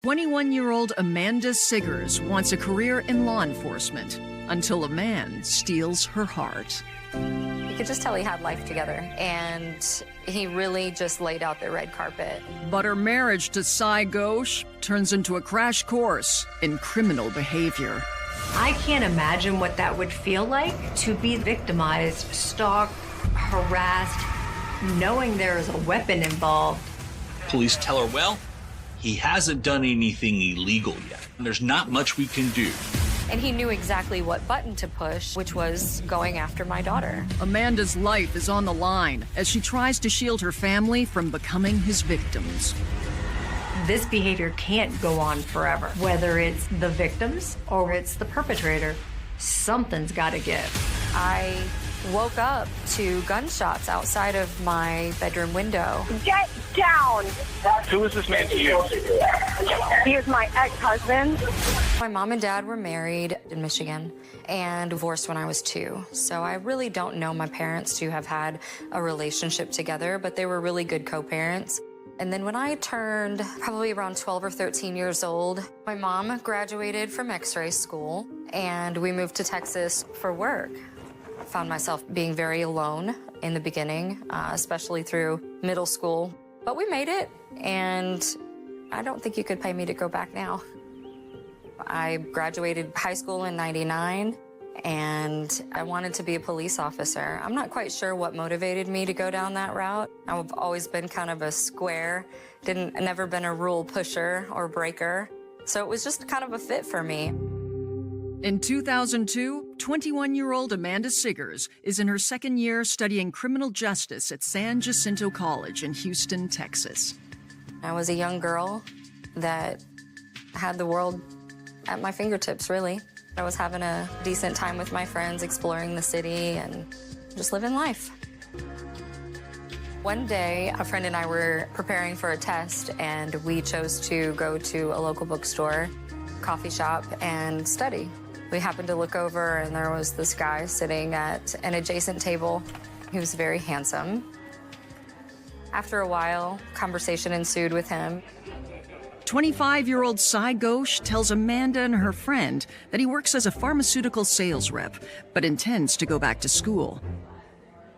21-year-old Amanda Siggers wants a career in law enforcement until a man steals her heart. You could just tell he had life together, and he really just laid out the red carpet. But her marriage to Cy Ghosh turns into a crash course in criminal behavior. I can't imagine what that would feel like to be victimized, stalked, harassed, knowing there is a weapon involved. Police tell her, well, he hasn't done anything illegal yet. There's not much we can do. And he knew exactly what button to push, which was going after my daughter. Amanda's life is on the line as she tries to shield her family from becoming his victims. This behavior can't go on forever. Whether it's the victims or it's the perpetrator, something's got to give. I woke up to gunshots outside of my bedroom window. Get down! Who is this man to you? He is my ex-husband. My mom and dad were married in Michigan and divorced when I was 2. So I really don't know my parents to have had a relationship together, but they were really good co-parents. And then when I turned probably around 12 or 13 years old, my mom graduated from X-ray school and we moved to Texas for work. I found myself being very alone in the beginning, especially through middle school. But we made it, and I don't think you could pay me to go back now. I graduated high school in '99, and I wanted to be a police officer. I'm not quite sure what motivated me to go down that route. I've always been kind of a square, never been a rule pusher or breaker. So it was just kind of a fit for me. In 2002, 21-year-old Amanda Siggers is in her second year studying criminal justice at San Jacinto College in Houston, Texas. I was a young girl that had the world at my fingertips, really. I was having a decent time with my friends, exploring the city and just living life. One day, a friend and I were preparing for a test, and we chose to go to a local bookstore, coffee shop, and study. We happened to look over, and there was this guy sitting at an adjacent table. He was very handsome. After a while, conversation ensued with him. 25-year-old Cy Ghosh tells Amanda and her friend that he works as a pharmaceutical sales rep, but intends to go back to school.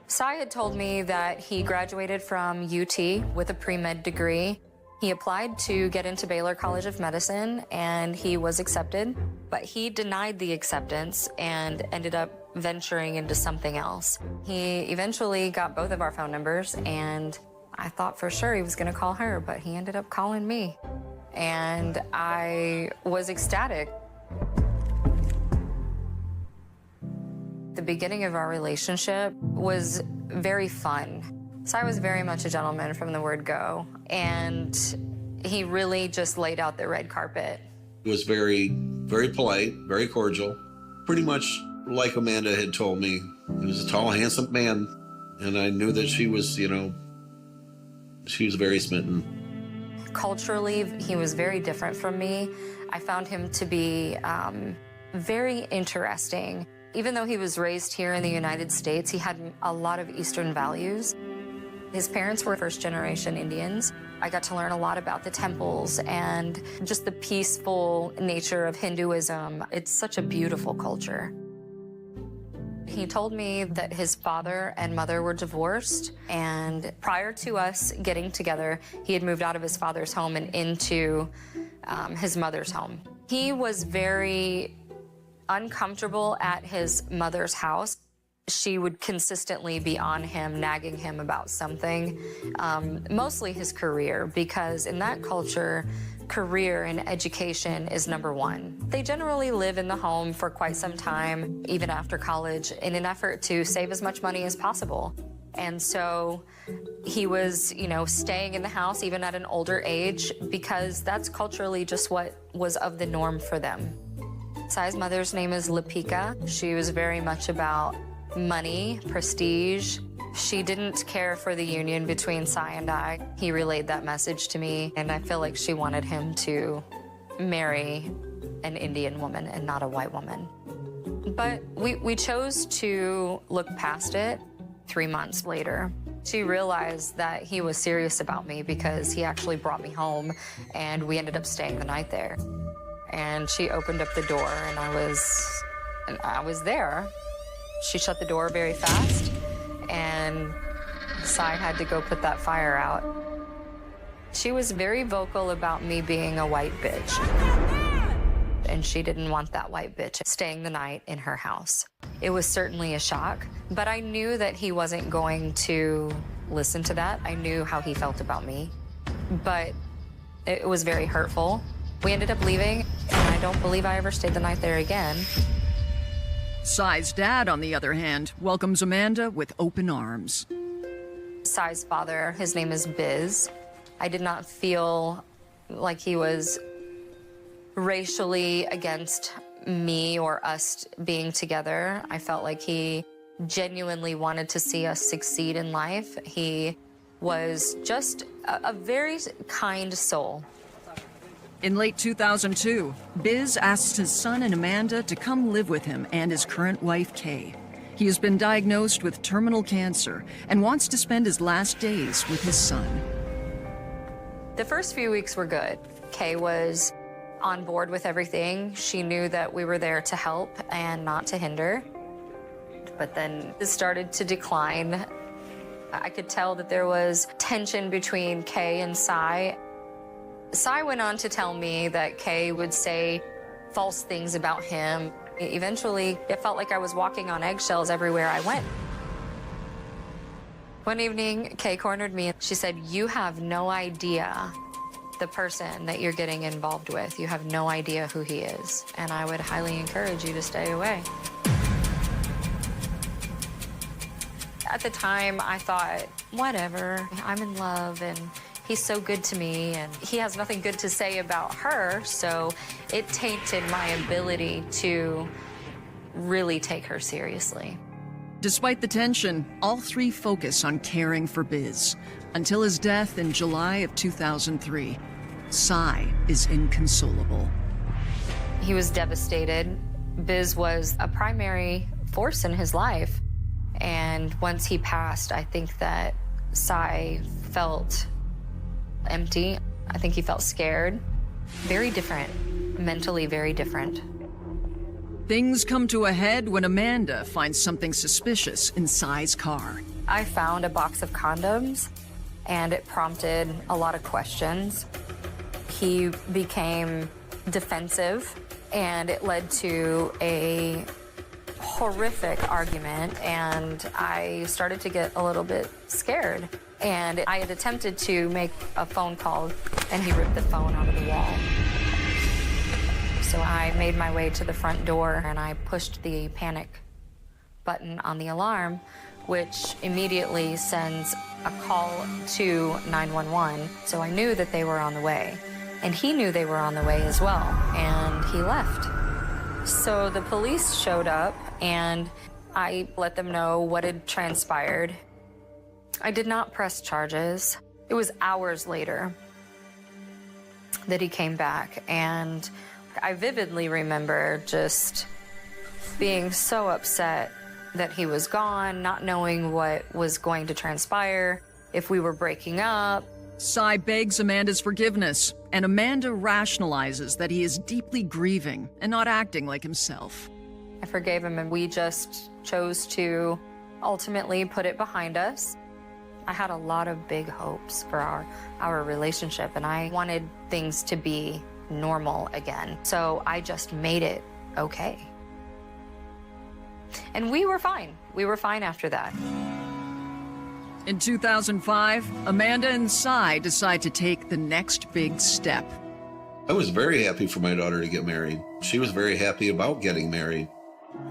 Cy had told me that he graduated from UT with a pre-med degree. He applied to get into Baylor College of Medicine, and he was accepted, but he denied the acceptance and ended up venturing into something else. He eventually got both of our phone numbers, and I thought for sure he was going to call her, but he ended up calling me, and I was ecstatic. The beginning of our relationship was very fun. Cy was very much a gentleman from the word go, and he really just laid out the red carpet. He was very, very polite, very cordial, pretty much like Amanda had told me. He was a tall, handsome man, and I knew that she was, she was very smitten. Culturally, he was very different from me. I found him to be very interesting. Even though he was raised here in the United States, he had a lot of Eastern values. His parents were first-generation Indians. I got to learn a lot about the temples and just the peaceful nature of Hinduism. It's such a beautiful culture. He told me that his father and mother were divorced, and prior to us getting together, he had moved out of his father's home and into his mother's home. He was very uncomfortable at his mother's house. She would consistently be on him, nagging him about something, mostly his career, because in that culture, career and education is number one. They generally live in the home for quite some time, even after college, in an effort to save as much money as possible. And so he was, staying in the house even at an older age because that's culturally just what was of the norm for them. Cy's mother's name is Lipika. She was very much about money, prestige. She didn't care for the union between Cy and I. He relayed that message to me, and I feel like she wanted him to marry an Indian woman and not a white woman. But we chose to look past it. 3 months later, She realized that he was serious about me because he actually brought me home, and we ended up staying the night there. And she opened up the door, and I was there. She shut the door very fast, and Cy had to go put that fire out. She was very vocal about me being a white bitch, and she didn't want that white bitch staying the night in her house. It was certainly a shock, but I knew that he wasn't going to listen to that. I knew how he felt about me, but it was very hurtful. We ended up leaving, and I don't believe I ever stayed the night there again. Cy's dad, on the other hand, welcomes Amanda with open arms. Cy's father, his name is Biz. I did not feel like he was racially against me or us being together. I felt like he genuinely wanted to see us succeed in life. He was just a very kind soul. In late 2002, Biz asks his son and Amanda to come live with him and his current wife, Kay. He has been diagnosed with terminal cancer and wants to spend his last days with his son. The first few weeks were good. Kay was on board with everything. She knew that we were there to help and not to hinder. But then it started to decline. I could tell that there was tension between Kay and Cy. Cy went on to tell me that Kay would say false things about him. Eventually, it felt like I was walking on eggshells everywhere I went. One evening, Kay cornered me. She said, "You have no idea the person that you're getting involved with. You have no idea who he is, and I would highly encourage you to stay away." At the time, I thought, whatever, I'm in love, and he's so good to me, and he has nothing good to say about her, so it tainted my ability to really take her seriously. Despite the tension, all three focus on caring for Biz. Until his death in July of 2003, Cy is inconsolable. He was devastated. Biz was a primary force in his life, and once he passed, I think that Cy felt empty. I think he felt scared. Very different, mentally very different. Things come to a head when Amanda finds something suspicious in Cy's car. I found a box of condoms, and it prompted a lot of questions. He became defensive, and it led to a horrific argument, and I started to get a little bit scared. And I had attempted to make a phone call, and he ripped the phone out of the wall. So I made my way to the front door, and I pushed the panic button on the alarm, which immediately sends a call to 911. So I knew that they were on the way, and he knew they were on the way as well, and he left. So the police showed up, and I let them know what had transpired. I did not press charges. It was hours later that he came back, and I vividly remember just being so upset that he was gone, not knowing what was going to transpire, if we were breaking up. Cy begs Amanda's forgiveness, and Amanda rationalizes that he is deeply grieving and not acting like himself. I forgave him, and we just chose to ultimately put it behind us. I had a lot of big hopes for our relationship, and I wanted things to be normal again. So I just made it okay. And we were fine. We were fine after that. In 2005, Amanda and Cy decide to take the next big step. I was very happy for my daughter to get married. She was very happy about getting married.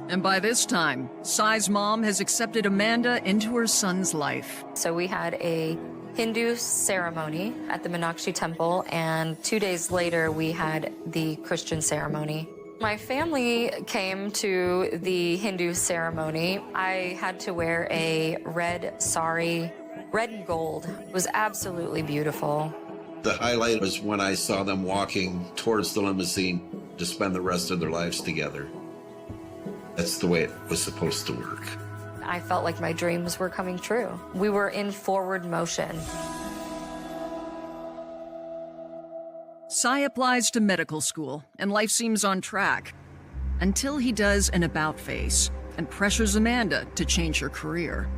And by this time, Cy's mom has accepted Amanda into her son's life. So we had a Hindu ceremony at the Meenakshi temple, and 2 days later we had the Christian ceremony. My family came to the Hindu ceremony. I had to wear a red sari, red and gold. It was absolutely beautiful. The highlight was when I saw them walking towards the limousine to spend the rest of their lives together. That's the way it was supposed to work. I felt like my dreams were coming true. We were in forward motion. Cy applies to medical school, and life seems on track. Until he does an about-face and pressures Amanda to change her career.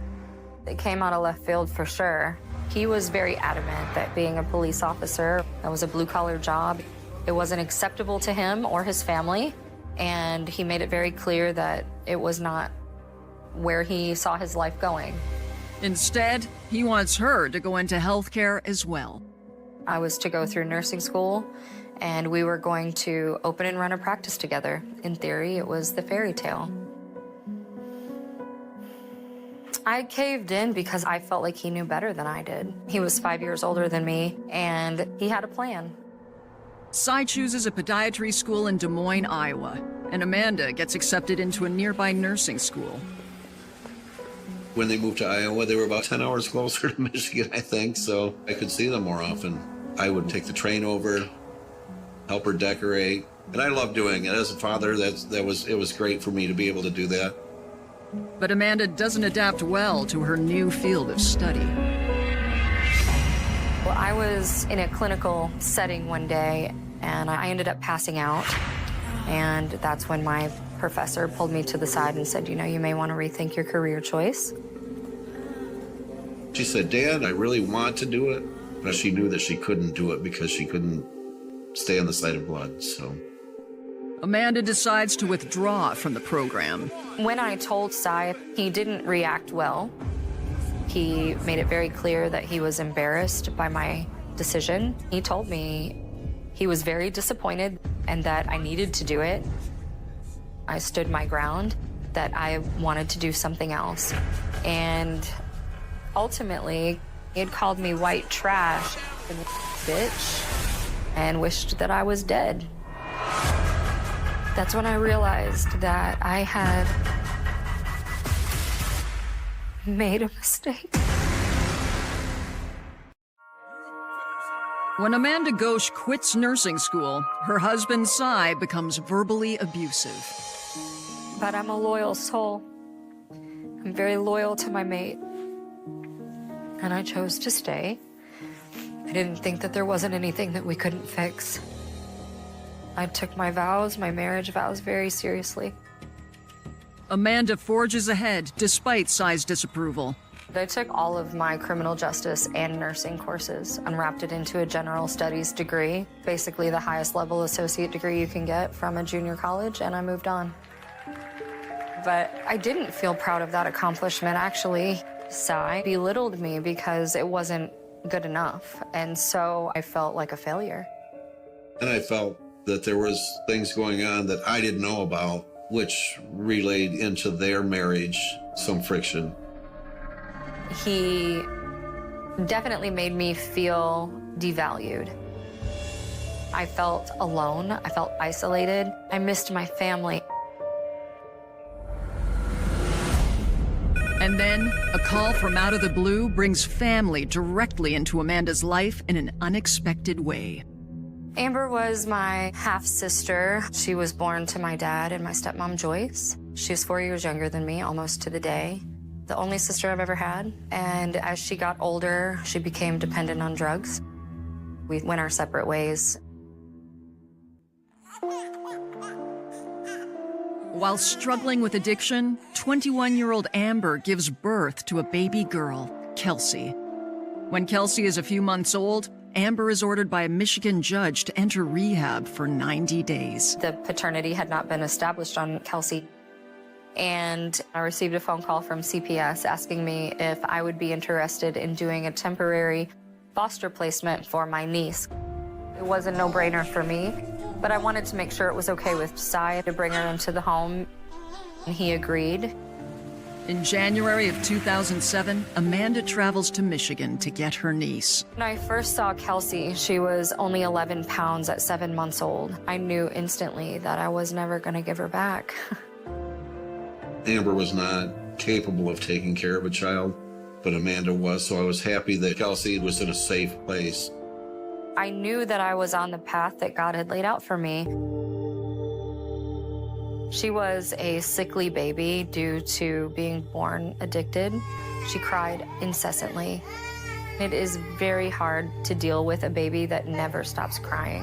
It came out of left field for sure. He was very adamant that being a police officer, that was a blue-collar job. It wasn't acceptable to him or his family, and he made it very clear that it was not where he saw his life going. Instead, he wants her to go into healthcare as well. I was to go through nursing school, and we were going to open and run a practice together. In theory, it was the fairy tale. I caved in because I felt like he knew better than I did. He was 5 years older than me, and he had a plan. Cy chooses a podiatry school in Des Moines, Iowa, and Amanda gets accepted into a nearby nursing school. When they moved to Iowa, they were about 10 hours closer to Michigan, I think, so I could see them more often. I would take the train over, help her decorate, and I loved doing it. As a father, it was great for me to be able to do that. But Amanda doesn't adapt well to her new field of study. Well, I was in a clinical setting one day, and I ended up passing out. And that's when my professor pulled me to the side and said, you know, you may want to rethink your career choice. She said, Dad, I really want to do it, but she knew that she couldn't do it because she couldn't stay on the side of blood, so. Amanda decides to withdraw from the program. When I told Cy, he didn't react well. He made it very clear that he was embarrassed by my decision. He told me he was very disappointed and that I needed to do it. I stood my ground, that I wanted to do something else. And ultimately, he had called me white trash and bitch and wished that I was dead. That's when I realized that I had made a mistake. When Amanda Ghosh quits nursing school, her husband Cy becomes verbally abusive. But I'm a loyal soul. I'm very loyal to my mate. And I chose to stay. I didn't think that there wasn't anything that we couldn't fix. I took my vows, my marriage vows, very seriously. Amanda forges ahead despite Cy's disapproval. I took all of my criminal justice and nursing courses and wrapped it into a general studies degree, basically the highest level associate degree you can get from a junior college, and I moved on. But I didn't feel proud of that accomplishment. Actually, Cy belittled me because it wasn't good enough, and so I felt like a failure. And I felt that there was things going on that I didn't know about, which relayed into their marriage some friction. He definitely made me feel devalued. I felt alone. I felt isolated. I missed my family. And then, a call from out of the blue brings family directly into Amanda's life in an unexpected way. Amber was my half-sister. She was born to my dad and my stepmom, Joyce. She was 4 years younger than me, almost to the day. The only sister I've ever had. And as she got older, she became dependent on drugs. We went our separate ways. While struggling with addiction, 21-year-old Amber gives birth to a baby girl, Kelsey. When Kelsey is a few months old, Amber is ordered by a Michigan judge to enter rehab for 90 days. The paternity had not been established on Kelsey. And I received a phone call from CPS asking me if I would be interested in doing a temporary foster placement for my niece. It was a no-brainer for me, but I wanted to make sure it was okay with Cy to bring her into the home, and he agreed. In January of 2007, Amanda travels to Michigan to get her niece. When I first saw Kelsey, she was only 11 pounds at 7 months old. I knew instantly that I was never going to give her back. Amber was not capable of taking care of a child, but Amanda was, so I was happy that Kelsey was in a safe place. I knew that I was on the path that God had laid out for me. She was a sickly baby due to being born addicted. She cried incessantly. It is very hard to deal with a baby that never stops crying.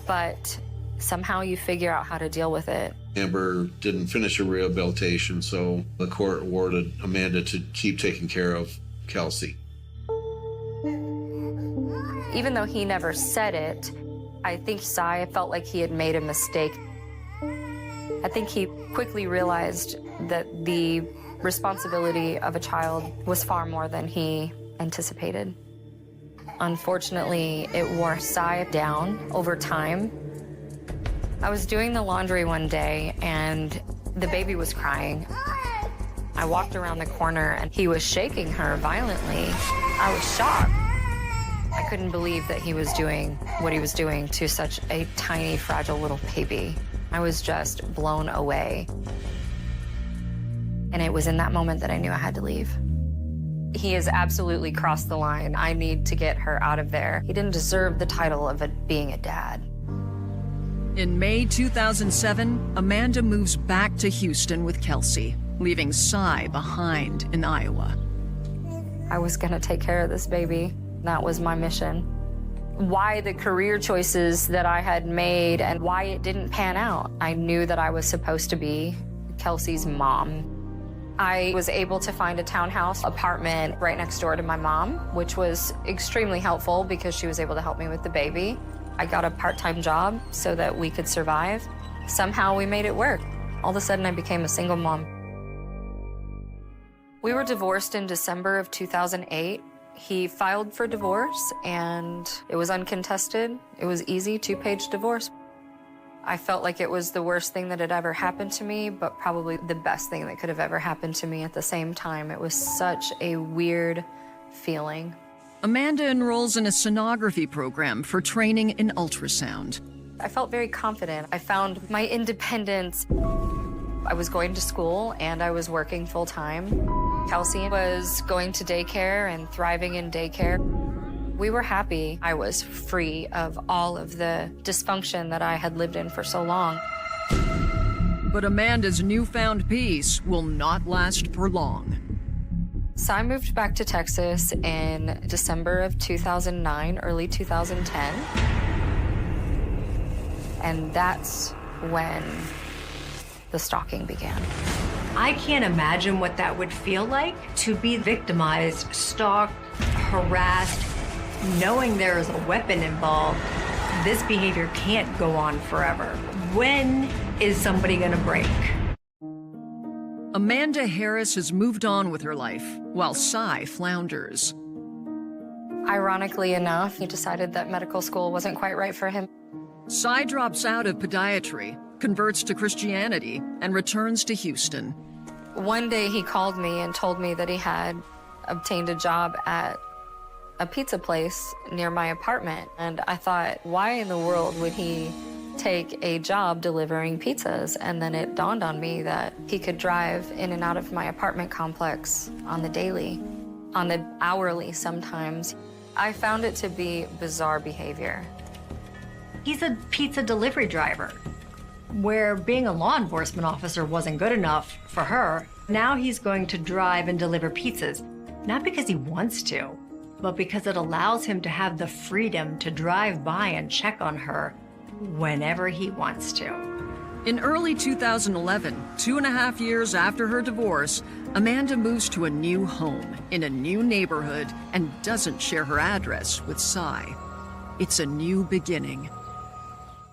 But somehow you figure out how to deal with it. Amber didn't finish her rehabilitation, so the court awarded Amanda to keep taking care of Kelsey. Even though he never said it, I think Cy felt like he had made a mistake. I think he quickly realized that the responsibility of a child was far more than he anticipated. Unfortunately, it wore Cy down over time. I was doing the laundry one day and the baby was crying. I walked around the corner and he was shaking her violently. I was shocked. I couldn't believe that he was doing what he was doing to such a tiny, fragile little baby. I was just blown away. And it was in that moment that I knew I had to leave. He has absolutely crossed the line. I need to get her out of there. He didn't deserve the title of being a dad. In May 2007, Amanda moves back to Houston with Kelsey, leaving Cy behind in Iowa. I was gonna take care of this baby. That was my mission. Why the career choices that I had made and why it didn't pan out. I knew that I was supposed to be Kelsey's mom. I was able to find a townhouse apartment right next door to my mom, which was extremely helpful because she was able to help me with the baby. I got a part-time job so that we could survive. Somehow we made it work. All of a sudden I became a single mom. We were divorced in December of 2008. He filed for divorce and it was uncontested. It was easy, 2-page divorce. I felt like it was the worst thing that had ever happened to me, but probably the best thing that could have ever happened to me at the same time. It was such a weird feeling. Amanda enrolls in a sonography program for training in ultrasound. I felt very confident. I found my independence. I was going to school and I was working full-time. Kelsey was going to daycare and thriving in daycare. We were happy. I was free of all of the dysfunction that I had lived in for so long. But Amanda's newfound peace will not last for long. So I moved back to Texas in December of 2009, early 2010. And that's when the stalking began. I can't imagine what that would feel like to be victimized, stalked, harassed, knowing there is a weapon involved. This behavior can't go on forever. When is somebody gonna break? Amanda Harris has moved on with her life, while Cy flounders. Ironically enough, he decided that medical school wasn't quite right for him. Cy drops out of podiatry, converts to Christianity, and returns to Houston. One day he called me and told me that he had obtained a job at a pizza place near my apartment. And I thought, why in the world would he take a job delivering pizzas? And then it dawned on me that he could drive in and out of my apartment complex on the daily, on the hourly sometimes. I found it to be bizarre behavior. He's a pizza delivery driver. Where being a law enforcement officer wasn't good enough for her, now he's going to drive and deliver pizzas. Not because he wants to, but because it allows him to have the freedom to drive by and check on her whenever he wants to. In early 2011, 2.5 years after her divorce, Amanda moves to a new home in a new neighborhood and doesn't share her address with Cy. It's a new beginning.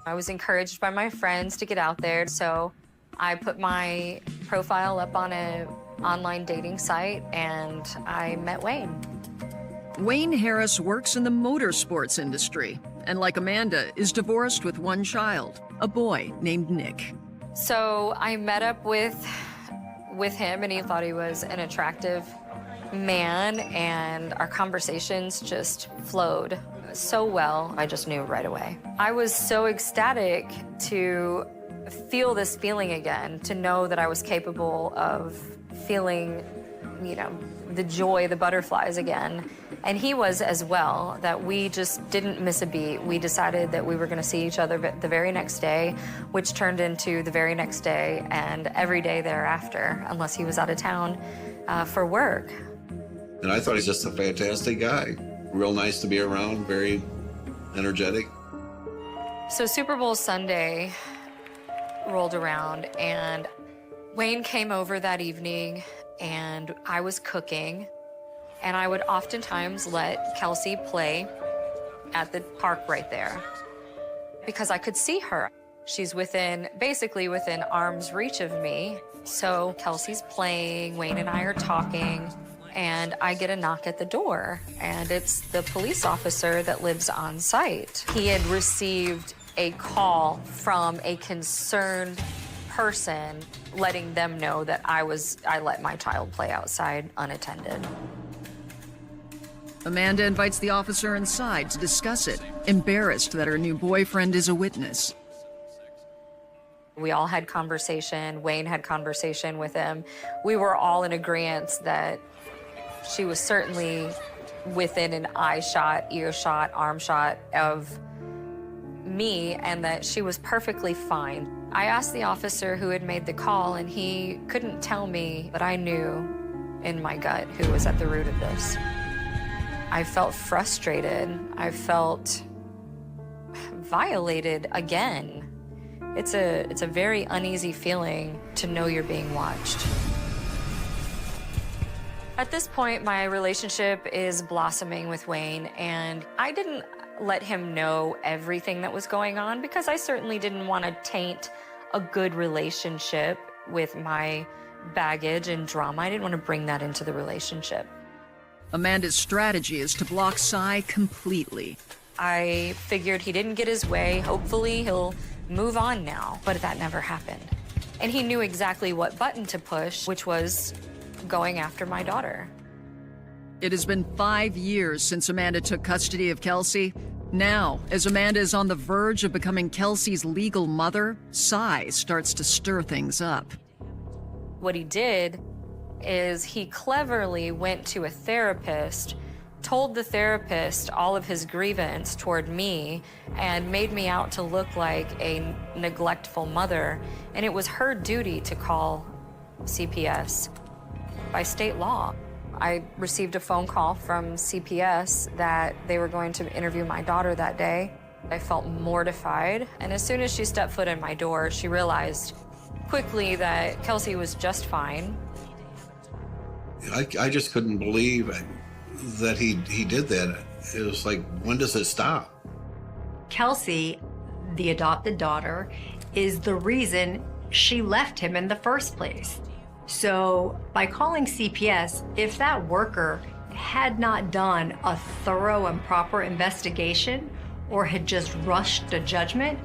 I was encouraged by my friends to get out there, so I put my profile up on an online dating site and I met Wayne. Wayne Harris works in the motorsports industry and, like Amanda, is divorced with one child, a boy named Nick. So I met up with him and he thought he was an attractive man and our conversations just flowed so well. I just knew right away. I was so ecstatic to feel this feeling again, to know that I was capable of feeling, you know, the joy, the butterflies again. And he was as well, that we just didn't miss a beat. We decided that we were gonna see each other the very next day, which turned into the very next day and every day thereafter, unless he was out of town for work. And I thought he's just a fantastic guy. Real nice to be around, very energetic. So Super Bowl Sunday rolled around and Wayne came over that evening and I was cooking. And I would oftentimes let Kelsey play at the park right there because I could see her. She's basically within arm's reach of me. So Kelsey's playing, Wayne and I are talking, and I get a knock at the door, and it's the police officer that lives on site. He had received a call from a concerned person letting them know that I let my child play outside unattended. Amanda invites the officer inside to discuss it, embarrassed that her new boyfriend is a witness. We all had conversation. Wayne had conversation with him. We were all in agreement that she was certainly within an eye shot, ear shot, arm shot of me, and that she was perfectly fine. I asked the officer who had made the call, and he couldn't tell me, but I knew in my gut who was at the root of this. I felt frustrated. I felt violated again. It's a very uneasy feeling to know you're being watched. At this point, my relationship is blossoming with Wayne, and I didn't let him know everything that was going on because I certainly didn't want to taint a good relationship with my baggage and drama. I didn't want to bring that into the relationship. Amanda's strategy is to block Cy completely. I figured he didn't get his way. Hopefully he'll move on now, but that never happened. And he knew exactly what button to push, which was going after my daughter. It has been 5 years since Amanda took custody of Kelsey. Now, as Amanda is on the verge of becoming Kelsey's legal mother, Cy starts to stir things up. What he did is he cleverly went to a therapist, told the therapist all of his grievance toward me, and made me out to look like a neglectful mother. And it was her duty to call CPS by state law. I received a phone call from CPS that they were going to interview my daughter that day. I felt mortified, and as soon as she stepped foot in my door, she realized quickly that Kelsey was just fine. I just couldn't believe that he did that. It was like, when does it stop? Kelsey, the adopted daughter, is the reason she left him in the first place. So by calling CPS, if that worker had not done a thorough and proper investigation or had just rushed to judgment,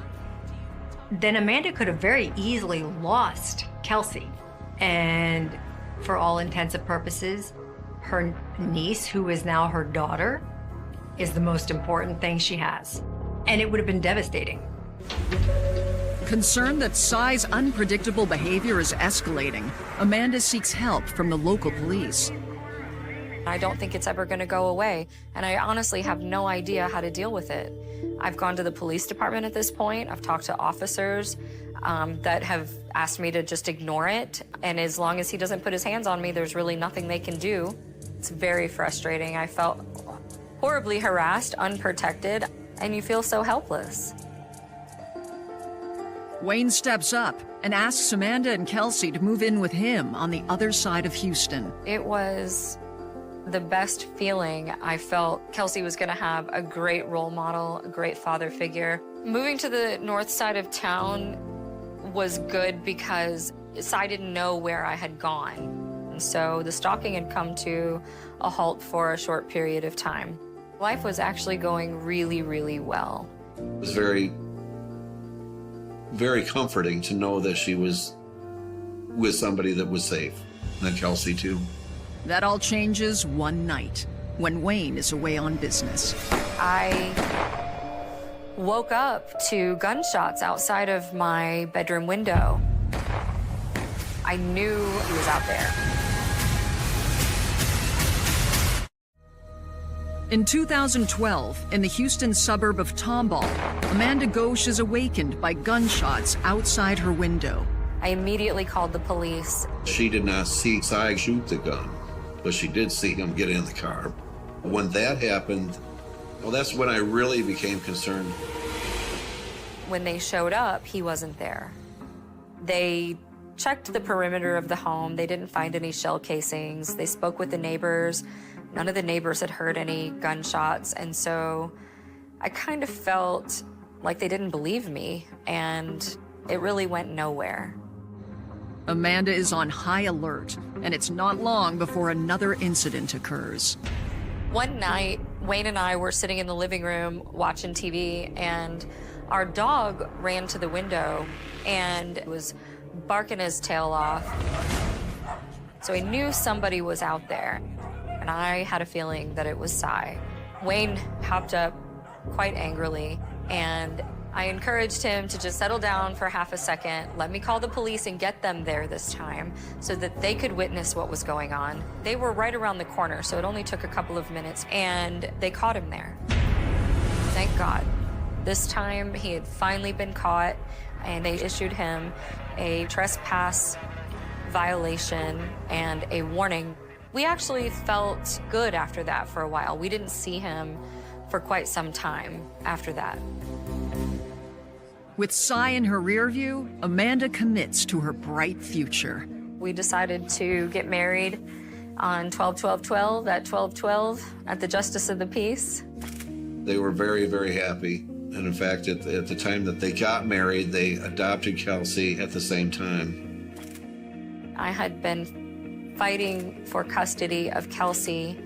then Amanda could have very easily lost Kelsey. And for all intents and purposes, her niece, who is now her daughter, is the most important thing she has. And it would have been devastating. Concerned that Cy's unpredictable behavior is escalating, Amanda seeks help from the local police. I don't think it's ever going to go away, and I honestly have no idea how to deal with it. I've gone to the police department at this point. I've talked to officers that have asked me to just ignore it, and as long as he doesn't put his hands on me, there's really nothing they can do. It's very frustrating. I felt horribly harassed, unprotected, and you feel so helpless. Wayne steps up and asks Amanda and Kelsey to move in with him on the other side of Houston. It was the best feeling. I felt Kelsey was going to have a great role model, a great father figure. Moving to the north side of town was good because I didn't know where I had gone. And so the stalking had come to a halt for a short period of time. Life was actually going really, really well. It was very, very comforting to know that she was with somebody that was safe, and Kelsey too. That all changes one night when Wayne is away on business. I woke up to gunshots outside of my bedroom window. I knew he was out there. In 2012, in the Houston suburb of Tomball, Amanda Ghosh is awakened by gunshots outside her window. I immediately called the police. She did not see Cy shoot the gun, but she did see him get in the car. When that happened, well, that's when I really became concerned. When they showed up, he wasn't there. They checked the perimeter of the home. They didn't find any shell casings. They spoke with the neighbors. None of the neighbors had heard any gunshots, and so I kind of felt like they didn't believe me, and it really went nowhere. Amanda is on high alert, and it's not long before another incident occurs. One night, Wayne and I were sitting in the living room watching TV, and our dog ran to the window and was barking his tail off. So I knew somebody was out there, and I had a feeling that it was Cy. Wayne hopped up quite angrily, and I encouraged him to just settle down for half a second, let me call the police and get them there this time so that they could witness what was going on. They were right around the corner, so it only took a couple of minutes, and they caught him there. Thank God. This time, he had finally been caught, and they issued him a trespass violation and a warning. We actually felt good after that for a while. We didn't see him for quite some time after that. With Cy in her rear view, Amanda commits to her bright future. We decided to get married on 12/12/12 at 12/12 at the Justice of the Peace. They were very, very happy. And in fact, at the time that they got married, they adopted Kelsey at the same time. I had been fighting for custody of Kelsey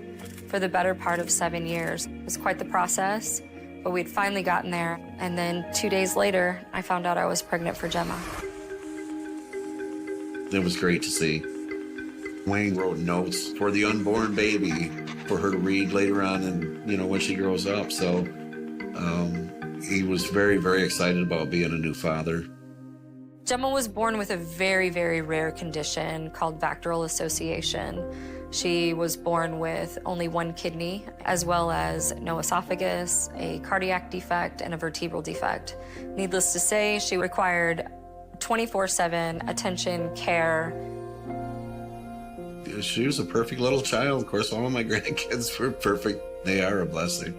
for the better part of 7 years. It was quite the process, but we'd finally gotten there. And then 2 days later, I found out I was pregnant for Gemma. It was great to see. Wayne wrote notes for the unborn baby for her to read later on and, when she grows up. So he was very, very excited about being a new father. Gemma was born with a very, very rare condition called bacterial association. She was born with only one kidney, as well as no esophagus, a cardiac defect, and a vertebral defect. Needless to say, she required 24/7 attention, care. She was a perfect little child. Of course, all of my grandkids were perfect. They are a blessing.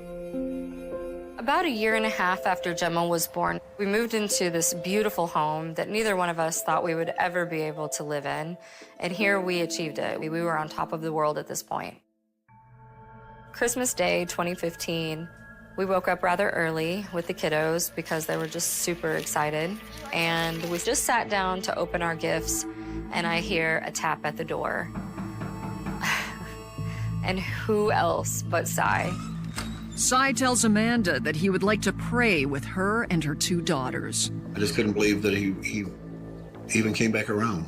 About 1.5 years after Gemma was born, we moved into this beautiful home that neither one of us thought we would ever be able to live in. And here we achieved it. We were on top of the world at this point. Christmas Day 2015, we woke up rather early with the kiddos because they were just super excited. And we just sat down to open our gifts, and I hear a tap at the door. And who else but Cy? Cy tells Amanda that he would like to pray with her and her 2 daughters. I just couldn't believe that he even came back around,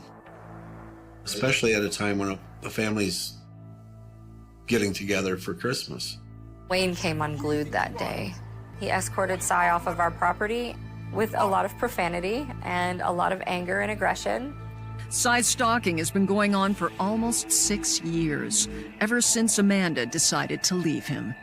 especially at a time when a family's getting together for Christmas. Wayne came unglued that day. He escorted Cy off of our property with a lot of profanity and a lot of anger and aggression. Cy's stalking has been going on for almost 6 years, ever since Amanda decided to leave him.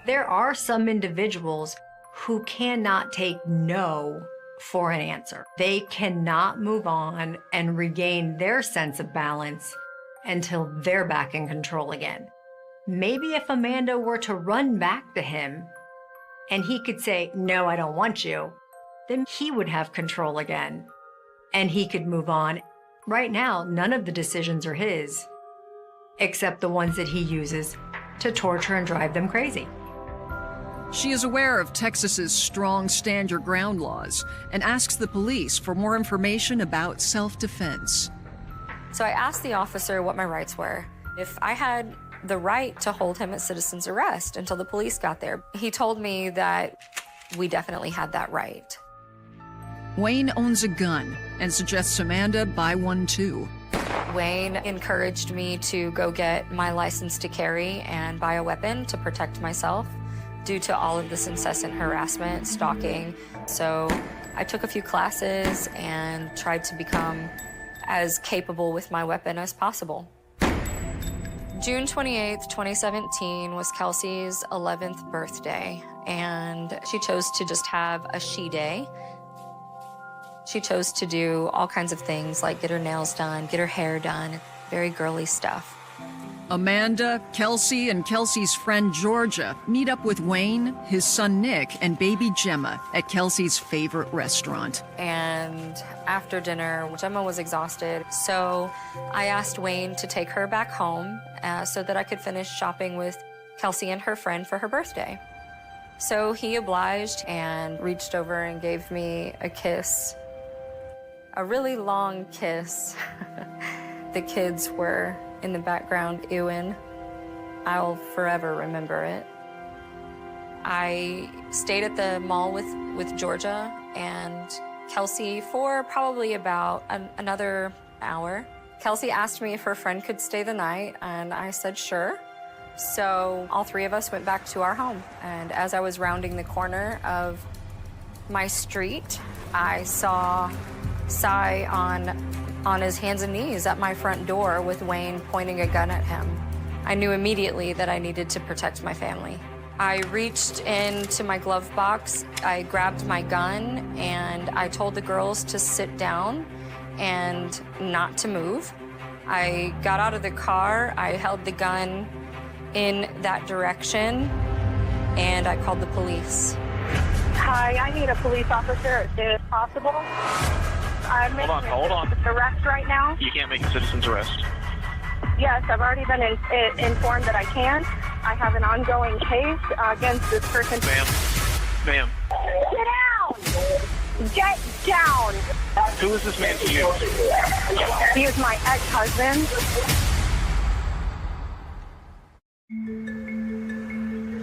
There are some individuals who cannot take no for an answer. They cannot move on and regain their sense of balance until they're back in control again. Maybe if Amanda were to run back to him and he could say, "No, I don't want you," then he would have control again and he could move on. Right now, none of the decisions are his, except the ones that he uses to torture and drive them crazy. She is aware of Texas's strong stand your ground laws and asks the police for more information about self-defense. So I asked the officer what my rights were. If I had the right to hold him at citizen's arrest until the police got there. He told me that we definitely had that right. Wayne owns a gun and suggests Amanda buy one too. Wayne encouraged me to go get my license to carry and buy a weapon to protect myself due to all of this incessant harassment, stalking. So I took a few classes and tried to become as capable with my weapon as possible. June 28th, 2017 was Kelsey's 11th birthday, and she chose to just have a she day. She chose to do all kinds of things like get her nails done, get her hair done, very girly stuff. Amanda, Kelsey, and Kelsey's friend Georgia meet up with Wayne, his son Nick, and baby Gemma at Kelsey's favorite restaurant. And after dinner, Gemma was exhausted, so I asked Wayne to take her back home so that I could finish shopping with Kelsey and her friend for her birthday. So he obliged and reached over and gave me a kiss, a really long kiss. The kids were in the background ewing. I'll forever remember it. I stayed at the mall with Georgia and Kelsey for probably about another hour. Kelsey asked me if her friend could stay the night, and I said sure. So all three of us went back to our home. And as I was rounding the corner of my street, I saw Cy on his hands and knees at my front door with Wayne pointing a gun at him. I knew immediately that I needed to protect my family. I reached into my glove box, I grabbed my gun, and I told the girls to sit down and not to move. I got out of the car, I held the gun in that direction, and I called the police. Hi, I need a police officer as soon as possible. I'm making Hold on. a arrest right now. You can't make a citizen's arrest. Yes, I've already been informed that I can. I have an ongoing case against this person. Ma'am. Get down! Get down! Who is this man to you? He is my ex-husband.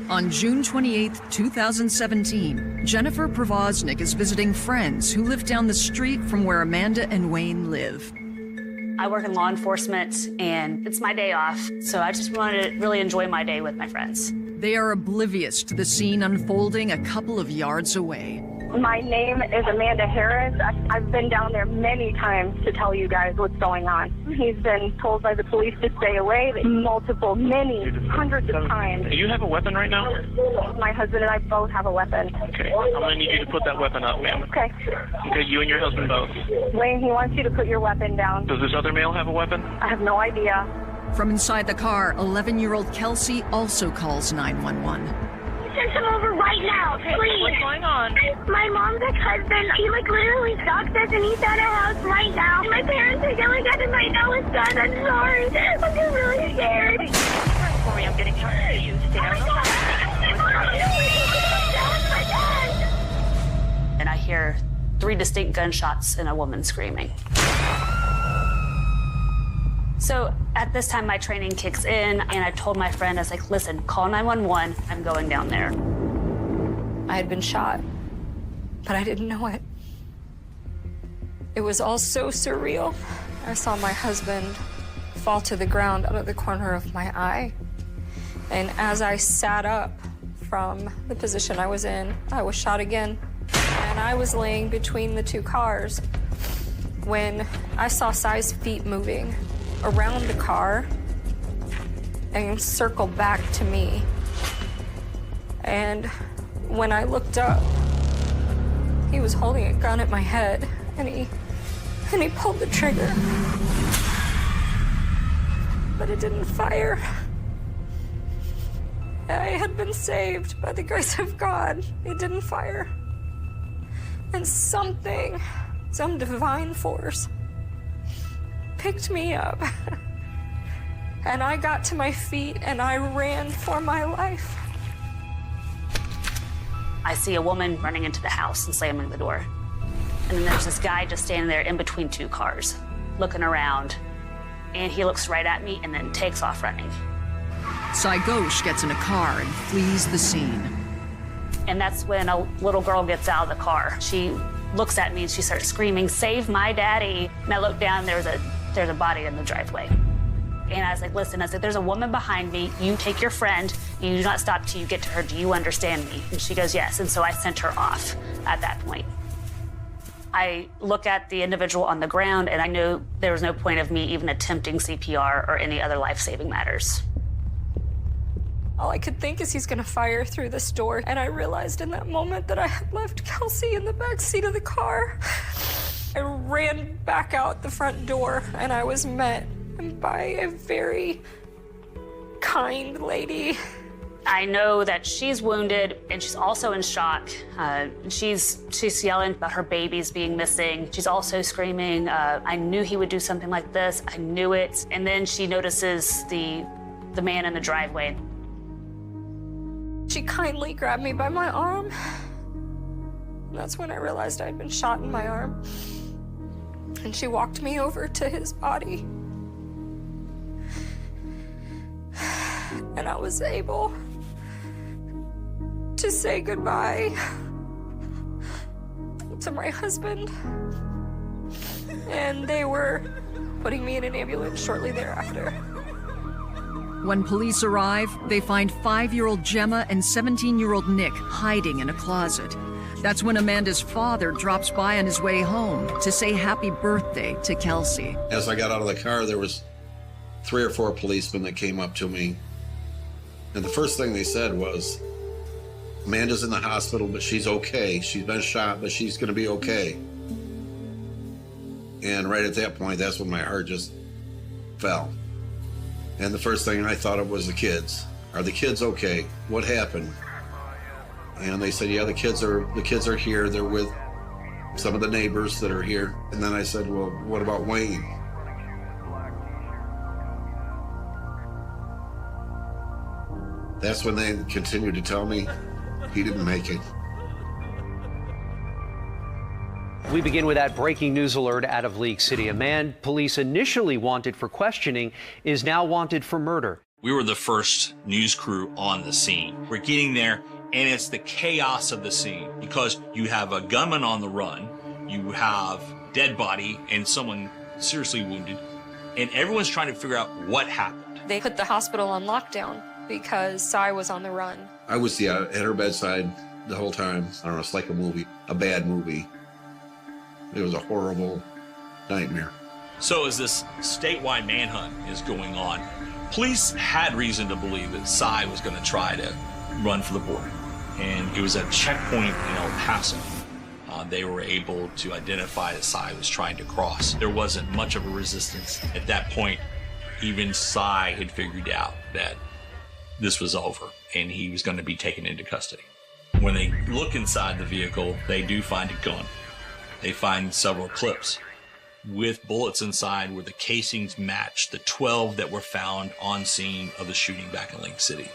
On June 28, 2017, Jennifer Provoznik is visiting friends who live down the street from where Amanda and Wayne live. I work in law enforcement, and it's my day off, so I just wanted to really enjoy my day with my friends. They are oblivious to the scene unfolding a couple of yards away. My name is Amanda Harris. I've been down there many times to tell you guys what's going on. He's been told by the police to stay away hundreds of times. Do you have a weapon right now? My husband and I both have a weapon. Okay, I'm going to need you to put that weapon up, ma'am. Okay. Okay, you and your husband both. Wayne, he wants you to put your weapon down. Does this other male have a weapon? I have no idea. From inside the car, 11-year-old Kelsey also calls 911. Send him over right now, please. What's going on? My mom's ex-husband, he literally stalks us and he's at our house right now. My parents are yelling at him right now. It's done. I'm sorry. I'm just really scared. Corey, I'm getting out of you. Stay on the And I hear 3 distinct gunshots and a woman screaming. So at this time, my training kicks in, and I told my friend, I was like, listen, call 911. I'm going down there. I had been shot, but I didn't know it. It was all so surreal. I saw my husband fall to the ground out of the corner of my eye. And as I sat up from the position I was in, I was shot again. And I was laying between the 2 cars when I saw Cy's feet moving around the car and circle back to me. And when I looked up, he was holding a gun at my head, and he pulled the trigger. But it didn't fire. I had been saved by the grace of God. It didn't fire. And some divine force picked me up. And I got to my feet and I ran for my life. I see a woman running into the house and slamming the door. And then there's this guy just standing there in between 2 cars, looking around. And he looks right at me and then takes off running. Cy Ghosh gets in a car and flees the scene. And that's when a little girl gets out of the car. She looks at me and she starts screaming, "Save my daddy." And I look down, there's a body in the driveway. And I was like, listen, I said, there's a woman behind me. You take your friend. You do not stop till you get to her. Do you understand me? And she goes, yes. And so I sent her off at that point. I look at the individual on the ground, and I knew there was no point of me even attempting CPR or any other life-saving matters. All I could think is he's gonna fire through this door. And I realized in that moment that I had left Kelsey in the back seat of the car. I ran back out the front door and I was met by a very kind lady. I know that she's wounded and she's also in shock. She's yelling about her babies being missing. She's also screaming, I knew he would do something like this. I knew it. And then she notices the man in the driveway. She kindly grabbed me by my arm. And that's when I realized I'd been shot in my arm. And she walked me over to his body. And I was able to say goodbye to my husband. And they were putting me in an ambulance shortly thereafter. When police arrive, they find 5-year-old Gemma and 17-year-old Nick hiding in a closet. That's when Amanda's father drops by on his way home to say happy birthday to Kelsey. As I got out of the car, there was 3 or 4 policemen that came up to me. And the first thing they said was, Amanda's in the hospital, but she's okay. She's been shot, but she's gonna be okay. And right at that point, that's when my heart just fell. And the first thing I thought of was the kids. Are the kids okay? What happened? And they said, yeah, the kids are here. They're with some of the neighbors that are here. And then I said, well, what about Wayne? That's when they continued to tell me he didn't make it. We begin with that breaking news alert out of League City. A man police initially wanted for questioning is now wanted for murder. We were the first news crew on the scene. We're getting there, and it's the chaos of the scene because you have a gunman on the run, you have dead body and someone seriously wounded, and everyone's trying to figure out what happened. They put the hospital on lockdown because Cy was on the run. I was at her bedside the whole time. I don't know, it's like a movie, a bad movie. It was a horrible nightmare. So as this statewide manhunt is going on, police had reason to believe that Cy was going to try to run for the border. And it was a checkpoint in El Paso. They were able to identify that Cy was trying to cross. There wasn't much of a resistance. At that point, even Cy had figured out that this was over and he was going to be taken into custody. When they look inside the vehicle, they do find a gun. They find several clips with bullets inside where the casings match the 12 that were found on scene of the shooting back in Lake City.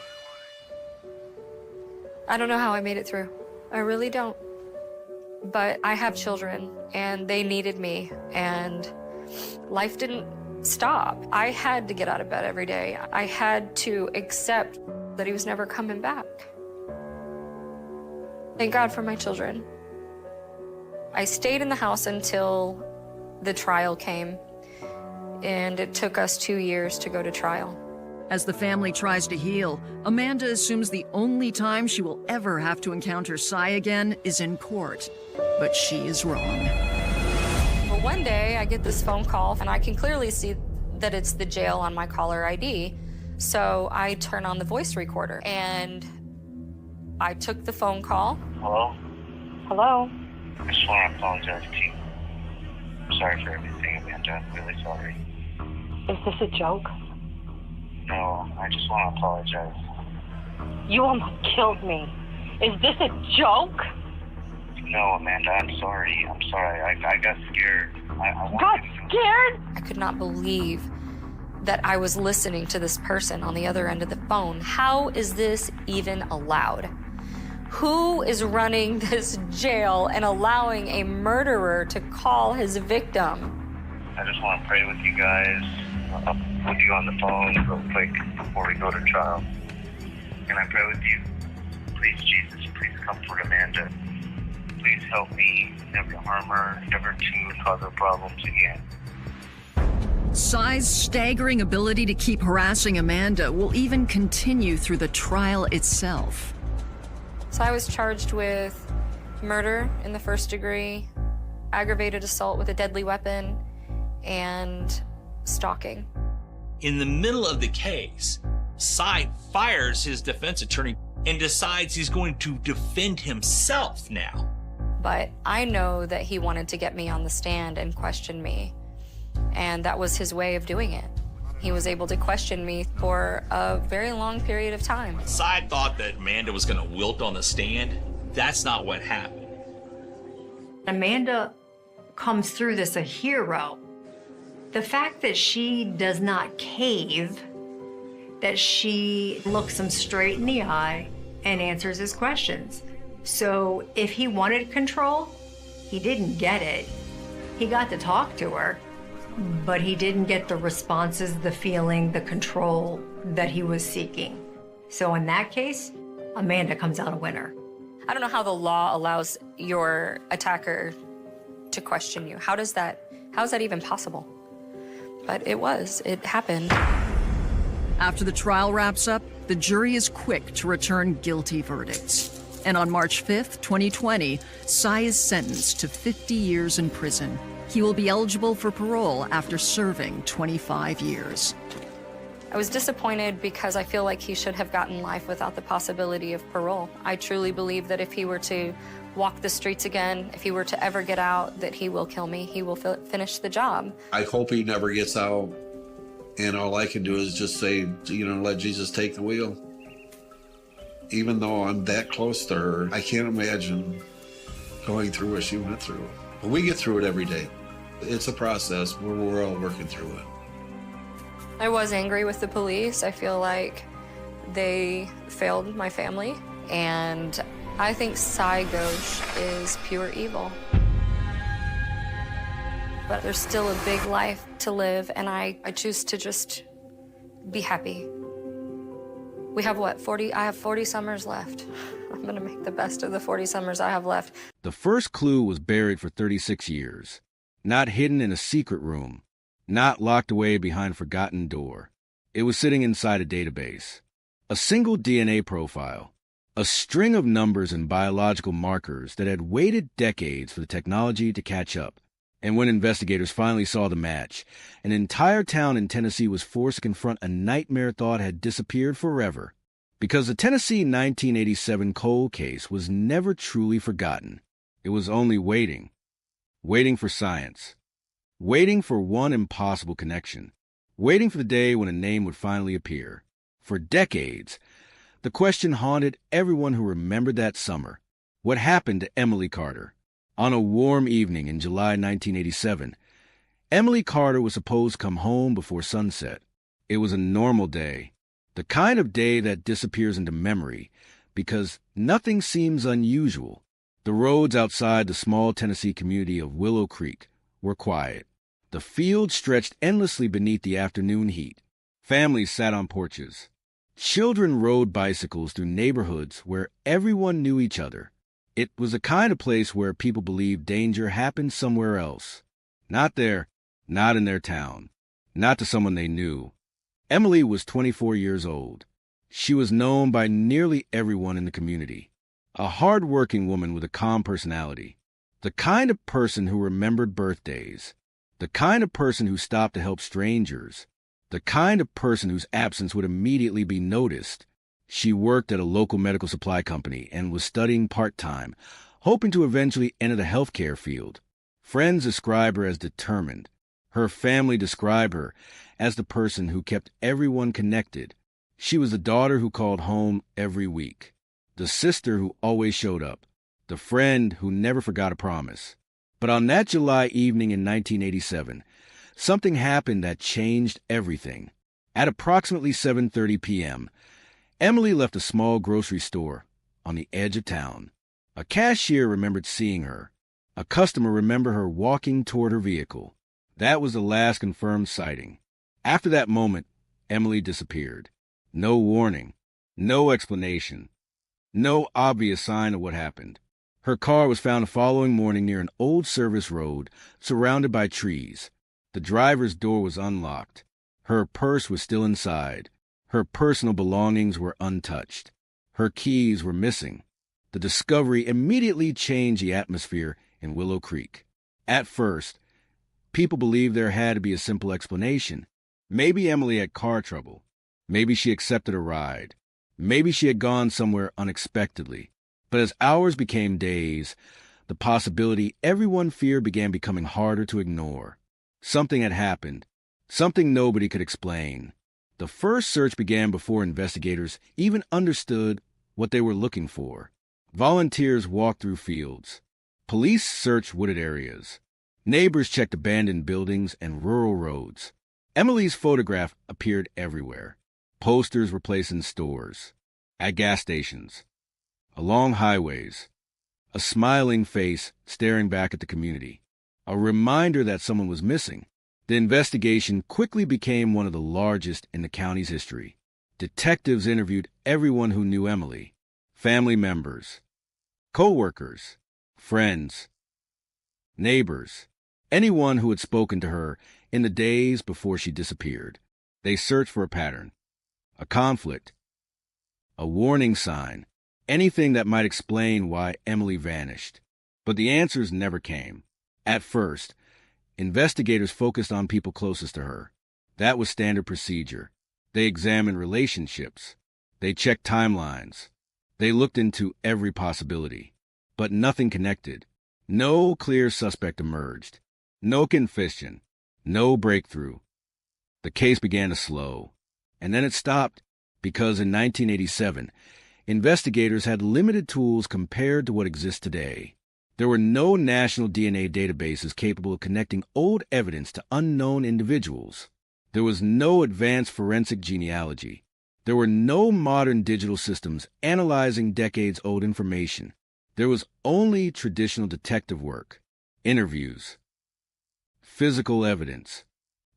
I don't know how I made it through. I really don't. But I have children, and they needed me, and life didn't stop. I had to get out of bed every day. I had to accept that he was never coming back. Thank God for my children. I stayed in the house until the trial came, and it took us 2 years to go to trial. As the family tries to heal, Amanda assumes the only time she will ever have to encounter Cy again is in court. But she is wrong. Well, one day I get this phone call, and I can clearly see that it's the jail on my caller ID. So I turn on the voice recorder, and I took the phone call. Hello? Hello? I just want to apologize to you. I'm sorry for everything, Amanda. I'm really sorry. Is this a joke? No, I just want to apologize. You almost killed me. Is this a joke? No, Amanda, I'm sorry. I'm sorry. I got scared. I Got scared? I could not believe that I was listening to this person on the other end of the phone. How is this even allowed? Who is running this jail and allowing a murderer to call his victim? I just want to pray with you guys. I'll put you on the phone real quick before we go to trial. Can I pray with you? Please, Jesus, please comfort Amanda. Please help me never harm her, never to cause her problems again. Cy's staggering ability to keep harassing Amanda will even continue through the trial itself. So I was charged with murder in the first degree, aggravated assault with a deadly weapon, and stalking. In the middle of the case, Sy fires his defense attorney and decides he's going to defend himself now. But I know that he wanted to get me on the stand and question me, and that was his way of doing it. He was able to question me for a very long period of time. Sy thought that Amanda was going to wilt on the stand. That's not what happened. Amanda comes through this a hero. The fact that she does not cave, that she looks him straight in the eye and answers his questions. So if he wanted control, he didn't get it. He got to talk to her, but he didn't get the responses, the feeling, the control that he was seeking. So in that case, Amanda comes out a winner. I don't know how the law allows your attacker to question you. How is that even possible? But it happened. After the trial wraps up, the jury is quick to return guilty verdicts. And on March 5th, 2020, Sy is sentenced to 50 years in prison. He will be eligible for parole after serving 25 years. I was disappointed because I feel like he should have gotten life without the possibility of parole. I truly believe that if he were to walk the streets again, if he were to ever get out, that he will kill me. He will finish the job. I hope he never gets out, and all I can do is just say, let Jesus take the wheel. Even though I'm that close to her, I can't imagine going through what she went through. But we get through it every day. It's a process where we're all working through it. I was angry with the police. I feel like they failed my family, and I think Sy Ghosh is pure evil. But there's still a big life to live, and I choose to just be happy. We have what, 40? I have 40 summers left. I'm gonna make the best of the 40 summers I have left. The first clue was buried for 36 years, not hidden in a secret room, not locked away behind a forgotten door. It was sitting inside a database. A single DNA profile, a string of numbers and biological markers that had waited decades for the technology to catch up. And when investigators finally saw the match, an entire town in Tennessee was forced to confront a nightmare thought had disappeared forever. Because the Tennessee 1987 cold case was never truly forgotten. It was only waiting for science, waiting for one impossible connection, waiting for the day when a name would finally appear. For decades, the question haunted everyone who remembered that summer. What happened to Emily Carter? On a warm evening in July 1987, Emily Carter was supposed to come home before sunset. It was a normal day, the kind of day that disappears into memory because nothing seems unusual. The roads outside the small Tennessee community of Willow Creek were quiet. The field stretched endlessly beneath the afternoon heat. Families sat on porches. Children rode bicycles through neighborhoods where everyone knew each other. It was a kind of place where people believed danger happened somewhere else. Not there, not in their town, not to someone they knew. Emily was 24 years old. She was known by nearly everyone in the community. A hard-working woman with a calm personality. The kind of person who remembered birthdays. The kind of person who stopped to help strangers. The kind of person whose absence would immediately be noticed. She worked at a local medical supply company and was studying part-time, hoping to eventually enter the healthcare field. Friends describe her as determined. Her family described her as the person who kept everyone connected. She was the daughter who called home every week, the sister who always showed up, the friend who never forgot a promise. But on that July evening in 1987, something happened that changed everything. At approximately 7:30 p.m., Emily left a small grocery store on the edge of town. A cashier remembered seeing her. A customer remembered her walking toward her vehicle. That was the last confirmed sighting. After that moment, Emily disappeared. No warning, no explanation, no obvious sign of what happened. Her car was found the following morning near an old service road surrounded by trees. The driver's door was unlocked. Her purse was still inside. Her personal belongings were untouched. Her keys were missing. The discovery immediately changed the atmosphere in Willow Creek. At first, people believed there had to be a simple explanation. Maybe Emily had car trouble. Maybe she accepted a ride. Maybe she had gone somewhere unexpectedly. But as hours became days, the possibility everyone feared began becoming harder to ignore. Something had happened. Something nobody could explain. The first search began before investigators even understood what they were looking for. Volunteers walked through fields. Police searched wooded areas. Neighbors checked abandoned buildings and rural roads. Emily's photograph appeared everywhere. Posters were placed in stores, at gas stations, along highways. A smiling face staring back at the community. A reminder that someone was missing. The investigation quickly became one of the largest in the county's history. Detectives interviewed everyone who knew Emily. Family members, co-workers, friends, neighbors, anyone who had spoken to her in the days before she disappeared. They searched for a pattern, a conflict, a warning sign, anything that might explain why Emily vanished. But the answers never came. At first, investigators focused on people closest to her. That was standard procedure. They examined relationships. They checked timelines. They looked into every possibility. But nothing connected. No clear suspect emerged. No confession. No breakthrough. The case began to slow. And then it stopped because in 1987, investigators had limited tools compared to what exists today. There were no national DNA databases capable of connecting old evidence to unknown individuals. There was no advanced forensic genealogy. There were no modern digital systems analyzing decades-old information. There was only traditional detective work, interviews, physical evidence,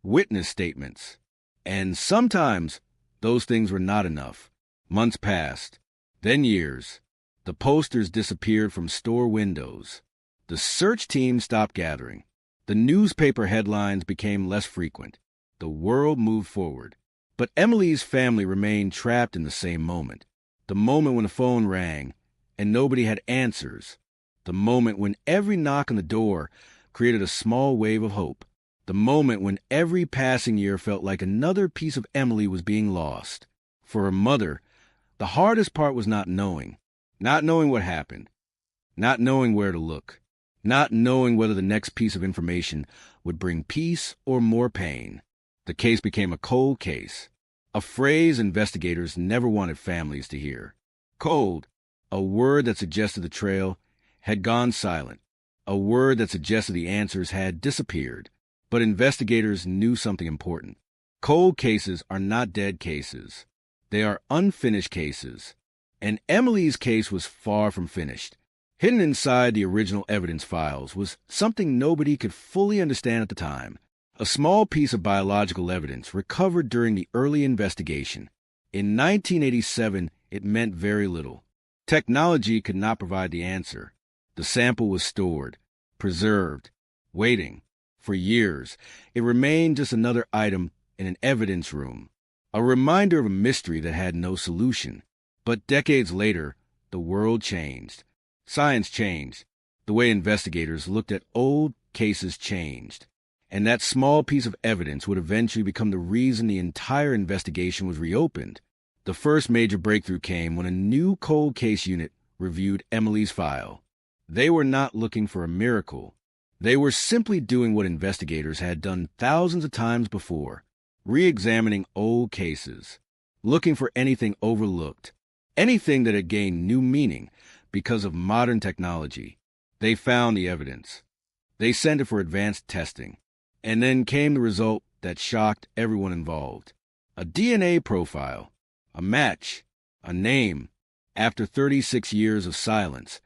witness statements, and sometimes those things were not enough. Months passed, then years. The posters disappeared from store windows. The search team stopped gathering. The newspaper headlines became less frequent. The world moved forward. But Emily's family remained trapped in the same moment. The moment when the phone rang and nobody had answers. The moment when every knock on the door created a small wave of hope. The moment when every passing year felt like another piece of Emily was being lost. For her mother, the hardest part was not knowing what happened, not knowing where to look, not knowing whether the next piece of information would bring peace or more pain. The case became a cold case, a phrase investigators never wanted families to hear. Cold, a word that suggested the trail had gone silent, a word that suggested the answers had disappeared. But investigators knew something important. Cold cases are not dead cases. They are unfinished cases. And Emily's case was far from finished. Hidden inside the original evidence files was something nobody could fully understand at the time. A small piece of biological evidence recovered during the early investigation. In 1987, it meant very little. Technology could not provide the answer. The sample was stored, preserved, waiting. For years, it remained just another item in an evidence room, a reminder of a mystery that had no solution. But decades later, the world changed. Science changed. The way investigators looked at old cases changed. And that small piece of evidence would eventually become the reason the entire investigation was reopened. The first major breakthrough came when a new cold case unit reviewed Emily's file. They were not looking for a miracle. They were simply doing what investigators had done thousands of times before, re-examining old cases, looking for anything overlooked, anything that had gained new meaning because of modern technology. They found the evidence. They sent it for advanced testing. And then came the result that shocked everyone involved. A DNA profile, a match, a name. After 36 years of silence,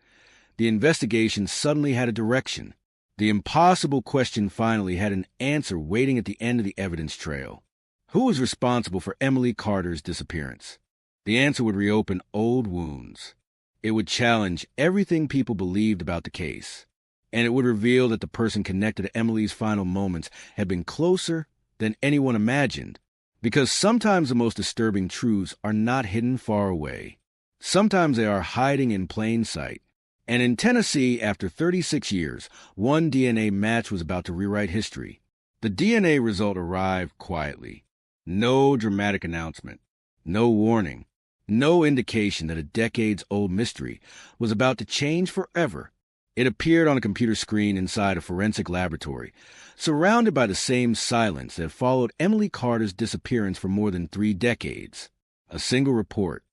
the investigation suddenly had a direction. The impossible question finally had an answer waiting at the end of the evidence trail. Who was responsible for Emily Carter's disappearance? The answer would reopen old wounds. It would challenge everything people believed about the case. And it would reveal that the person connected to Emily's final moments had been closer than anyone imagined. Because sometimes the most disturbing truths are not hidden far away. Sometimes they are hiding in plain sight. And in Tennessee, after 36 years, one DNA match was about to rewrite history. The DNA result arrived quietly. No dramatic announcement, no warning, no indication that a decades-old mystery was about to change forever. It appeared on a computer screen inside a forensic laboratory, surrounded by the same silence that followed Emily Carter's disappearance for more than 3 decades. A single report,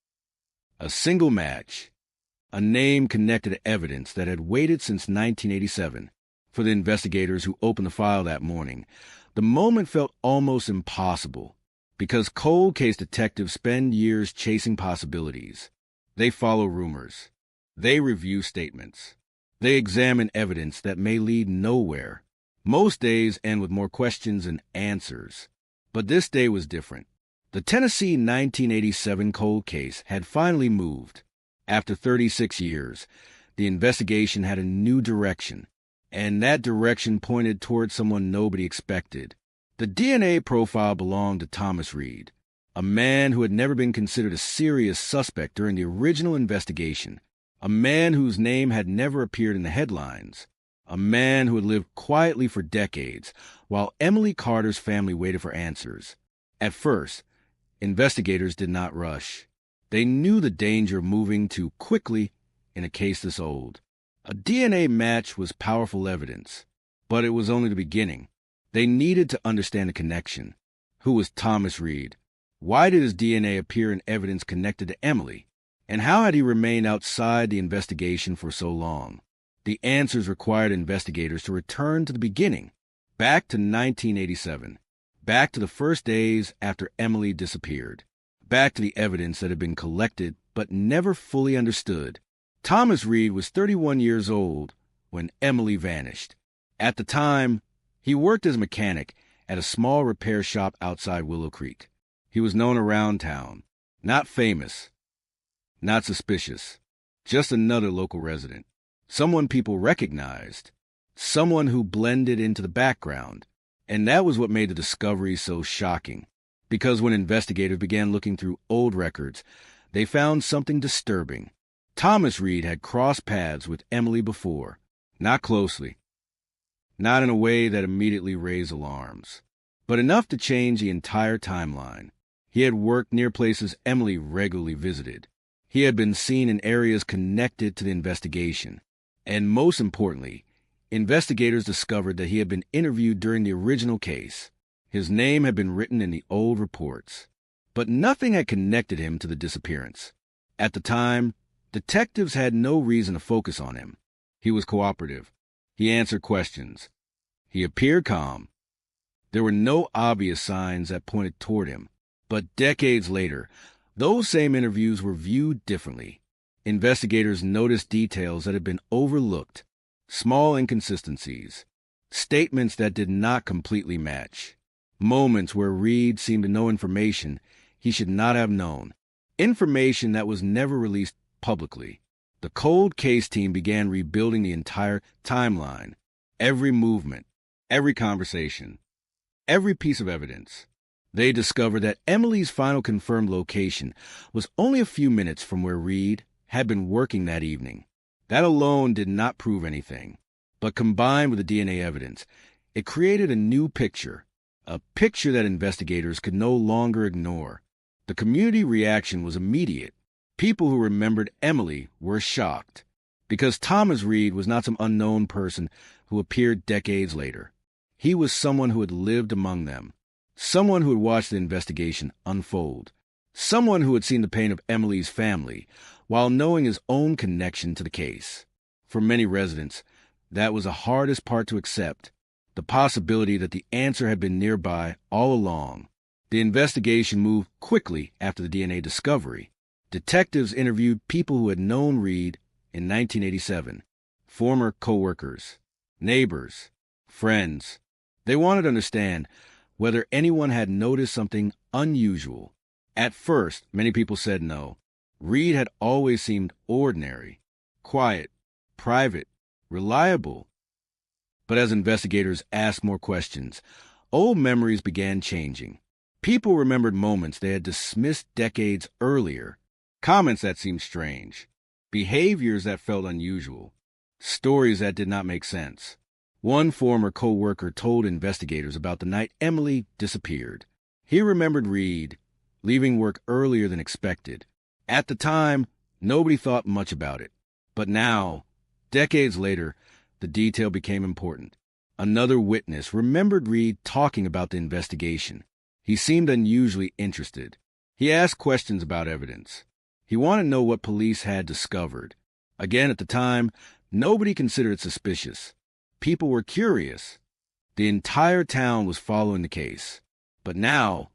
a single match, a name connected to evidence that had waited since 1987. For the investigators who opened the file that morning, the moment felt almost impossible, because cold case detectives spend years chasing possibilities. They follow rumors. They review statements. They examine evidence that may lead nowhere. Most days end with more questions than answers. But this day was different. The Tennessee 1987 cold case had finally moved. After 36 years, the investigation had a new direction, and that direction pointed toward someone nobody expected. The DNA profile belonged to Thomas Reed, a man who had never been considered a serious suspect during the original investigation, a man whose name had never appeared in the headlines, a man who had lived quietly for decades while Emily Carter's family waited for answers. At first, investigators did not rush. They knew the danger of moving too quickly in a case this old. A DNA match was powerful evidence, but it was only the beginning. They needed to understand the connection. Who was Thomas Reed? Why did his DNA appear in evidence connected to Emily? And how had he remained outside the investigation for so long? The answers required investigators to return to the beginning, back to 1987, back to the first days after Emily disappeared, back to the evidence that had been collected but never fully understood. Thomas Reed was 31 years old when Emily vanished. At the time, he worked as a mechanic at a small repair shop outside Willow Creek. He was known around town, not famous, not suspicious, just another local resident, someone people recognized, someone who blended into the background. And that was what made the discovery so shocking, because when investigators began looking through old records, they found something disturbing. Thomas Reed had crossed paths with Emily before, not closely, not in a way that immediately raised alarms, but enough to change the entire timeline. He had worked near places Emily regularly visited. He had been seen in areas connected to the investigation. And most importantly, investigators discovered that he had been interviewed during the original case. His name had been written in the old reports, but nothing had connected him to the disappearance. At the time, detectives had no reason to focus on him. He was cooperative. He answered questions. He appeared calm. There were no obvious signs that pointed toward him. But decades later, those same interviews were viewed differently. Investigators noticed details that had been overlooked, small inconsistencies, statements that did not completely match, moments where Reed seemed to know information he should not have known, information that was never released publicly. The cold case team began rebuilding the entire timeline, every movement, every conversation, every piece of evidence. They discovered that Emily's final confirmed location was only a few minutes from where Reed had been working that evening. That alone did not prove anything, but combined with the DNA evidence, it created a new picture, a picture that investigators could no longer ignore. The community reaction was immediate. People who remembered Emily were shocked, because Thomas Reed was not some unknown person who appeared decades later. He was someone who had lived among them, someone who had watched the investigation unfold, someone who had seen the pain of Emily's family while knowing his own connection to the case. For many residents, that was the hardest part to accept, the possibility that the answer had been nearby all along. The investigation moved quickly after the DNA discovery. Detectives interviewed people who had known Reed in 1987, former co-workers, neighbors, friends. They wanted to understand whether anyone had noticed something unusual. At first, many people said no. Reed had always seemed ordinary, quiet, private, reliable. But as investigators asked more questions, old memories began changing. People remembered moments they had dismissed decades earlier, comments that seemed strange, behaviors that felt unusual, stories that did not make sense. One former co-worker told investigators about the night Emily disappeared. He remembered Reed leaving work earlier than expected. At the time, nobody thought much about it. But now, decades later, the detail became important. Another witness remembered Reed talking about the investigation. He seemed unusually interested. He asked questions about evidence. He wanted to know what police had discovered. Again, at the time, nobody considered it suspicious. People were curious. The entire town was following the case. But now,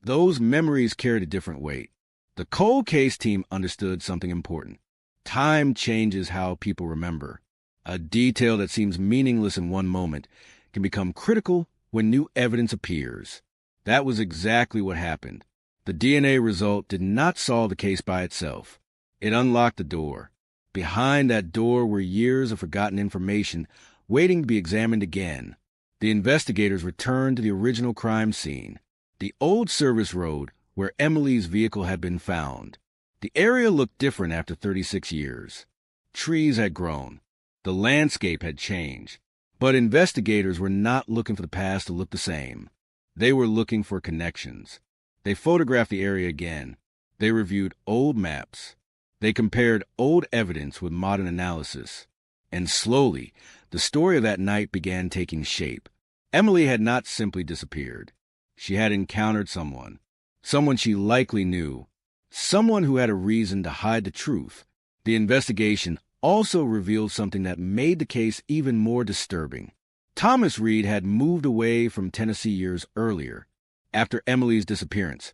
those memories carried a different weight. The cold case team understood something important. Time changes how people remember. A detail that seems meaningless in one moment can become critical when new evidence appears. That was exactly what happened. The DNA result did not solve the case by itself. It unlocked the door. Behind that door were years of forgotten information waiting to be examined again. The investigators returned to the original crime scene, the old service road where Emily's vehicle had been found. The area looked different after 36 years. Trees had grown. The landscape had changed. But investigators were not looking for the past to look the same. They were looking for connections. They photographed the area again. They reviewed old maps. They compared old evidence with modern analysis. And slowly, the story of that night began taking shape. Emily had not simply disappeared. She had encountered someone she likely knew, someone who had a reason to hide the truth. The investigation also revealed something that made the case even more disturbing. Thomas Reed had moved away from Tennessee years earlier. After Emily's disappearance,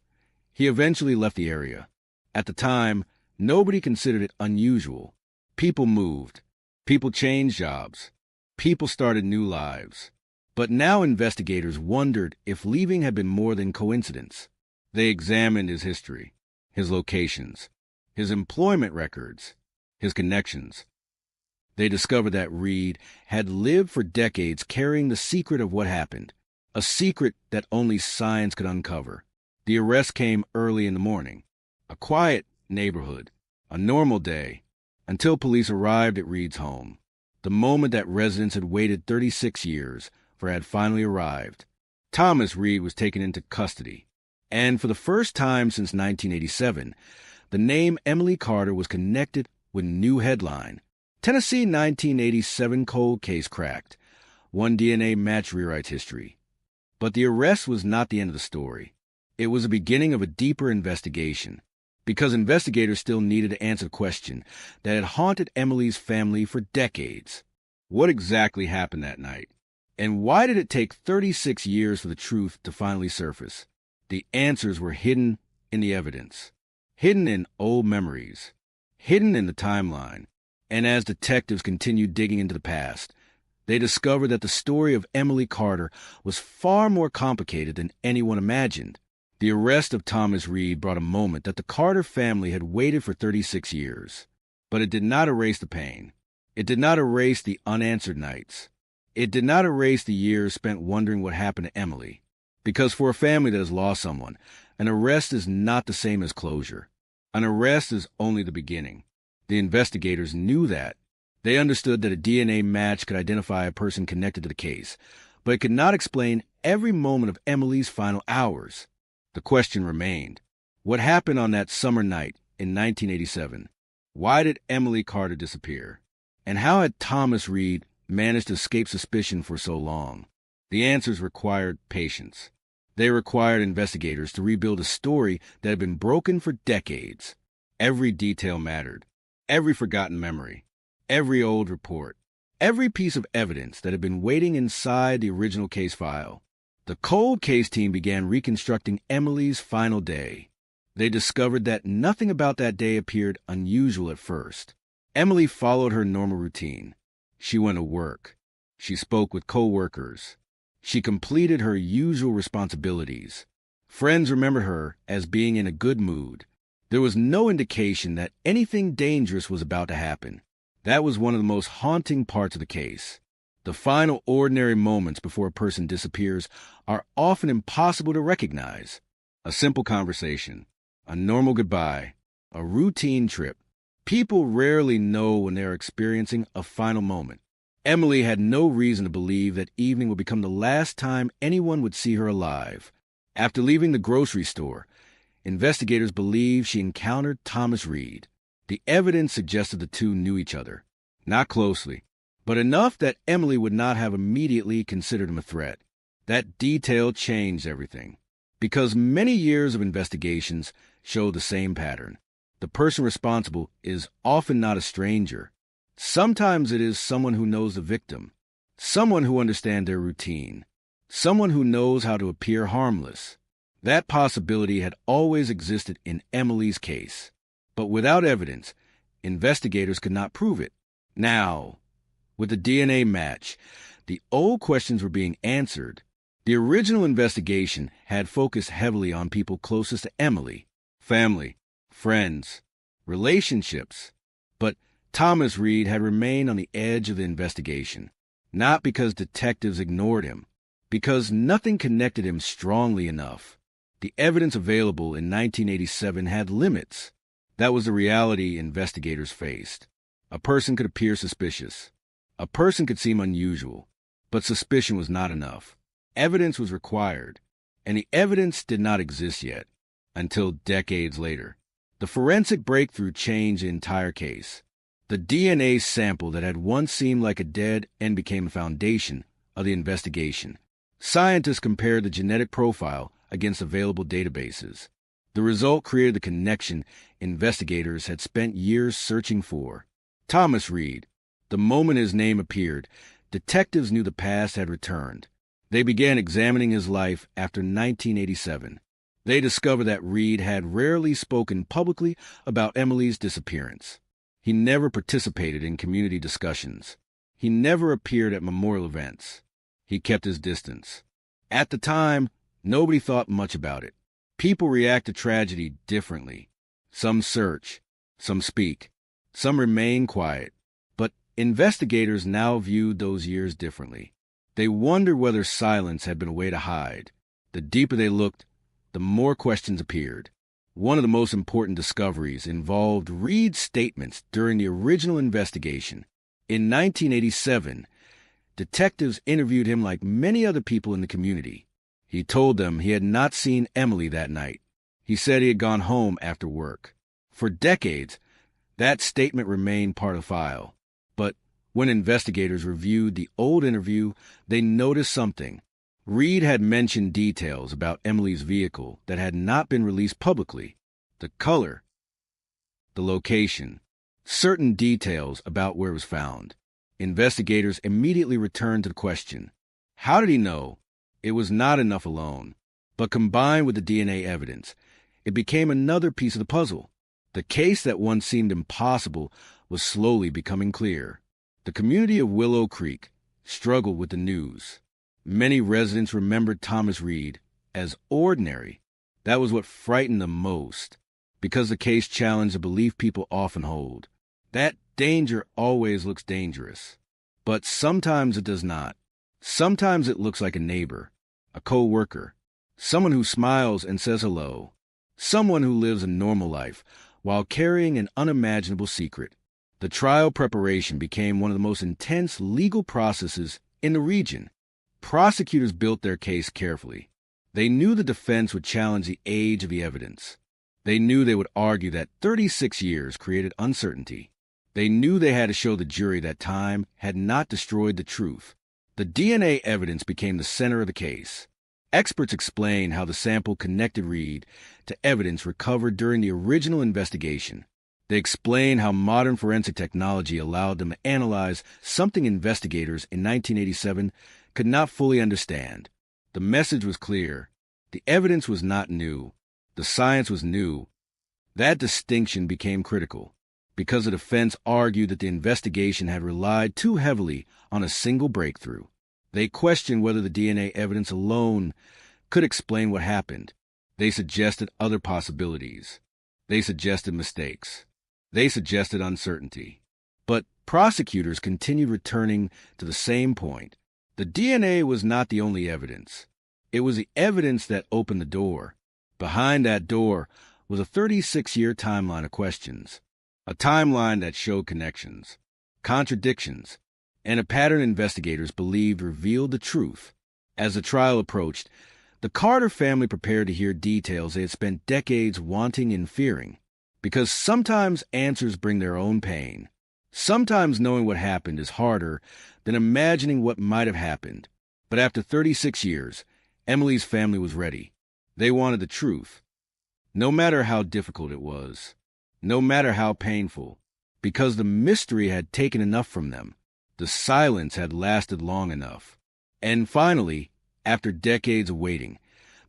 he eventually left the area. At the time, nobody considered it unusual. People moved. People changed jobs. People started new lives. But now investigators wondered if leaving had been more than coincidence. They examined his history, his locations, his employment records, his connections. They discovered that Reed had lived for decades carrying the secret of what happened, a secret that only science could uncover. The arrest came early in the morning, a quiet neighborhood, a normal day, until police arrived at Reed's home. The moment that residents had waited 36 years for had finally arrived. Thomas Reed was taken into custody, and for the first time since 1987, the name Emily Carter was connected with a new headline. Tennessee 1987 cold case cracked. One DNA match rewrites history. But the arrest was not the end of the story. It was the beginning of a deeper investigation, because investigators still needed to answer the question that had haunted Emily's family for decades. What exactly happened that night? And why did it take 36 years for the truth to finally surface? The answers were hidden in the evidence, hidden in old memories, hidden in the timeline. And as detectives continued digging into the past, they discovered that the story of Emily Carter was far more complicated than anyone imagined. The arrest of Thomas Reed brought a moment that the Carter family had waited for 36 years. But it did not erase the pain. It did not erase the unanswered nights. It did not erase the years spent wondering what happened to Emily. Because for a family that has lost someone, an arrest is not the same as closure. An arrest is only the beginning. The investigators knew that. They understood that a DNA match could identify a person connected to the case, but it could not explain every moment of Emily's final hours. The question remained, what happened on that summer night in 1987? Why did Emily Carter disappear? And how had Thomas Reed managed to escape suspicion for so long? The answers required patience. They required investigators to rebuild a story that had been broken for decades. Every detail mattered. Every forgotten memory. Every old report. Every piece of evidence that had been waiting inside the original case file. The cold case team began reconstructing Emily's final day. They discovered that nothing about that day appeared unusual at first. Emily followed her normal routine. She went to work. She spoke with co-workers. She completed her usual responsibilities. Friends remembered her as being in a good mood. There was no indication that anything dangerous was about to happen. That was one of the most haunting parts of the case. The final ordinary moments before a person disappears are often impossible to recognize. A simple conversation, a normal goodbye, a routine trip. People rarely know when they are experiencing a final moment. Emily had no reason to believe that evening would become the last time anyone would see her alive. After leaving the grocery store, investigators believe she encountered Thomas Reed. The evidence suggested the two knew each other, not closely, but enough that Emily would not have immediately considered him a threat. That detail changed everything, because many years of investigations show the same pattern. The person responsible is often not a stranger. Sometimes it is someone who knows the victim, someone who understands their routine, someone who knows how to appear harmless. That possibility had always existed in Emily's case, but without evidence, investigators could not prove it. Now, with the DNA match, the old questions were being answered. The original investigation had focused heavily on people closest to Emily, family, friends, relationships. But Thomas Reed had remained on the edge of the investigation, not because detectives ignored him, because nothing connected him strongly enough. The evidence available in 1987 had limits. That was the reality investigators faced. A person could appear suspicious. A person could seem unusual. But suspicion was not enough. Evidence was required, and the evidence did not exist yet, until decades later. The forensic breakthrough changed the entire case. The DNA sample that had once seemed like a dead end became the foundation of the investigation. Scientists compared the genetic profile against available databases. The result created the connection investigators had spent years searching for. Thomas Reed. The moment his name appeared, detectives knew the past had returned. They began examining his life after 1987. They discovered that Reed had rarely spoken publicly about Emily's disappearance. He never participated in community discussions. He never appeared at memorial events. He kept his distance. At the time, nobody thought much about it. People react to tragedy differently. Some search, some speak, some remain quiet. But investigators now viewed those years differently. They wondered whether silence had been a way to hide. The deeper they looked, the more questions appeared. One of the most important discoveries involved Reed's statements during the original investigation. In 1987, detectives interviewed him like many other people in the community. He told them he had not seen Emily that night. He said he had gone home after work. For decades, that statement remained part of the file. But when investigators reviewed the old interview, they noticed something. Reed had mentioned details about Emily's vehicle that had not been released publicly. The color, the location, certain details about where it was found. Investigators immediately returned to the question, how did he know? It was not enough alone. But combined with the DNA evidence, it became another piece of the puzzle. The case that once seemed impossible was slowly becoming clear. The community of Willow Creek struggled with the news. Many residents remembered Thomas Reed as ordinary. That was what frightened them most, because the case challenged a belief people often hold. That danger always looks dangerous. But sometimes it does not. Sometimes it looks like a neighbor, a co-worker, someone who smiles and says hello, someone who lives a normal life while carrying an unimaginable secret. The trial preparation became one of the most intense legal processes in the region. Prosecutors built their case carefully. They knew the defense would challenge the age of the evidence. They knew they would argue that 36 years created uncertainty. They knew they had to show the jury that time had not destroyed the truth. The DNA evidence became the center of the case. Experts explained how the sample connected Reed to evidence recovered during the original investigation. They explained how modern forensic technology allowed them to analyze something investigators in 1987 could not fully understand. The message was clear. The evidence was not new. The science was new. That distinction became critical, because the defense argued that the investigation had relied too heavily on a single breakthrough. They questioned whether the DNA evidence alone could explain what happened. They suggested other possibilities. They suggested mistakes. They suggested uncertainty. But prosecutors continued returning to the same point. The DNA was not the only evidence. It was the evidence that opened the door. Behind that door was a 36-year timeline of questions. A timeline that showed connections, contradictions, and a pattern investigators believed revealed the truth. As the trial approached, the Carter family prepared to hear details they had spent decades wanting and fearing. Because sometimes answers bring their own pain. Sometimes knowing what happened is harder than imagining what might have happened. But after 36 years, Emily's family was ready. They wanted the truth. No matter how difficult it was, no matter how painful, because the mystery had taken enough from them. The silence had lasted long enough. And finally, after decades of waiting,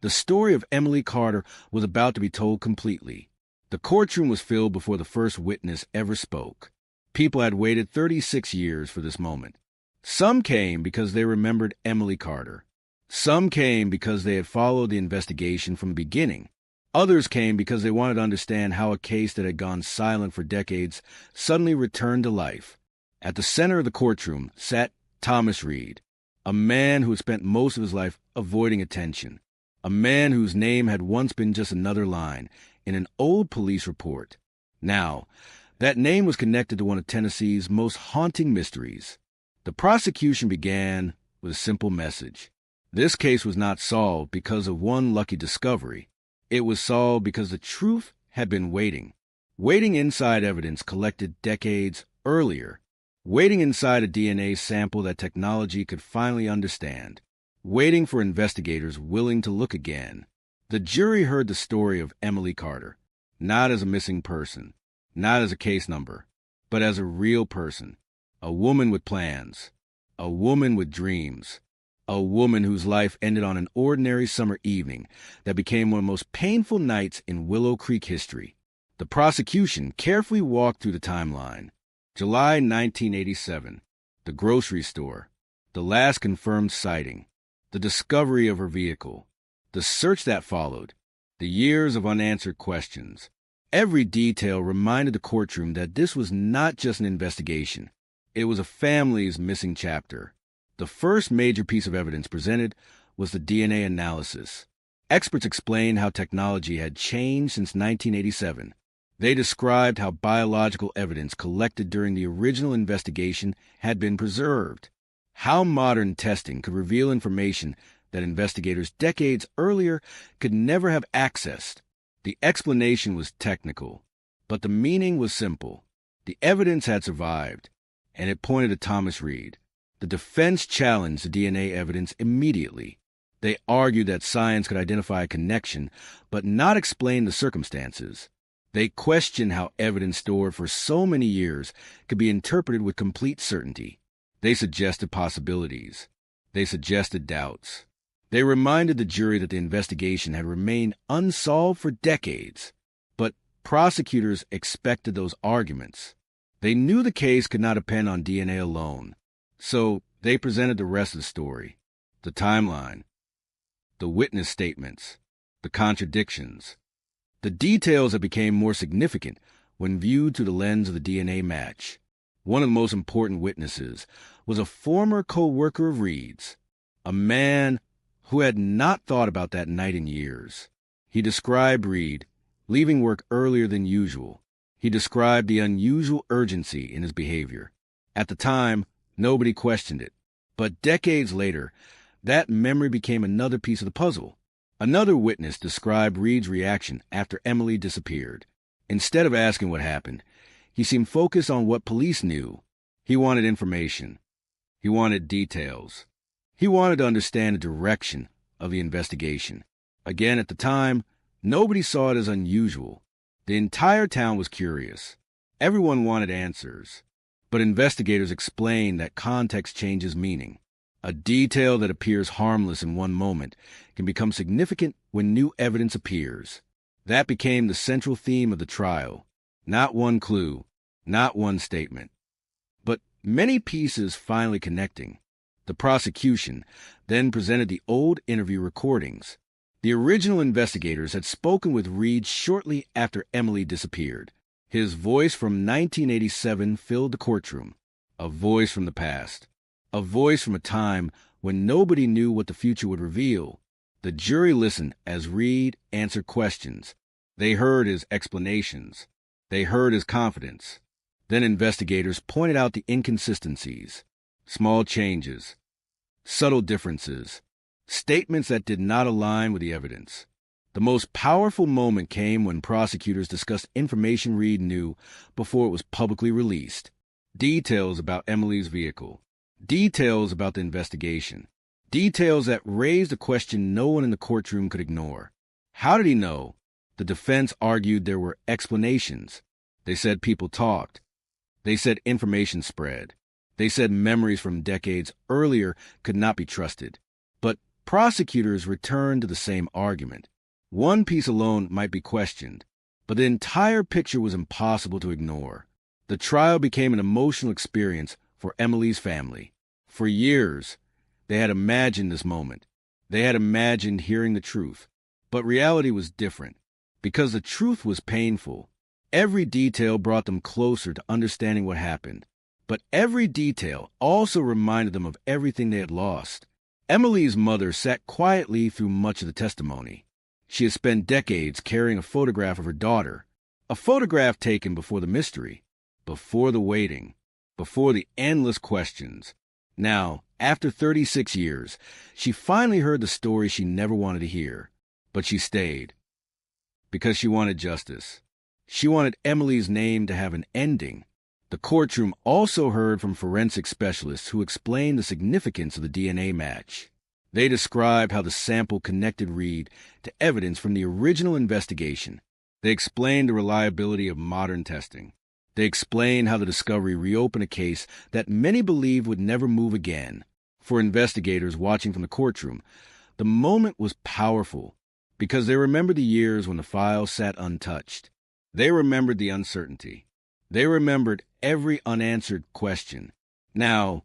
the story of Emily Carter was about to be told completely. The courtroom was filled before the first witness ever spoke. People had waited 36 years for this moment. Some came because they remembered Emily Carter. Some came because they had followed the investigation from the beginning. Others came because they wanted to understand how a case that had gone silent for decades suddenly returned to life. At the center of the courtroom sat Thomas Reed, a man who had spent most of his life avoiding attention, a man whose name had once been just another line in an old police report. Now, that name was connected to one of Tennessee's most haunting mysteries. The prosecution began with a simple message. This case was not solved because of one lucky discovery. It was solved because the truth had been waiting inside evidence collected decades earlier, waiting inside a DNA sample that technology could finally understand, waiting for investigators willing to look again. The jury heard the story of Emily Carter, not as a missing person, not as a case number, but as a real person, a woman with plans, a woman with dreams, a woman whose life ended on an ordinary summer evening that became one of the most painful nights in Willow Creek history. The prosecution carefully walked through the timeline. July 1987, the grocery store, the last confirmed sighting, the discovery of her vehicle, the search that followed, the years of unanswered questions. Every detail reminded the courtroom that this was not just an investigation. It was a family's missing chapter. The first major piece of evidence presented was the DNA analysis. Experts explained how technology had changed since 1987. They described how biological evidence collected during the original investigation had been preserved, how modern testing could reveal information that investigators decades earlier could never have accessed. The explanation was technical, but the meaning was simple. The evidence had survived, and it pointed to Thomas Reed. The defense challenged the DNA evidence immediately. They argued that science could identify a connection, but not explain the circumstances. They questioned how evidence stored for so many years could be interpreted with complete certainty. They suggested possibilities. They suggested doubts. They reminded the jury that the investigation had remained unsolved for decades. But prosecutors expected those arguments. They knew the case could not depend on DNA alone. So they presented the rest of the story, the timeline, the witness statements, the contradictions, the details that became more significant when viewed through the lens of the DNA match. One of the most important witnesses was a former co-worker of Reed's, a man who had not thought about that night in years. He described Reed leaving work earlier than usual. He described the unusual urgency in his behavior. At the time, nobody questioned it. But decades later, that memory became another piece of the puzzle. Another witness described Reed's reaction after Emily disappeared. Instead of asking what happened, he seemed focused on what police knew. He wanted information. He wanted details. He wanted to understand the direction of the investigation. Again, at the time, nobody saw it as unusual. The entire town was curious. Everyone wanted answers. But investigators explained that context changes meaning. A detail that appears harmless in one moment can become significant when new evidence appears. That became the central theme of the trial. Not one clue, not one statement, but many pieces finally connecting. The prosecution then presented the old interview recordings. The original investigators had spoken with Reed shortly after Emily disappeared. His voice from 1987 filled the courtroom, a voice from the past, a voice from a time when nobody knew what the future would reveal. The jury listened as Reed answered questions. They heard his explanations. They heard his confidence. Then investigators pointed out the inconsistencies, small changes, subtle differences, statements that did not align with the evidence. The most powerful moment came when prosecutors discussed information Reed knew before it was publicly released. Details about Emily's vehicle, details about the investigation, details that raised a question no one in the courtroom could ignore. How did he know? The defense argued there were explanations. They said people talked. They said information spread. They said memories from decades earlier could not be trusted. But prosecutors returned to the same argument. One piece alone might be questioned, but the entire picture was impossible to ignore. The trial became an emotional experience for Emily's family. For years, they had imagined this moment. They had imagined hearing the truth. But reality was different. Because the truth was painful, every detail brought them closer to understanding what happened. But every detail also reminded them of everything they had lost. Emily's mother sat quietly through much of the testimony. She had spent decades carrying a photograph of her daughter, a photograph taken before the mystery, before the waiting, before the endless questions. Now, after 36 years, she finally heard the story she never wanted to hear. But she stayed. Because she wanted justice. She wanted Emily's name to have an ending. The courtroom also heard from forensic specialists who explained the significance of the DNA match. They described how the sample connected Reed to evidence from the original investigation. They explained the reliability of modern testing. They explained how the discovery reopened a case that many believed would never move again. For investigators watching from the courtroom, the moment was powerful because they remembered the years when the file sat untouched. They remembered the uncertainty. They remembered every unanswered question. Now,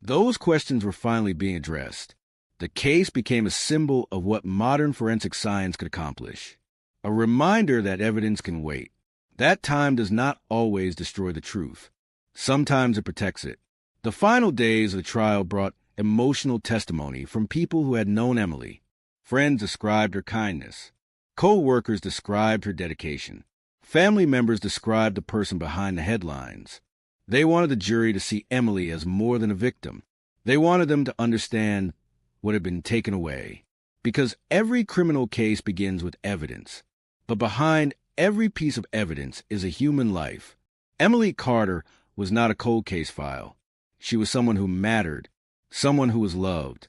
those questions were finally being addressed. The case became a symbol of what modern forensic science could accomplish. A reminder that evidence can wait. That time does not always destroy the truth. Sometimes it protects it. The final days of the trial brought emotional testimony from people who had known Emily. Friends described her kindness. Co-workers described her dedication. Family members described the person behind the headlines. They wanted the jury to see Emily as more than a victim. They wanted them to understand what had been taken away. Because every criminal case begins with evidence. But behind every piece of evidence is a human life. Emily Carter was not a cold case file. She was someone who mattered, someone who was loved,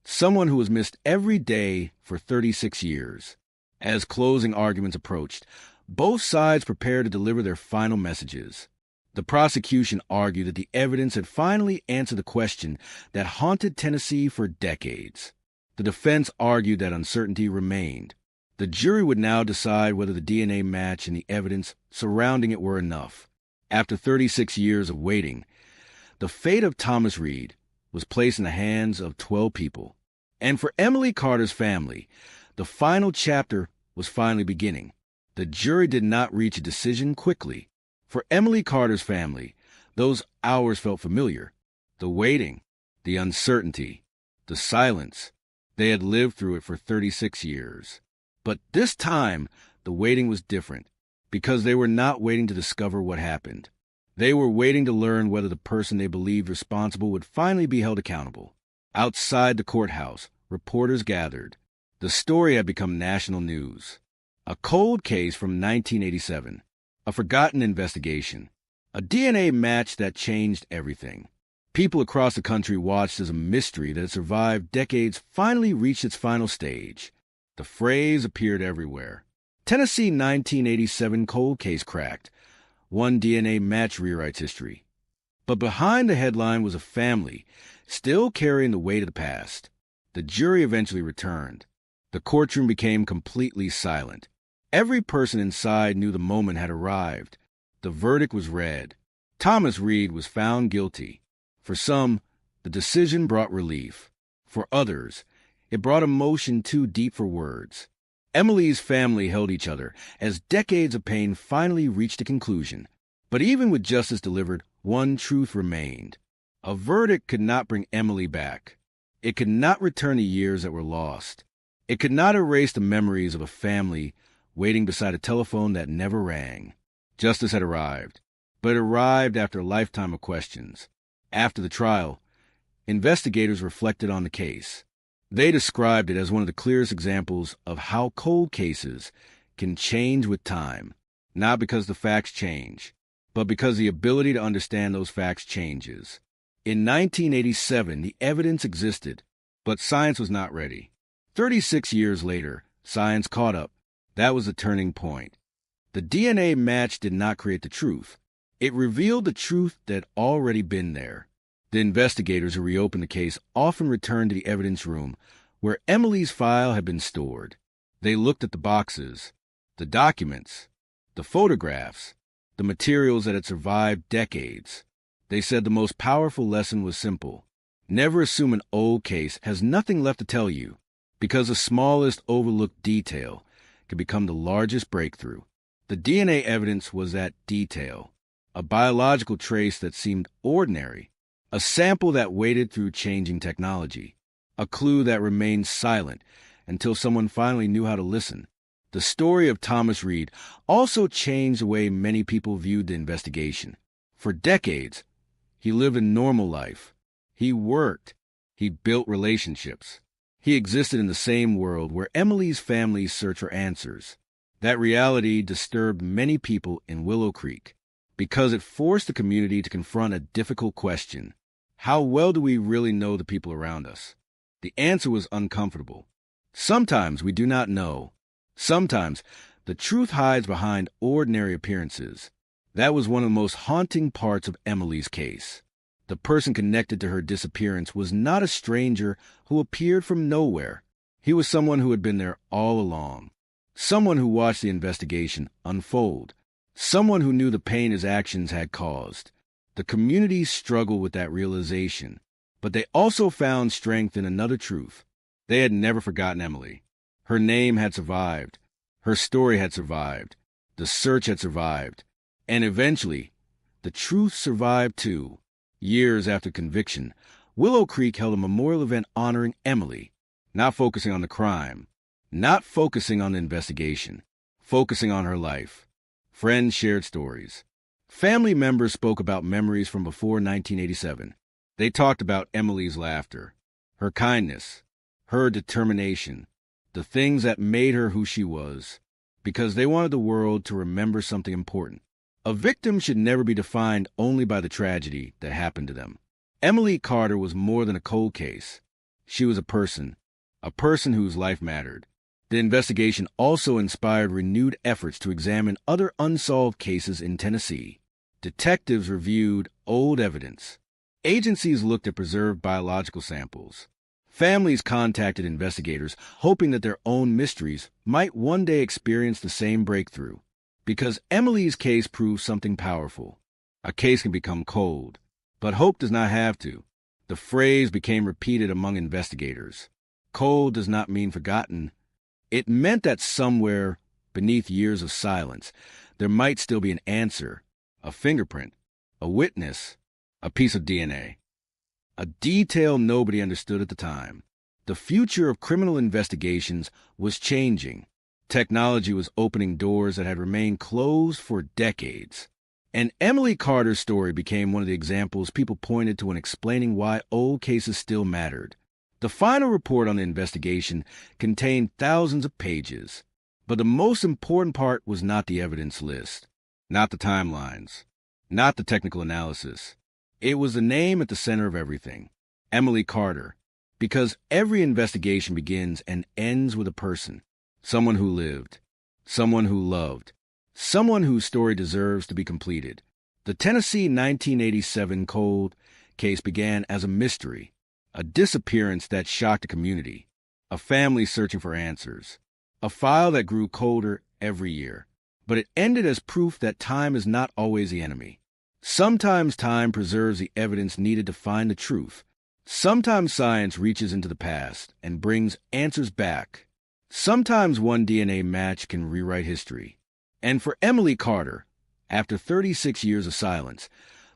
someone who was missed every day for 36 years. As closing arguments approached, both sides prepared to deliver their final messages. The prosecution argued that the evidence had finally answered the question that haunted Tennessee for decades. The defense argued that uncertainty remained. The jury would now decide whether the DNA match and the evidence surrounding it were enough. After 36 years of waiting, the fate of Thomas Reed was placed in the hands of 12 people. And for Emily Carter's family, the final chapter was finally beginning. The jury did not reach a decision quickly. For Emily Carter's family, those hours felt familiar. The waiting, the uncertainty, the silence. They had lived through it for 36 years. But this time, the waiting was different, because they were not waiting to discover what happened. They were waiting to learn whether the person they believed responsible would finally be held accountable. Outside the courthouse, reporters gathered. The story had become national news. A cold case from 1987. A forgotten investigation. A DNA match that changed everything. People across the country watched as a mystery that had survived decades finally reached its final stage. The phrase appeared everywhere. Tennessee 1987 cold case cracked. One DNA match rewrites history. But behind the headline was a family, still carrying the weight of the past. The jury eventually returned. The courtroom became completely silent. Every person inside knew the moment had arrived. The verdict was read. Thomas Reed was found guilty. For some, the decision brought relief. For others, it brought emotion too deep for words. Emily's family held each other as decades of pain finally reached a conclusion. But even with justice delivered, one truth remained. A verdict could not bring Emily back. It could not return the years that were lost. It could not erase the memories of a family waiting beside a telephone that never rang. Justice had arrived, but it arrived after a lifetime of questions. After the trial, investigators reflected on the case. They described it as one of the clearest examples of how cold cases can change with time, not because the facts change, but because the ability to understand those facts changes. In 1987, the evidence existed, but science was not ready. 36 years later, science caught up. That was the turning point. The DNA match did not create the truth. It revealed the truth that had already been there. The investigators who reopened the case often returned to the evidence room where Emily's file had been stored. They looked at the boxes, the documents, the photographs, the materials that had survived decades. They said the most powerful lesson was simple. Never assume an old case has nothing left to tell you, because the smallest overlooked detail can become the largest breakthrough. The DNA evidence was that detail, a biological trace that seemed ordinary, a sample that waded through changing technology, a clue that remained silent until someone finally knew how to listen. The story of Thomas Reed also changed the way many people viewed the investigation. For decades, he lived a normal life. He worked. He built relationships. He existed in the same world where Emily's family searched for answers. That reality disturbed many people in Willow Creek because it forced the community to confront a difficult question. How well do we really know the people around us? The answer was uncomfortable. Sometimes we do not know. Sometimes the truth hides behind ordinary appearances. That was one of the most haunting parts of Emily's case. The person connected to her disappearance was not a stranger who appeared from nowhere. He was someone who had been there all along. Someone who watched the investigation unfold. Someone who knew the pain his actions had caused. The community struggled with that realization, but they also found strength in another truth. They had never forgotten Emily. Her name had survived. Her story had survived. The search had survived. And eventually, the truth survived too. Years after conviction, Willow Creek held a memorial event honoring Emily, not focusing on the crime, not focusing on the investigation, focusing on her life. Friends shared stories. Family members spoke about memories from before 1987. They talked about Emily's laughter, her kindness, her determination, the things that made her who she was, because they wanted the world to remember something important. A victim should never be defined only by the tragedy that happened to them. Emily Carter was more than a cold case. She was a person whose life mattered. The investigation also inspired renewed efforts to examine other unsolved cases in Tennessee. Detectives reviewed old evidence. Agencies looked at preserved biological samples. Families contacted investigators, hoping that their own mysteries might one day experience the same breakthrough. Because Emily's case proved something powerful. A case can become cold, but hope does not have to. The phrase became repeated among investigators. Cold does not mean forgotten. It meant that somewhere, beneath years of silence, there might still be an answer, a fingerprint, a witness, a piece of DNA. A detail nobody understood at the time. The future of criminal investigations was changing. Technology was opening doors that had remained closed for decades. And Emily Carter's story became one of the examples people pointed to when explaining why old cases still mattered. The final report on the investigation contained thousands of pages, but the most important part was not the evidence list, not the timelines, not the technical analysis. It was the name at the center of everything, Emily Carter, because every investigation begins and ends with a person. Someone who lived, someone who loved, someone whose story deserves to be completed. The Tennessee 1987 cold case began as a mystery, a disappearance that shocked the community, a family searching for answers, a file that grew colder every year. But it ended as proof that time is not always the enemy. Sometimes time preserves the evidence needed to find the truth. Sometimes science reaches into the past and brings answers back. Sometimes one DNA match can rewrite history. And for Emily Carter, after 36 years of silence,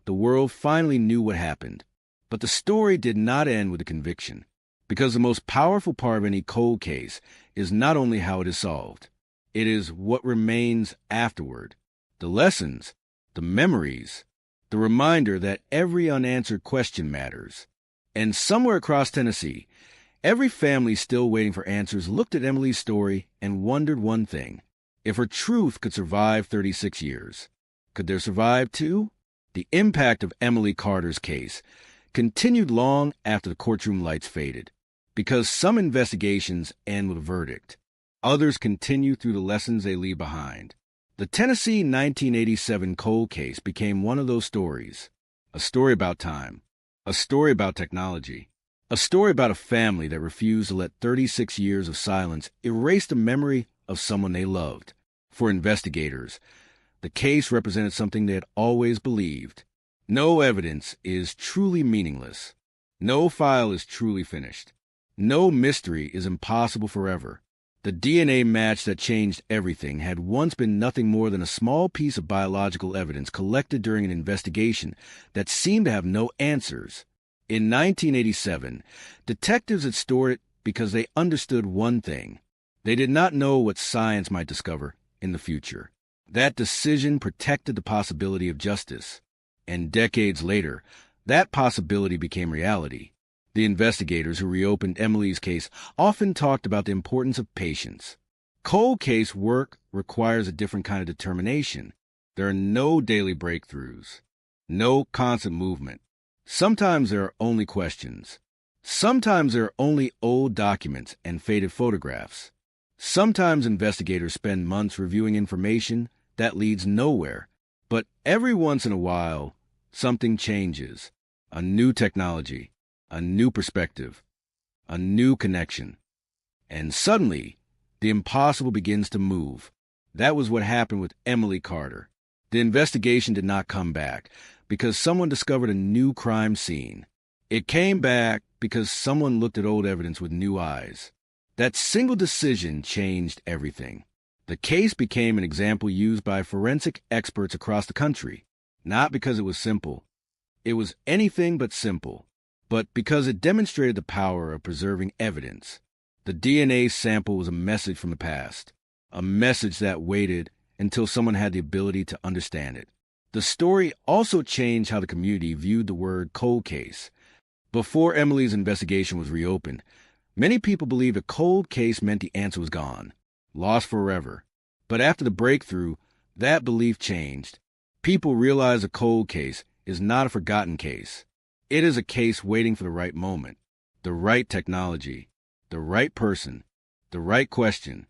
the world finally knew what happened. But the story did not end with a conviction, because the most powerful part of any cold case is not only how it is solved, it is what remains afterward. the lessons, the memories, the reminder that every unanswered question matters. And somewhere across Tennessee, every family still waiting for answers looked at Emily's story and wondered one thing. If her truth could survive 36 years, could there survive too? The impact of Emily Carter's case continued long after the courtroom lights faded, because some investigations end with a verdict. Others continue through the lessons they leave behind. The Tennessee 1987 cold case became one of those stories. A story about time. A story about technology. A story about a family that refused to let 36 years of silence erase the memory of someone they loved. For investigators, the case represented something they had always believed. No evidence is truly meaningless. No file is truly finished. No mystery is impossible forever. The DNA match that changed everything had once been nothing more than a small piece of biological evidence collected during an investigation that seemed to have no answers. In 1987, detectives had stored it because they understood one thing. They did not know what science might discover in the future. That decision protected the possibility of justice. And decades later, that possibility became reality. The investigators who reopened Emily's case often talked about the importance of patience. Cold case work requires a different kind of determination. There are no daily breakthroughs, no constant movement. Sometimes there are only questions. Sometimes there are only old documents and faded photographs. Sometimes investigators spend months reviewing information that leads nowhere. But every once in a while, something changes. A new technology, a new perspective, a new connection. And suddenly, the impossible begins to move. That was what happened with Emily Carter. The investigation did not come back because someone discovered a new crime scene. It came back because someone looked at old evidence with new eyes. That single decision changed everything. The case became an example used by forensic experts across the country, not because it was simple. It was anything but simple, but because it demonstrated the power of preserving evidence. The DNA sample was a message from the past, a message that waited until someone had the ability to understand it. The story also changed how the community viewed the word cold case. Before Emily's investigation was reopened, many people believed a cold case meant the answer was gone, lost forever. But after the breakthrough, that belief changed. People realized a cold case is not a forgotten case. It is a case waiting for the right moment, the right technology, the right person, the right question.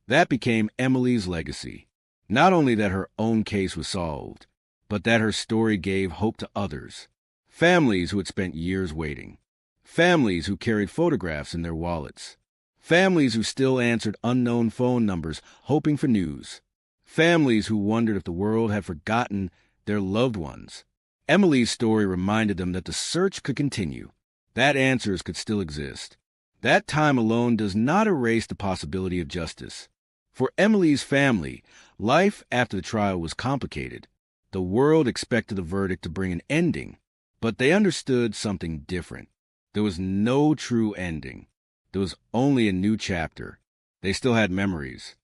That became Emily's legacy. Not only that her own case was solved, but that her story gave hope to others. Families who had spent years waiting. Families who carried photographs in their wallets. Families who still answered unknown phone numbers hoping for news. Families who wondered if the world had forgotten their loved ones. Emily's story reminded them that the search could continue, that answers could still exist. That time alone does not erase the possibility of justice. For Emily's family, life after the trial was complicated. The world expected the verdict to bring an ending, but they understood something different. There was no true ending. There was only a new chapter. They still had memories.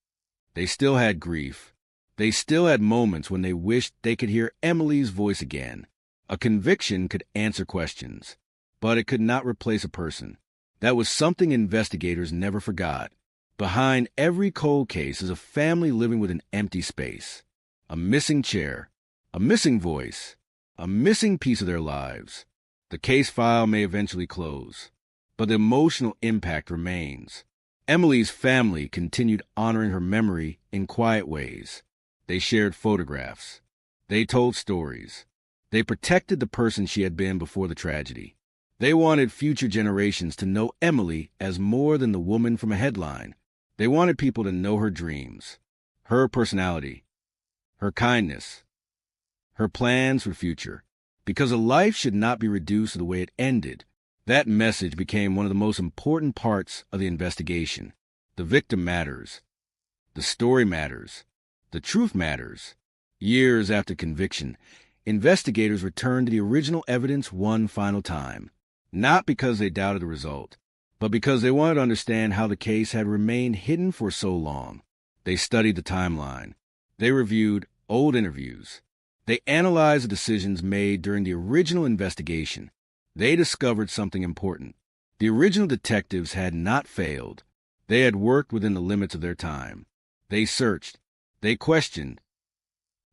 They still had grief. They still had moments when they wished they could hear Emily's voice again. A conviction could answer questions, but it could not replace a person. That was something investigators never forgot. Behind every cold case is a family living with an empty space, a missing chair, a missing voice, a missing piece of their lives. The case file may eventually close, but the emotional impact remains. Emily's family continued honoring her memory in quiet ways. They shared photographs. They told stories. They protected the person she had been before the tragedy. They wanted future generations to know Emily as more than the woman from a headline. They wanted people to know her dreams, her personality, her kindness, her plans for the future. Because a life should not be reduced to the way it ended. That message became one of the most important parts of the investigation. The victim matters. The story matters. The truth matters. Years after conviction, investigators returned to the original evidence one final time. Not because they doubted the result, but because they wanted to understand how the case had remained hidden for so long. They studied the timeline. They reviewed old interviews. They analyzed the decisions made during the original investigation. They discovered something important. The original detectives had not failed. They had worked within the limits of their time. They searched. They questioned.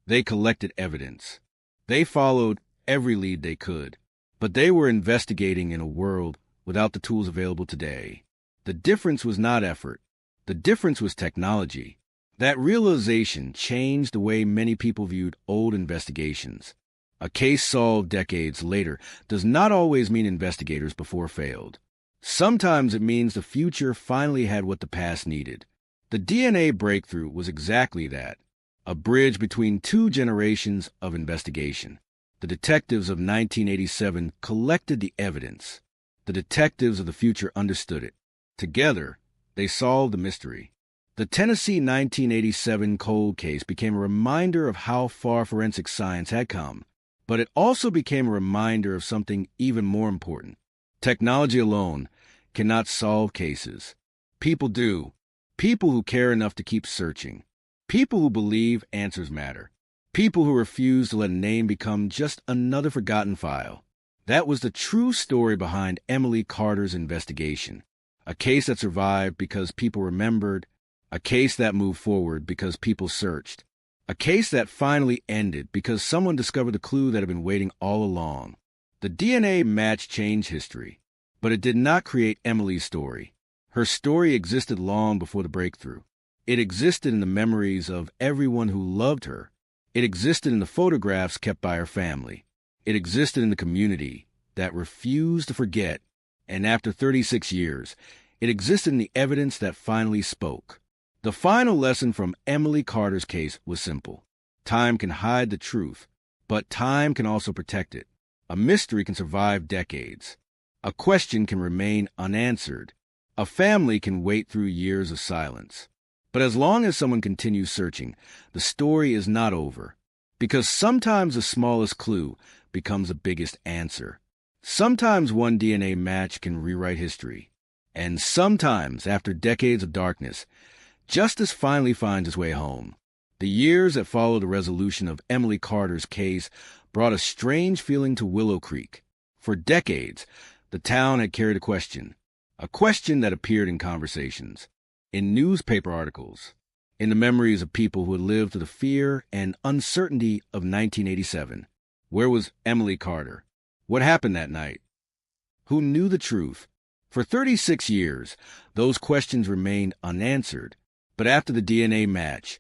They collected evidence. They followed every lead they could. But they were investigating in a world without the tools available today. The difference was not effort. The difference was technology. That realization changed the way many people viewed old investigations. A case solved decades later does not always mean investigators before failed. Sometimes it means the future finally had what the past needed. The DNA breakthrough was exactly that, a bridge between two generations of investigation. The detectives of 1987 collected the evidence. The detectives of the future understood it. Together, they solved the mystery. The Tennessee 1987 cold case became a reminder of how far forensic science had come, but it also became a reminder of something even more important. Technology alone cannot solve cases. People do. People who care enough to keep searching. People who believe answers matter. People who refuse to let a name become just another forgotten file. That was the true story behind Emily Carter's investigation. A case that survived because people remembered. A case that moved forward because people searched. A case that finally ended because someone discovered the clue that had been waiting all along. The DNA match changed history, but it did not create Emily's story. Her story existed long before the breakthrough. It existed in the memories of everyone who loved her. It existed in the photographs kept by her family. It existed in the community that refused to forget. And after 36 years, it existed in the evidence that finally spoke. The final lesson from Emily Carter's case was simple. Time can hide the truth, but time can also protect it. A mystery can survive decades. A question can remain unanswered. A family can wait through years of silence. But as long as someone continues searching, the story is not over. Because sometimes the smallest clue becomes the biggest answer. Sometimes one DNA match can rewrite history. And sometimes, after decades of darkness, justice finally finds its way home. The years that followed the resolution of Emily Carter's case brought a strange feeling to Willow Creek. For decades, the town had carried a question that appeared in conversations, in newspaper articles, in the memories of people who had lived through the fear and uncertainty of 1987. Where was Emily Carter? What happened that night? Who knew the truth? For 36 years, those questions remained unanswered. But after the DNA match,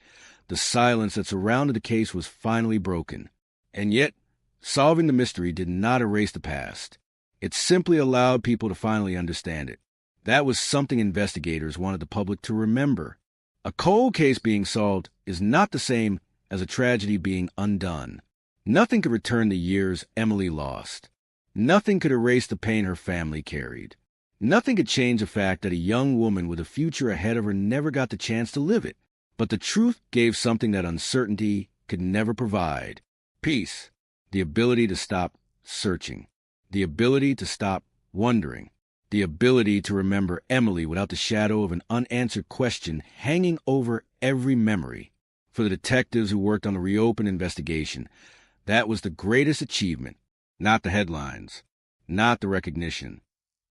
the silence that surrounded the case was finally broken. And yet, solving the mystery did not erase the past. It simply allowed people to finally understand it. That was something investigators wanted the public to remember. A cold case being solved is not the same as a tragedy being undone. Nothing could return the years Emily lost. Nothing could erase the pain her family carried. Nothing could change the fact that a young woman with a future ahead of her never got the chance to live it. But the truth gave something that uncertainty could never provide. Peace. The ability to stop searching. The ability to stop wondering. The ability to remember Emily without the shadow of an unanswered question hanging over every memory. For the detectives who worked on the reopened investigation, that was the greatest achievement. Not the headlines. Not the recognition.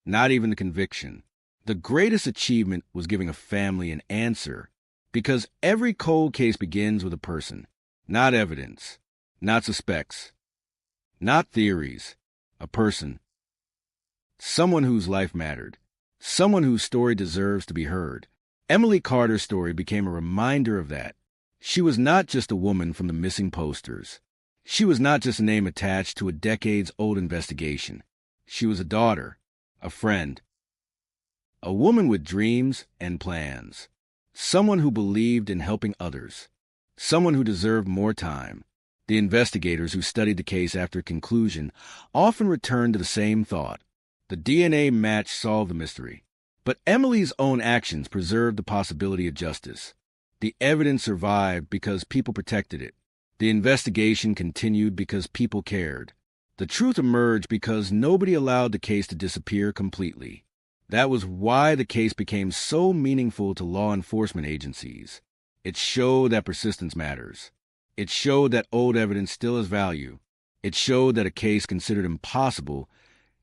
Not even the conviction. The greatest achievement was giving a family an answer, because every cold case begins with a person, not evidence, not suspects, not theories, a person. Someone whose life mattered, someone whose story deserves to be heard. Emily Carter's story became a reminder of that. She was not just a woman from the missing posters. She was not just a name attached to a decades-old investigation. She was a daughter, a friend, a woman with dreams and plans, someone who believed in helping others, someone who deserved more time. The investigators who studied the case after conclusion often returned to the same thought. The DNA match solved the mystery, but Emily's own actions preserved the possibility of justice. The evidence survived because people protected it. The investigation continued because people cared. The truth emerged because nobody allowed the case to disappear completely. That was why the case became so meaningful to law enforcement agencies. It showed that persistence matters. It showed that old evidence still has value. It showed that a case considered impossible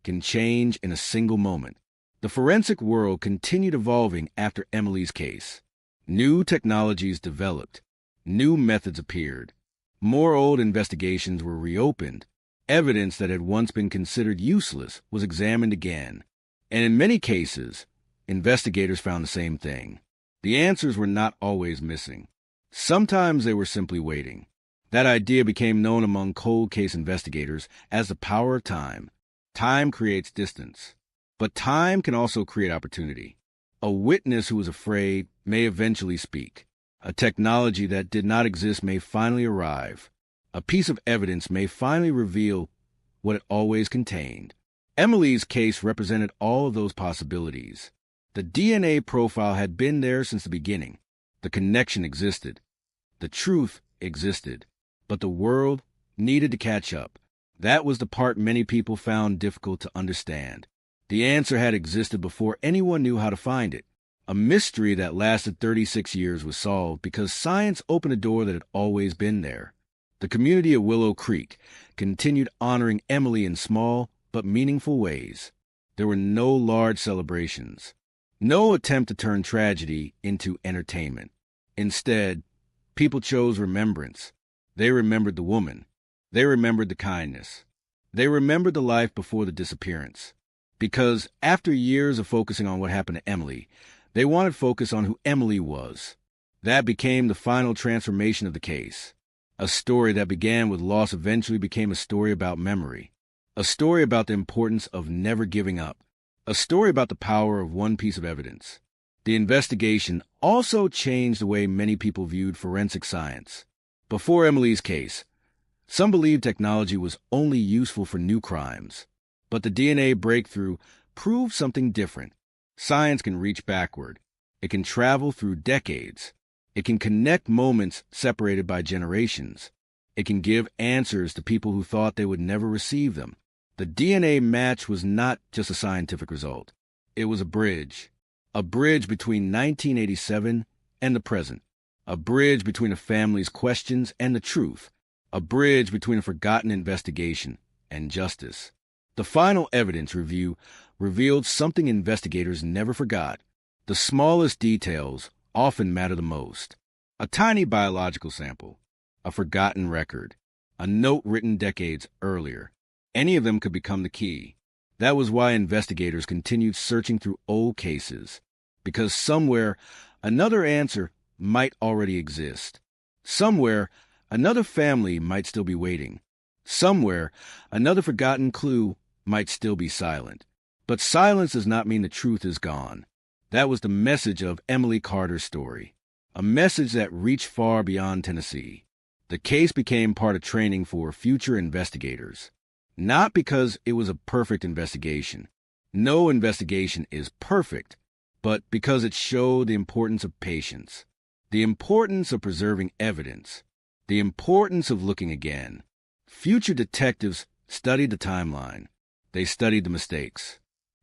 can change in a single moment. The forensic world continued evolving after Emily's case. New technologies developed. New methods appeared. More old investigations were reopened. Evidence that had once been considered useless was examined again. And in many cases, investigators found the same thing. The answers were not always missing. Sometimes they were simply waiting. That idea became known among cold case investigators as the power of time. Time creates distance. But time can also create opportunity. A witness who is afraid may eventually speak. A technology that did not exist may finally arrive. A piece of evidence may finally reveal what it always contained. Emily's case represented all of those possibilities. The DNA profile had been there since the beginning. The connection existed. The truth existed. But the world needed to catch up. That was the part many people found difficult to understand. The answer had existed before anyone knew how to find it. A mystery that lasted 36 years was solved because science opened a door that had always been there. The community of Willow Creek continued honoring Emily in small but meaningful ways. There were no large celebrations, no attempt to turn tragedy into entertainment. Instead, people chose remembrance. They remembered the woman. They remembered the kindness. They remembered the life before the disappearance. Because after years of focusing on what happened to Emily, they wanted focus on who Emily was. That became the final transformation of the case. A story that began with loss eventually became a story about memory. A story about the importance of never giving up. A story about the power of one piece of evidence. The investigation also changed the way many people viewed forensic science. Before Emily's case, some believed technology was only useful for new crimes. But the DNA breakthrough proved something different. Science can reach backward. It can travel through decades. It can connect moments separated by generations. It can give answers to people who thought they would never receive them. The DNA match was not just a scientific result. It was a bridge between 1987 and the present, a bridge between a family's questions and the truth, a bridge between a forgotten investigation and justice. The final evidence review revealed something investigators never forgot. The smallest details often matter the most. A tiny biological sample, a forgotten record, a note written decades earlier. Any of them could become the key. That was why investigators continued searching through old cases, because somewhere another answer might already exist. Somewhere another family might still be waiting. Somewhere another forgotten clue might still be silent. But silence does not mean the truth is gone. That was the message of Emily Carter's story, a message that reached far beyond Tennessee. The case became part of training for future investigators, not because it was a perfect investigation. No investigation is perfect, but because it showed the importance of patience, the importance of preserving evidence, the importance of looking again. Future detectives studied the timeline. They studied the mistakes.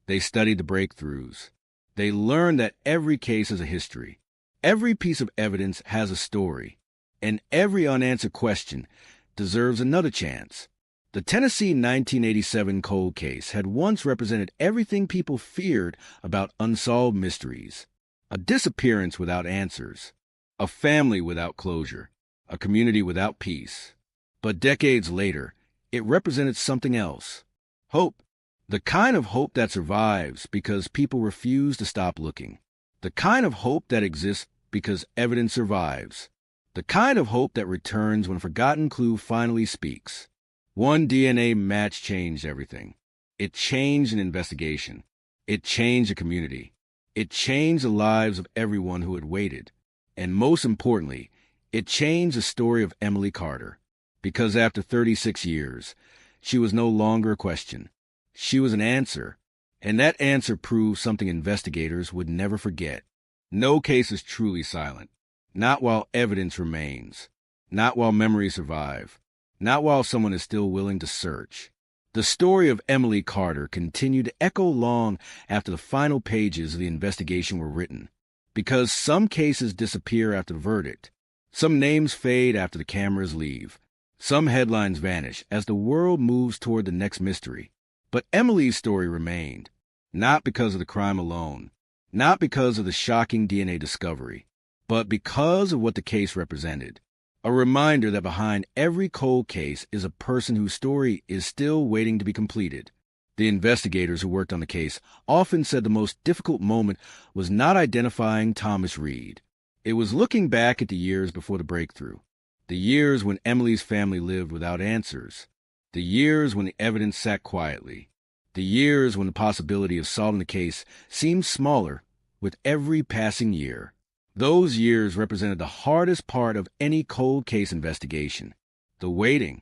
They studied the breakthroughs. They learned that every case has a history. Every piece of evidence has a story. And every unanswered question deserves another chance. The Tennessee 1987 cold case had once represented everything people feared about unsolved mysteries. A disappearance without answers. A family without closure. A community without peace. But decades later, it represented something else. Hope. The kind of hope that survives because people refuse to stop looking. The kind of hope that exists because evidence survives. The kind of hope that returns when a forgotten clue finally speaks. One DNA match changed everything. It changed an investigation. It changed a community. It changed the lives of everyone who had waited. And most importantly, it changed the story of Emily Carter. Because after 36 years, she was no longer a question. She was an answer, and that answer proved something investigators would never forget. No case is truly silent, not while evidence remains, not while memories survive, not while someone is still willing to search. The story of Emily Carter continued to echo long after the final pages of the investigation were written, because some cases disappear after the verdict. Some names fade after the cameras leave. Some headlines vanish as the world moves toward the next mystery. But Emily's story remained, not because of the crime alone, not because of the shocking DNA discovery, but because of what the case represented. A reminder that behind every cold case is a person whose story is still waiting to be completed. The investigators who worked on the case often said the most difficult moment was not identifying Thomas Reed. It was looking back at the years before the breakthrough, the years when Emily's family lived without answers, the years when the evidence sat quietly, the years when the possibility of solving the case seemed smaller with every passing year. Those years represented the hardest part of any cold case investigation, the waiting.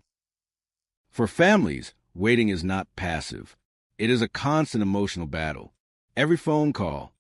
For families, waiting is not passive. It is a constant emotional battle. Every phone call,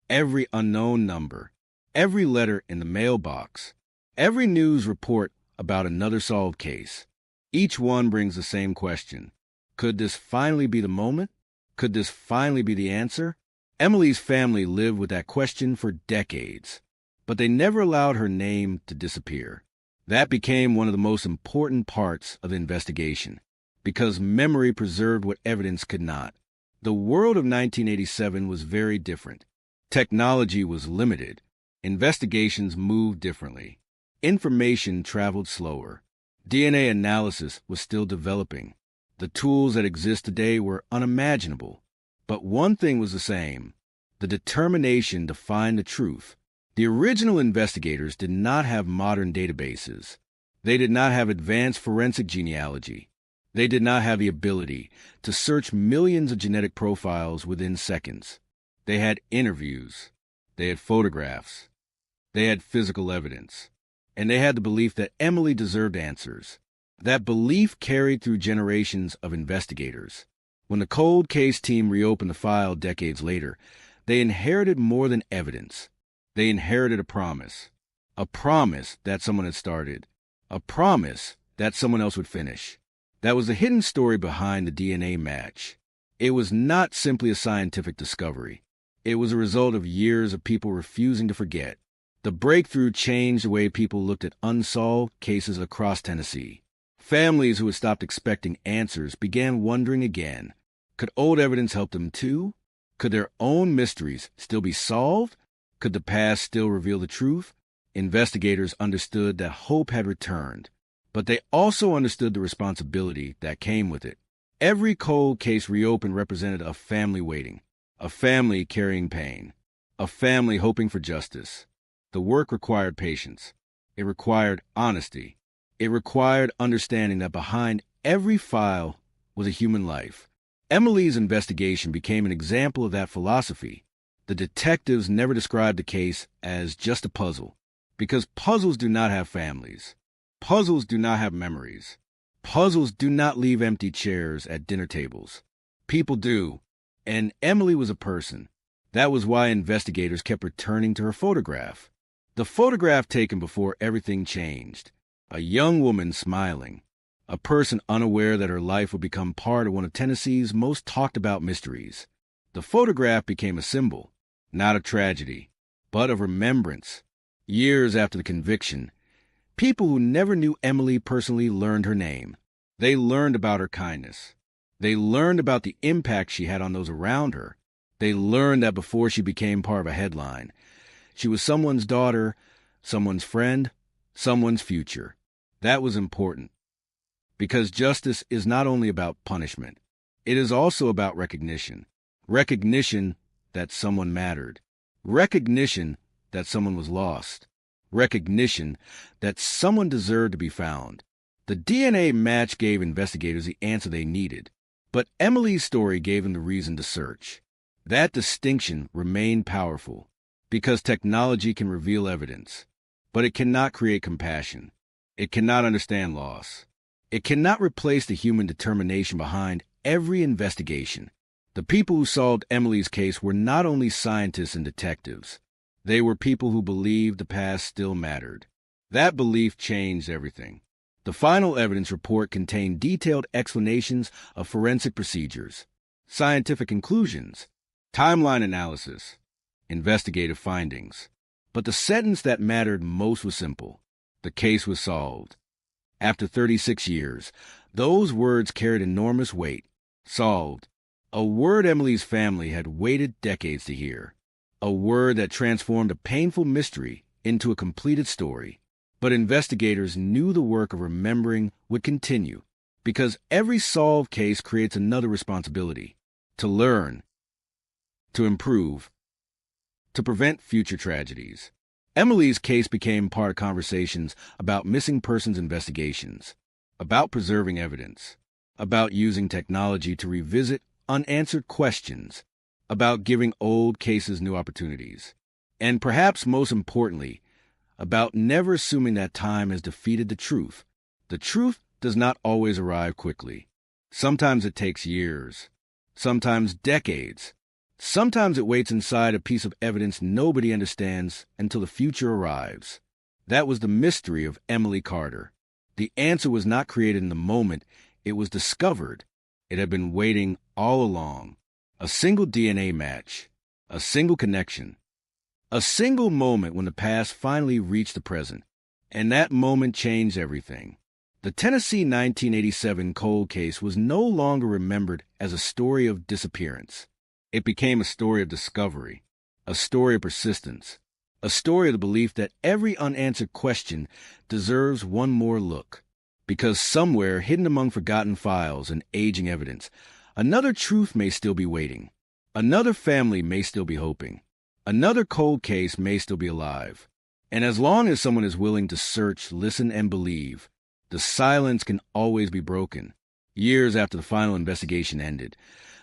every unknown number, every letter in the mailbox, every news report about another solved case. Each one brings the same question. Could this finally be the moment? Could this finally be the answer? Emily's family lived with that question for decades, but they never allowed her name to disappear. That became one of the most important parts of the investigation, because memory preserved what evidence could not. The world of 1987 was very different. Technology was limited. Investigations moved differently. Information traveled slower. DNA analysis was still developing. The tools that exist today were unimaginable. But one thing was the same: the determination to find the truth. The original investigators did not have modern databases. They did not have advanced forensic genealogy. They did not have the ability to search millions of genetic profiles within seconds. They had interviews. They had photographs. They had physical evidence. And they had the belief that Emily deserved answers. That belief carried through generations of investigators. When the cold case team reopened the file decades later, they inherited more than evidence. They inherited a promise that someone had started, a promise that someone else would finish. That was the hidden story behind the DNA match. It was not simply a scientific discovery. It was a result of years of people refusing to forget. The breakthrough changed the way people looked at unsolved cases across Tennessee. Families who had stopped expecting answers began wondering again. Could old evidence help them too? Could their own mysteries still be solved? Could the past still reveal the truth? Investigators understood that hope had returned, but they also understood the responsibility that came with it. Every cold case reopened represented a family waiting, a family carrying pain, a family hoping for justice. The work required patience. It required honesty. It required understanding that behind every file was a human life. Emily's investigation became an example of that philosophy. The detectives never described the case as just a puzzle, because puzzles do not have families. Puzzles do not have memories. Puzzles do not leave empty chairs at dinner tables. People do, and Emily was a person. That was why investigators kept returning to her photograph. The photograph taken before everything changed. A young woman smiling. A person unaware that her life would become part of one of Tennessee's most talked about mysteries. The photograph became a symbol, not a tragedy, but of remembrance. Years after the conviction, people who never knew Emily personally learned her name. They learned about her kindness. They learned about the impact she had on those around her. They learned that before she became part of a headline, she was someone's daughter, someone's friend, someone's future. That was important. Because justice is not only about punishment. It is also about recognition. Recognition that someone mattered. Recognition that someone was lost. Recognition that someone deserved to be found. The DNA match gave investigators the answer they needed, but Emily's story gave them the reason to search. That distinction remained powerful, because technology can reveal evidence, but it cannot create compassion. It cannot understand loss. It cannot replace the human determination behind every investigation. The people who solved Emily's case were not only scientists and detectives. They were people who believed the past still mattered. That belief changed everything. The final evidence report contained detailed explanations of forensic procedures, scientific conclusions, timeline analysis, investigative findings. But the sentence that mattered most was simple. The case was solved. After 36 years, those words carried enormous weight. Solved. A word Emily's family had waited decades to hear. A word that transformed a painful mystery into a completed story. But investigators knew the work of remembering would continue, because every solved case creates another responsibility: to learn, to improve, to prevent future tragedies. Emily's case became part of conversations about missing persons investigations, about preserving evidence, about using technology to revisit unanswered questions, about giving old cases new opportunities, and perhaps most importantly, about never assuming that time has defeated the truth. The truth does not always arrive quickly. Sometimes it takes years, sometimes decades. Sometimes it waits inside a piece of evidence nobody understands until the future arrives. That was the mystery of Emily Carter. The answer was not created in the moment, it was discovered. It had been waiting all along. A single DNA match, a single connection, a single moment when the past finally reached the present. And that moment changed everything. The Tennessee 1987 cold case was no longer remembered as a story of disappearance. It became a story of discovery, a story of persistence, a story of the belief that every unanswered question deserves one more look. Because somewhere, hidden among forgotten files and aging evidence, another truth may still be waiting. Another family may still be hoping. Another cold case may still be alive. And as long as someone is willing to search, listen, and believe, the silence can always be broken. Years after the final investigation ended,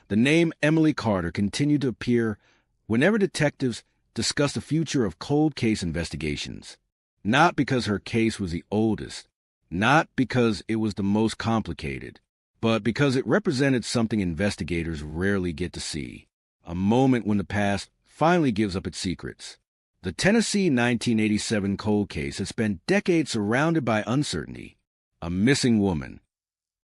the name Emily Carter continued to appear whenever detectives discussed the future of cold case investigations. Not because her case was the oldest, not because it was the most complicated, but because it represented something investigators rarely get to see. A moment when the past finally gives up its secrets. The Tennessee 1987 cold case had spent decades surrounded by uncertainty. A missing woman,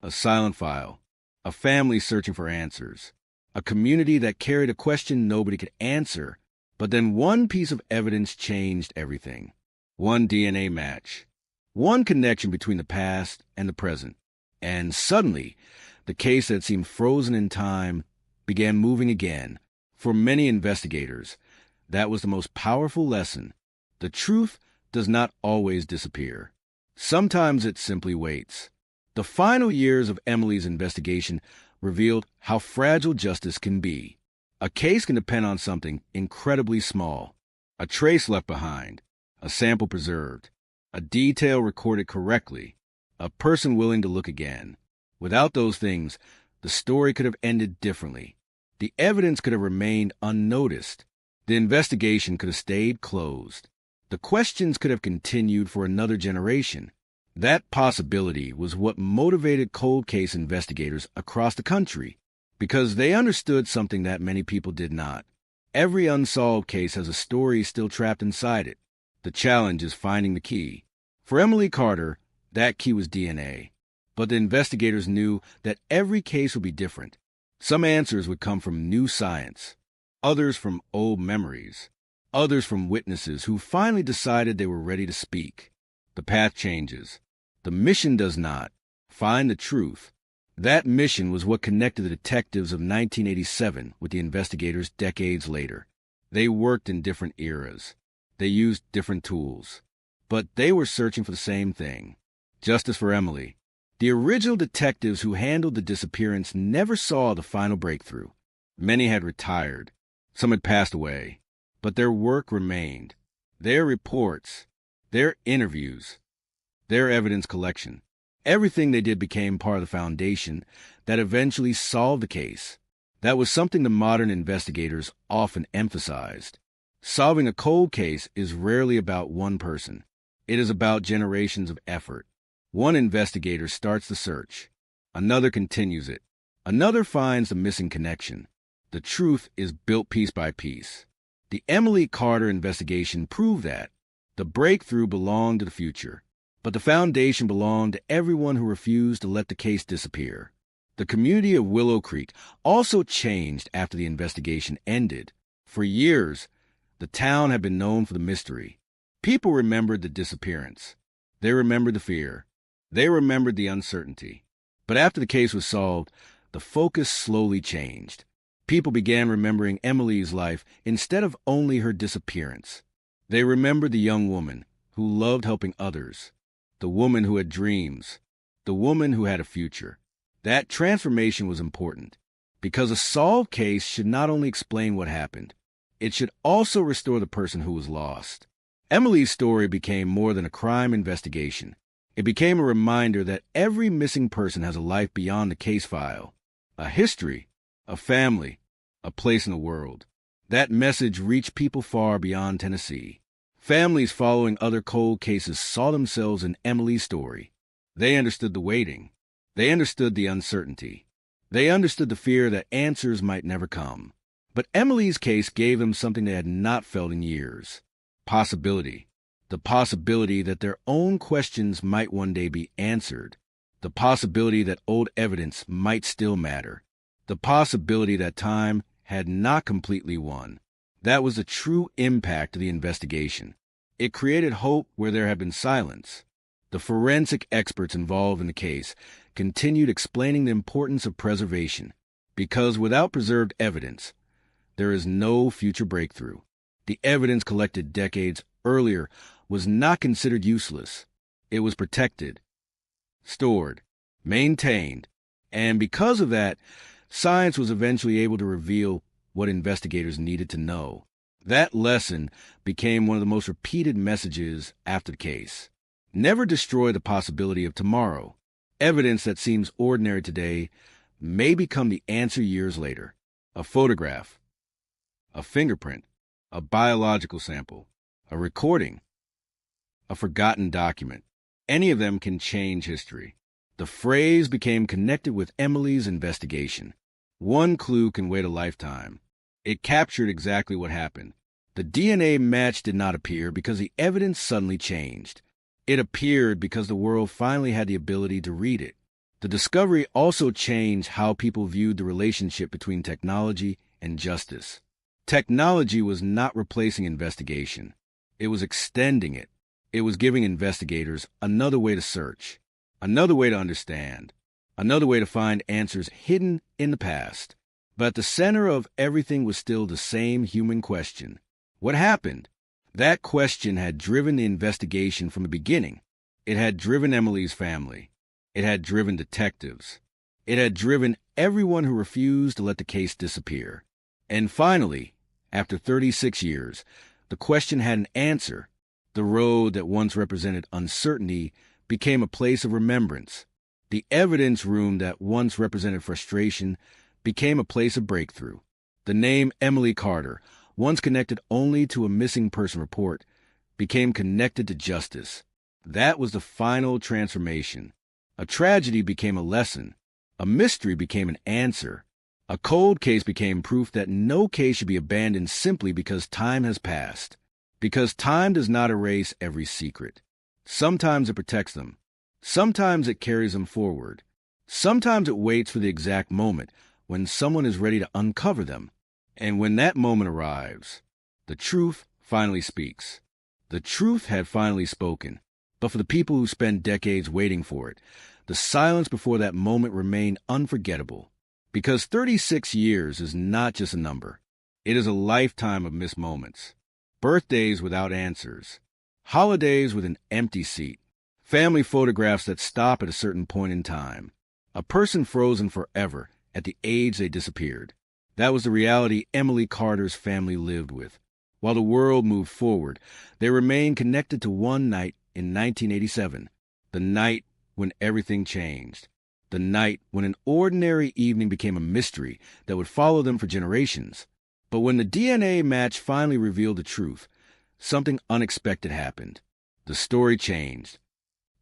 a silent file, a family searching for answers, a community that carried a question nobody could answer, but then one piece of evidence changed everything. One DNA match, one connection between the past and the present, and suddenly, the case that seemed frozen in time began moving again. For many investigators, that was the most powerful lesson. The truth does not always disappear. Sometimes it simply waits. The final years of Emily's investigation revealed how fragile justice can be. A case can depend on something incredibly small. A trace left behind, a sample preserved, a detail recorded correctly, a person willing to look again. Without those things, the story could have ended differently. The evidence could have remained unnoticed. The investigation could have stayed closed. The questions could have continued for another generation. That possibility was what motivated cold case investigators across the country, because they understood something that many people did not. Every unsolved case has a story still trapped inside it. The challenge is finding the key. For Emily Carter, that key was DNA. But the investigators knew that every case would be different. Some answers would come from new science, others from old memories, others from witnesses who finally decided they were ready to speak. The path changes. The mission does not. Find the truth. That mission was what connected the detectives of 1987 with the investigators decades later. They worked in different eras. They used different tools. But they were searching for the same thing. Justice for Emily. The original detectives who handled the disappearance never saw the final breakthrough. Many had retired. Some had passed away. But their work remained. Their reports, their interviews, their evidence collection. Everything they did became part of the foundation that eventually solved the case. That was something the modern investigators often emphasized. Solving a cold case is rarely about one person. It is about generations of effort. One investigator starts the search. Another continues it. Another finds the missing connection. The truth is built piece by piece. The Emily Carter investigation proved that. The breakthrough belonged to the future. But the foundation belonged to everyone who refused to let the case disappear. The community of Willow Creek also changed after the investigation ended. For years, the town had been known for the mystery. People remembered the disappearance. They remembered the fear. They remembered the uncertainty. But after the case was solved, the focus slowly changed. People began remembering Emily's life instead of only her disappearance. They remembered the young woman who loved helping others, the woman who had dreams, the woman who had a future. That transformation was important because a solved case should not only explain what happened, it should also restore the person who was lost. Emily's story became more than a crime investigation. It became a reminder that every missing person has a life beyond the case file, a history, a family, a place in the world. That message reached people far beyond Tennessee. Families following other cold cases saw themselves in Emily's story. They understood the waiting. They understood the uncertainty. They understood the fear that answers might never come. But Emily's case gave them something they had not felt in years. Possibility. The possibility that their own questions might one day be answered. The possibility that old evidence might still matter. The possibility that time had not completely won. That was the true impact of the investigation. It created hope where there had been silence. The forensic experts involved in the case continued explaining the importance of preservation, because without preserved evidence, there is no future breakthrough. The evidence collected decades earlier was not considered useless. It was protected, stored, maintained, and because of that, science was eventually able to reveal what investigators needed to know. That lesson became one of the most repeated messages after the case. Never destroy the possibility of tomorrow. Evidence that seems ordinary today may become the answer years later. A photograph, a fingerprint, a biological sample, a recording, a forgotten document. Any of them can change history. The phrase became connected with Emily's investigation. One clue can wait a lifetime. It captured exactly what happened. The DNA match did not appear because the evidence suddenly changed. It appeared because the world finally had the ability to read it. The discovery also changed how people viewed the relationship between technology and justice. Technology was not replacing investigation. It was extending it. It was giving investigators another way to search, another way to understand, another way to find answers hidden in the past. But at the center of everything was still the same human question. What happened? That question had driven the investigation from the beginning. It had driven Emily's family. It had driven detectives. It had driven everyone who refused to let the case disappear. And finally, after 36 years, the question had an answer. The road that once represented uncertainty became a place of remembrance. The evidence room that once represented frustration became a place of breakthrough. The name Emily Carter, once connected only to a missing person report, became connected to justice. That was the final transformation. A tragedy became a lesson. A mystery became an answer. A cold case became proof that no case should be abandoned simply because time has passed. Because time does not erase every secret. Sometimes it protects them. Sometimes it carries them forward. Sometimes it waits for the exact moment when someone is ready to uncover them. And when that moment arrives, the truth finally speaks. The truth had finally spoken. But for the people who spent decades waiting for it, the silence before that moment remained unforgettable. Because 36 years is not just a number. It is a lifetime of missed moments. Birthdays without answers. Holidays with an empty seat. Family photographs that stop at a certain point in time. A person frozen forever at the age they disappeared. That was the reality Emily Carter's family lived with. While the world moved forward, they remained connected to one night in 1987. The night when everything changed. The night when an ordinary evening became a mystery that would follow them for generations. But when the DNA match finally revealed the truth, something unexpected happened. The story changed.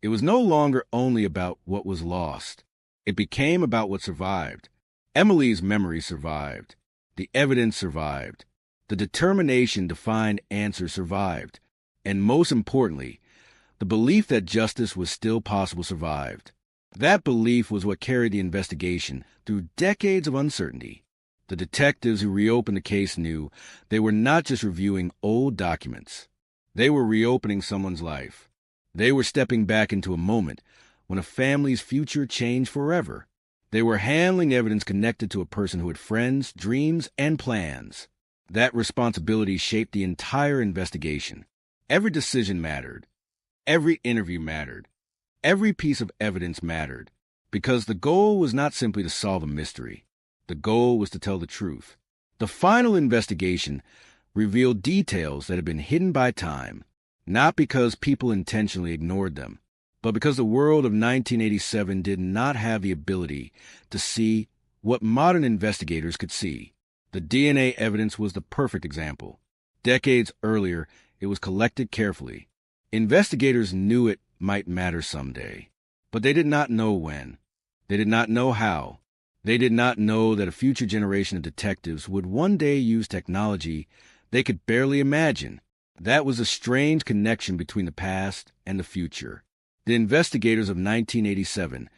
It was no longer only about what was lost. It became about what survived. Emily's memory survived. The evidence survived. The determination to find answers survived. And most importantly, the belief that justice was still possible survived. That belief was what carried the investigation through decades of uncertainty. The detectives who reopened the case knew they were not just reviewing old documents. They were reopening someone's life. They were stepping back into a moment when a family's future changed forever. They were handling evidence connected to a person who had friends, dreams, and plans. That responsibility shaped the entire investigation. Every decision mattered. Every interview mattered. Every piece of evidence mattered. Because the goal was not simply to solve a mystery. The goal was to tell the truth. The final investigation revealed details that had been hidden by time, not because people intentionally ignored them, but because the world of 1987 did not have the ability to see what modern investigators could see. The DNA evidence was the perfect example. Decades earlier, it was collected carefully. Investigators knew it might matter someday, but they did not know when. They did not know how. They did not know that a future generation of detectives would one day use technology they could barely imagine. That was a strange connection between the past and the future. The investigators of 1987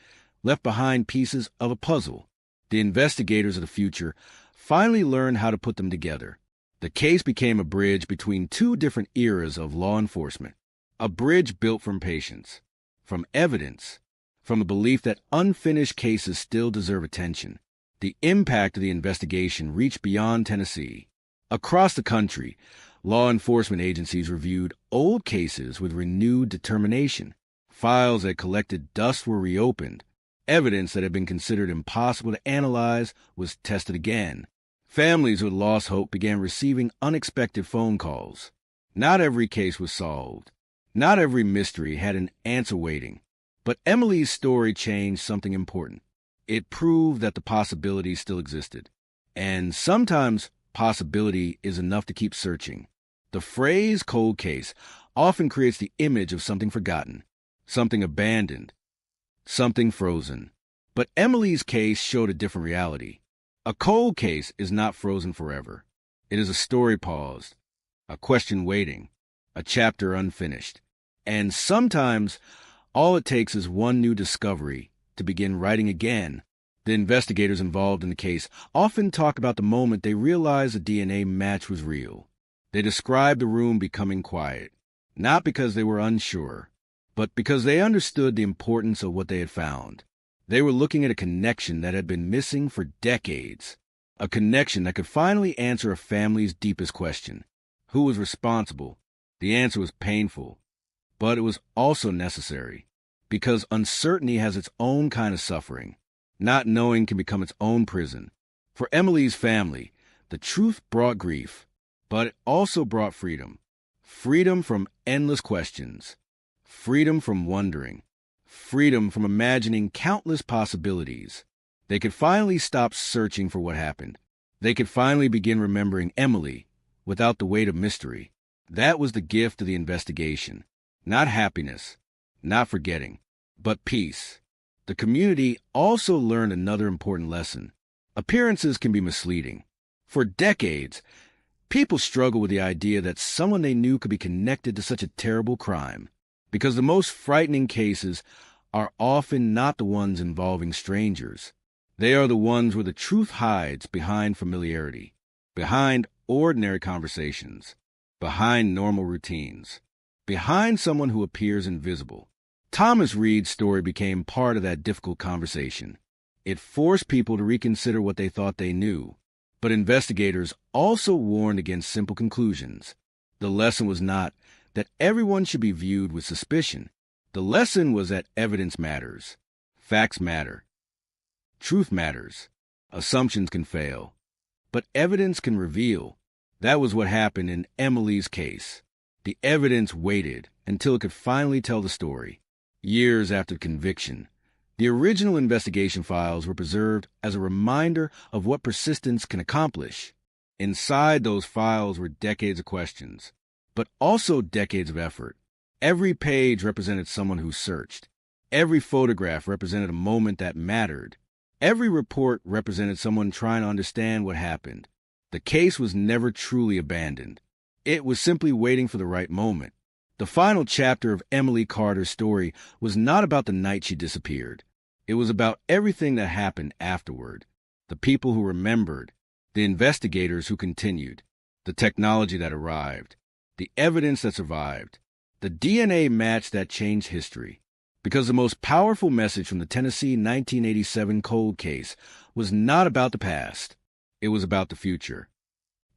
left behind pieces of a puzzle. The investigators of the future finally learned how to put them together. The case became a bridge between two different eras of law enforcement, a bridge built from patience, from evidence, from a belief that unfinished cases still deserve attention. The impact of the investigation reached beyond Tennessee. Across the country, law enforcement agencies reviewed old cases with renewed determination. Files that collected dust were reopened. Evidence that had been considered impossible to analyze was tested again. Families who had lost hope began receiving unexpected phone calls. Not every case was solved. Not every mystery had an answer waiting. But Emily's story changed something important. It proved that the possibility still existed. And sometimes possibility is enough to keep searching. The phrase cold case often creates the image of something forgotten, something abandoned, something frozen. But Emily's case showed a different reality. A cold case is not frozen forever. It is a story paused, a question waiting, a chapter unfinished. And sometimes all it takes is one new discovery to begin writing again. The investigators involved in the case often talk about the moment they realized the DNA match was real. They described the room becoming quiet, not because they were unsure, but because they understood the importance of what they had found. They were looking at a connection that had been missing for decades, a connection that could finally answer a family's deepest question. Who was responsible? The answer was painful, but it was also necessary, because uncertainty has its own kind of suffering. Not knowing can become its own prison. For Emily's family, the truth brought grief, but it also brought freedom. Freedom from endless questions. Freedom from wondering. Freedom from imagining countless possibilities. They could finally stop searching for what happened. They could finally begin remembering Emily without the weight of mystery. That was the gift of the investigation. Not happiness, not forgetting, but peace. The community also learned another important lesson. Appearances can be misleading. For decades, people struggled with the idea that someone they knew could be connected to such a terrible crime, because the most frightening cases are often not the ones involving strangers. They are the ones where the truth hides behind familiarity, behind ordinary conversations, behind normal routines, behind someone who appears invisible. Thomas Reed's story became part of that difficult conversation. It forced people to reconsider what they thought they knew. But investigators also warned against simple conclusions. The lesson was not that everyone should be viewed with suspicion. The lesson was that evidence matters. Facts matter. Truth matters. Assumptions can fail. But evidence can reveal. That was what happened in Emily's case. The evidence waited until it could finally tell the story. Years after conviction, the original investigation files were preserved as a reminder of what persistence can accomplish. Inside those files were decades of questions, but also decades of effort. Every page represented someone who searched. Every photograph represented a moment that mattered. Every report represented someone trying to understand what happened. The case was never truly abandoned. It was simply waiting for the right moment. The final chapter of Emily Carter's story was not about the night she disappeared. It was about everything that happened afterward. The people who remembered, the investigators who continued, the technology that arrived, the evidence that survived, The DNA match that changed history, because the most powerful message from the Tennessee 1987 cold case was not about the past. It was about the future.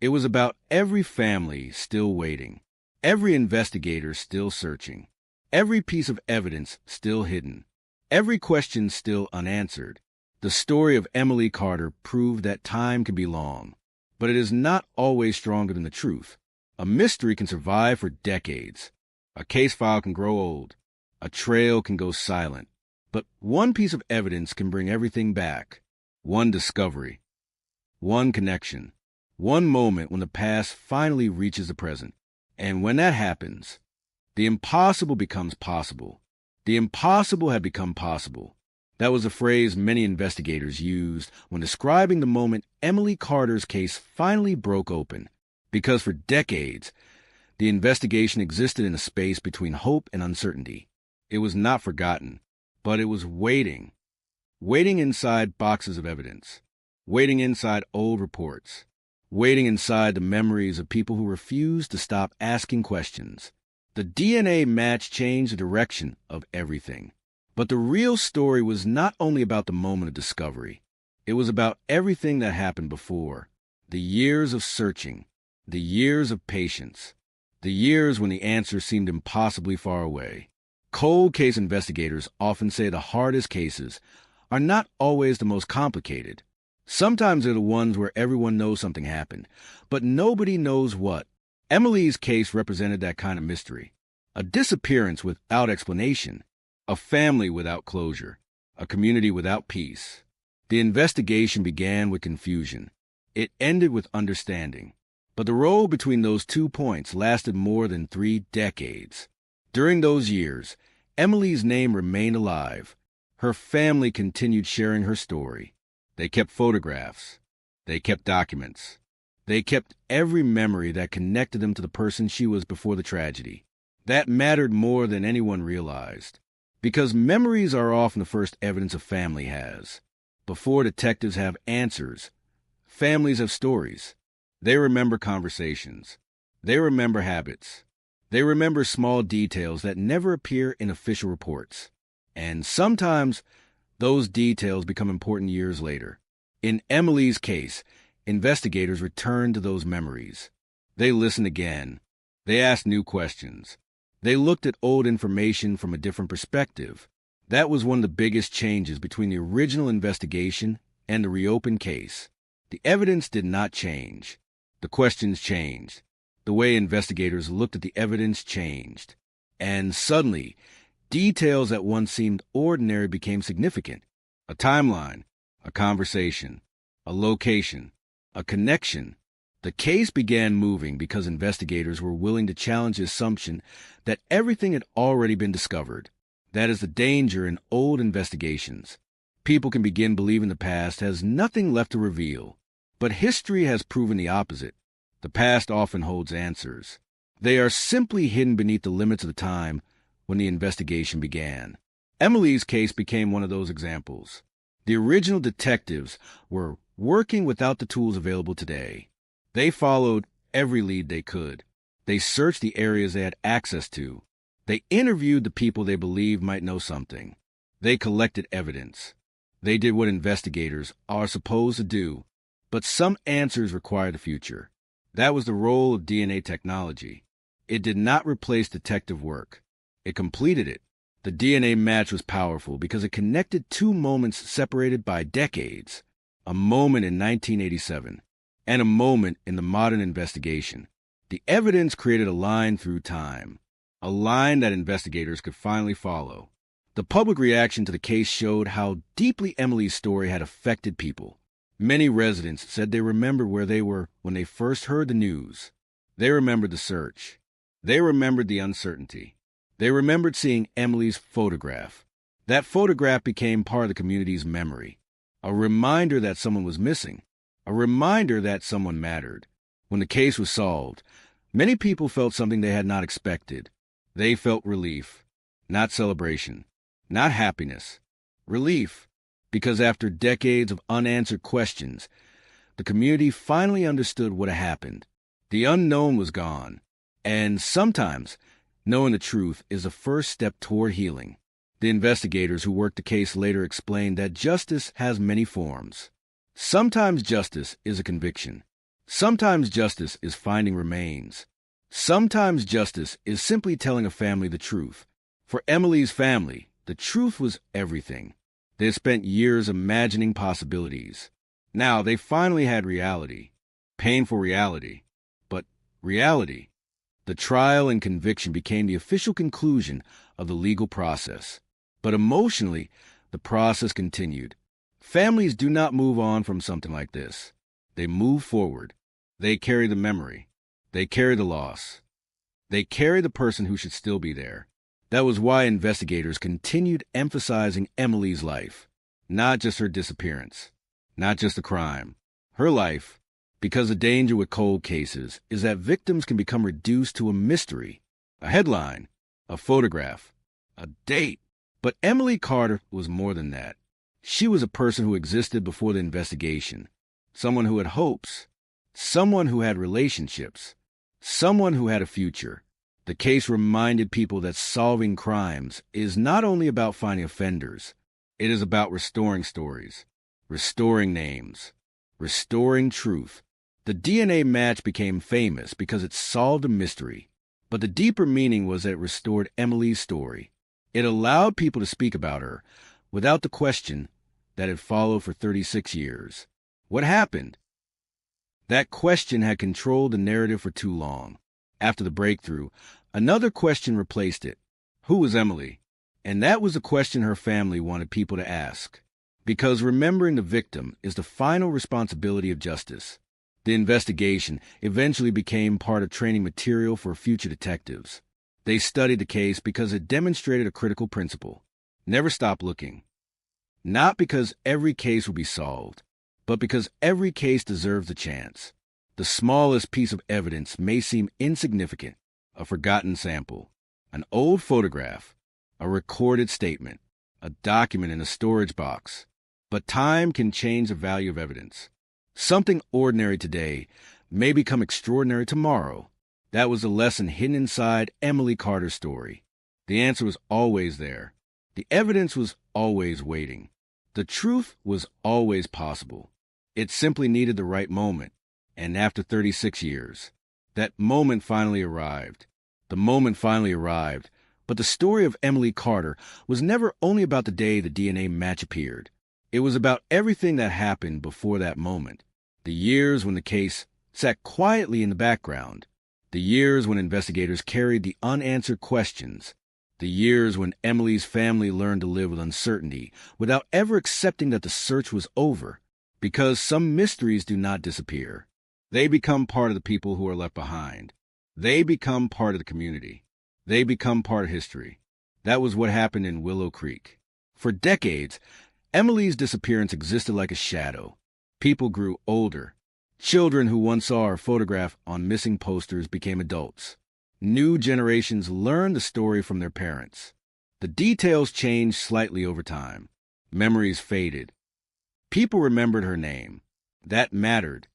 It was about every family still waiting, every investigator still searching, every piece of evidence still hidden, every question still unanswered. The story of Emily Carter proved that time can be long, but it is not always stronger than the truth. A mystery can survive for decades. A case file can grow old. A trail can go silent. But one piece of evidence can bring everything back. One discovery. One connection. One moment when the past finally reaches the present. And when that happens, the impossible becomes possible. The impossible had become possible. That was a phrase many investigators used when describing the moment Emily Carter's case finally broke open. Because for decades, the investigation existed in a space between hope and uncertainty. It was not forgotten, but it was waiting. Waiting inside boxes of evidence. Waiting inside old reports. Waiting inside the memories of people who refused to stop asking questions. The DNA match changed the direction of everything. But the real story was not only about the moment of discovery. It was about everything that happened before. The years of searching. The years of patience. The years when the answer seemed impossibly far away. Cold case investigators often say the hardest cases are not always the most complicated. Sometimes they're the ones where everyone knows something happened, but nobody knows what. Emily's case represented that kind of mystery. A disappearance without explanation. A family without closure. A community without peace. The investigation began with confusion. It ended with understanding. But the road between those 2 points lasted more than 3 decades. During those years, Emily's name remained alive. Her family continued sharing her story. They kept photographs. They kept documents. They kept every memory that connected them to the person she was before the tragedy. That mattered more than anyone realized. Because memories are often the first evidence a family has. Before detectives have answers, families have stories. They remember conversations. They remember habits. They remember small details that never appear in official reports. And sometimes those details become important years later. In Emily's case, investigators returned to those memories. They listened again. They asked new questions. They looked at old information from a different perspective. That was one of the biggest changes between the original investigation and the reopened case. The evidence did not change. The questions changed. The way investigators looked at the evidence changed. And suddenly, details that once seemed ordinary became significant. A timeline, a conversation, a location, a connection. The case began moving because investigators were willing to challenge the assumption that everything had already been discovered. That is the danger in old investigations. People can begin believing the past has nothing left to reveal. But history has proven the opposite. The past often holds answers. They are simply hidden beneath the limits of the time when the investigation began. Emily's case became one of those examples. The original detectives were working without the tools available today. They followed every lead they could. They searched the areas they had access to. They interviewed the people they believed might know something. They collected evidence. They did what investigators are supposed to do. But some answers require the future. That was the role of DNA technology. It did not replace detective work. It completed it. The DNA match was powerful because it connected 2 moments separated by decades. A moment in 1987 and a moment in the modern investigation. The evidence created a line through time, a line that investigators could finally follow. The public reaction to the case showed how deeply Emily's story had affected people. Many residents said they remembered where they were when they first heard the news. They remembered the search. They remembered the uncertainty. They remembered seeing Emily's photograph. That photograph became part of the community's memory. A reminder that someone was missing. A reminder that someone mattered. When the case was solved, many people felt something they had not expected. They felt relief, not celebration, not happiness. Relief, because after decades of unanswered questions, the community finally understood what had happened. The unknown was gone, and sometimes Knowing the truth is the first step toward healing. The investigators who worked the case later explained that justice has many forms. Sometimes justice is a conviction. Sometimes justice is finding remains. Sometimes justice is simply telling a family the truth. For Emily's family, the truth was everything. They had spent years imagining possibilities. Now they finally had reality. Painful reality. But reality. The trial and conviction became the official conclusion of the legal process. But emotionally, the process continued. Families do not move on from something like this. They move forward. They carry the memory. They carry the loss. They carry the person who should still be there. That was why investigators continued emphasizing Emily's life. Not just her disappearance. Not just the crime. Her life. Because the danger with cold cases is that victims can become reduced to a mystery, a headline, a photograph, a date. But Emily Carter was more than that. She was a person who existed before the investigation, someone who had hopes, someone who had relationships, someone who had a future. The case reminded people that solving crimes is not only about finding offenders, it is about restoring stories, restoring names, restoring truth. The DNA match became famous because it solved a mystery, but the deeper meaning was that it restored Emily's story. It allowed people to speak about her without the question that had followed for 36 years. What happened? That question had controlled the narrative for too long. After the breakthrough, another question replaced it. Who was Emily? And that was the question her family wanted people to ask. Because remembering the victim is the final responsibility of justice. The investigation eventually became part of training material for future detectives. They studied the case because it demonstrated a critical principle. Never stop looking. Not because every case will be solved, but because every case deserves a chance. The smallest piece of evidence may seem insignificant, a forgotten sample, an old photograph, a recorded statement, a document in a storage box. But time can change the value of evidence. Something ordinary today may become extraordinary tomorrow. That was the lesson hidden inside Emily Carter's story. The answer was always there. The evidence was always waiting. The truth was always possible. It simply needed the right moment. And after 36 years, that moment finally arrived. The moment finally arrived. But the story of Emily Carter was never only about the day the DNA match appeared. It was about everything that happened before that moment. The years when the case sat quietly in the background. The years when investigators carried the unanswered questions. The years when Emily's family learned to live with uncertainty without ever accepting that the search was over. Because some mysteries do not disappear. They become part of the people who are left behind. They become part of the community. They become part of history. That was what happened in Willow Creek. For decades, Emily's disappearance existed like a shadow. People grew older. Children who once saw her photograph on missing posters became adults. New generations learned the story from their parents. The details changed slightly over time. Memories faded. People remembered her name. That mattered.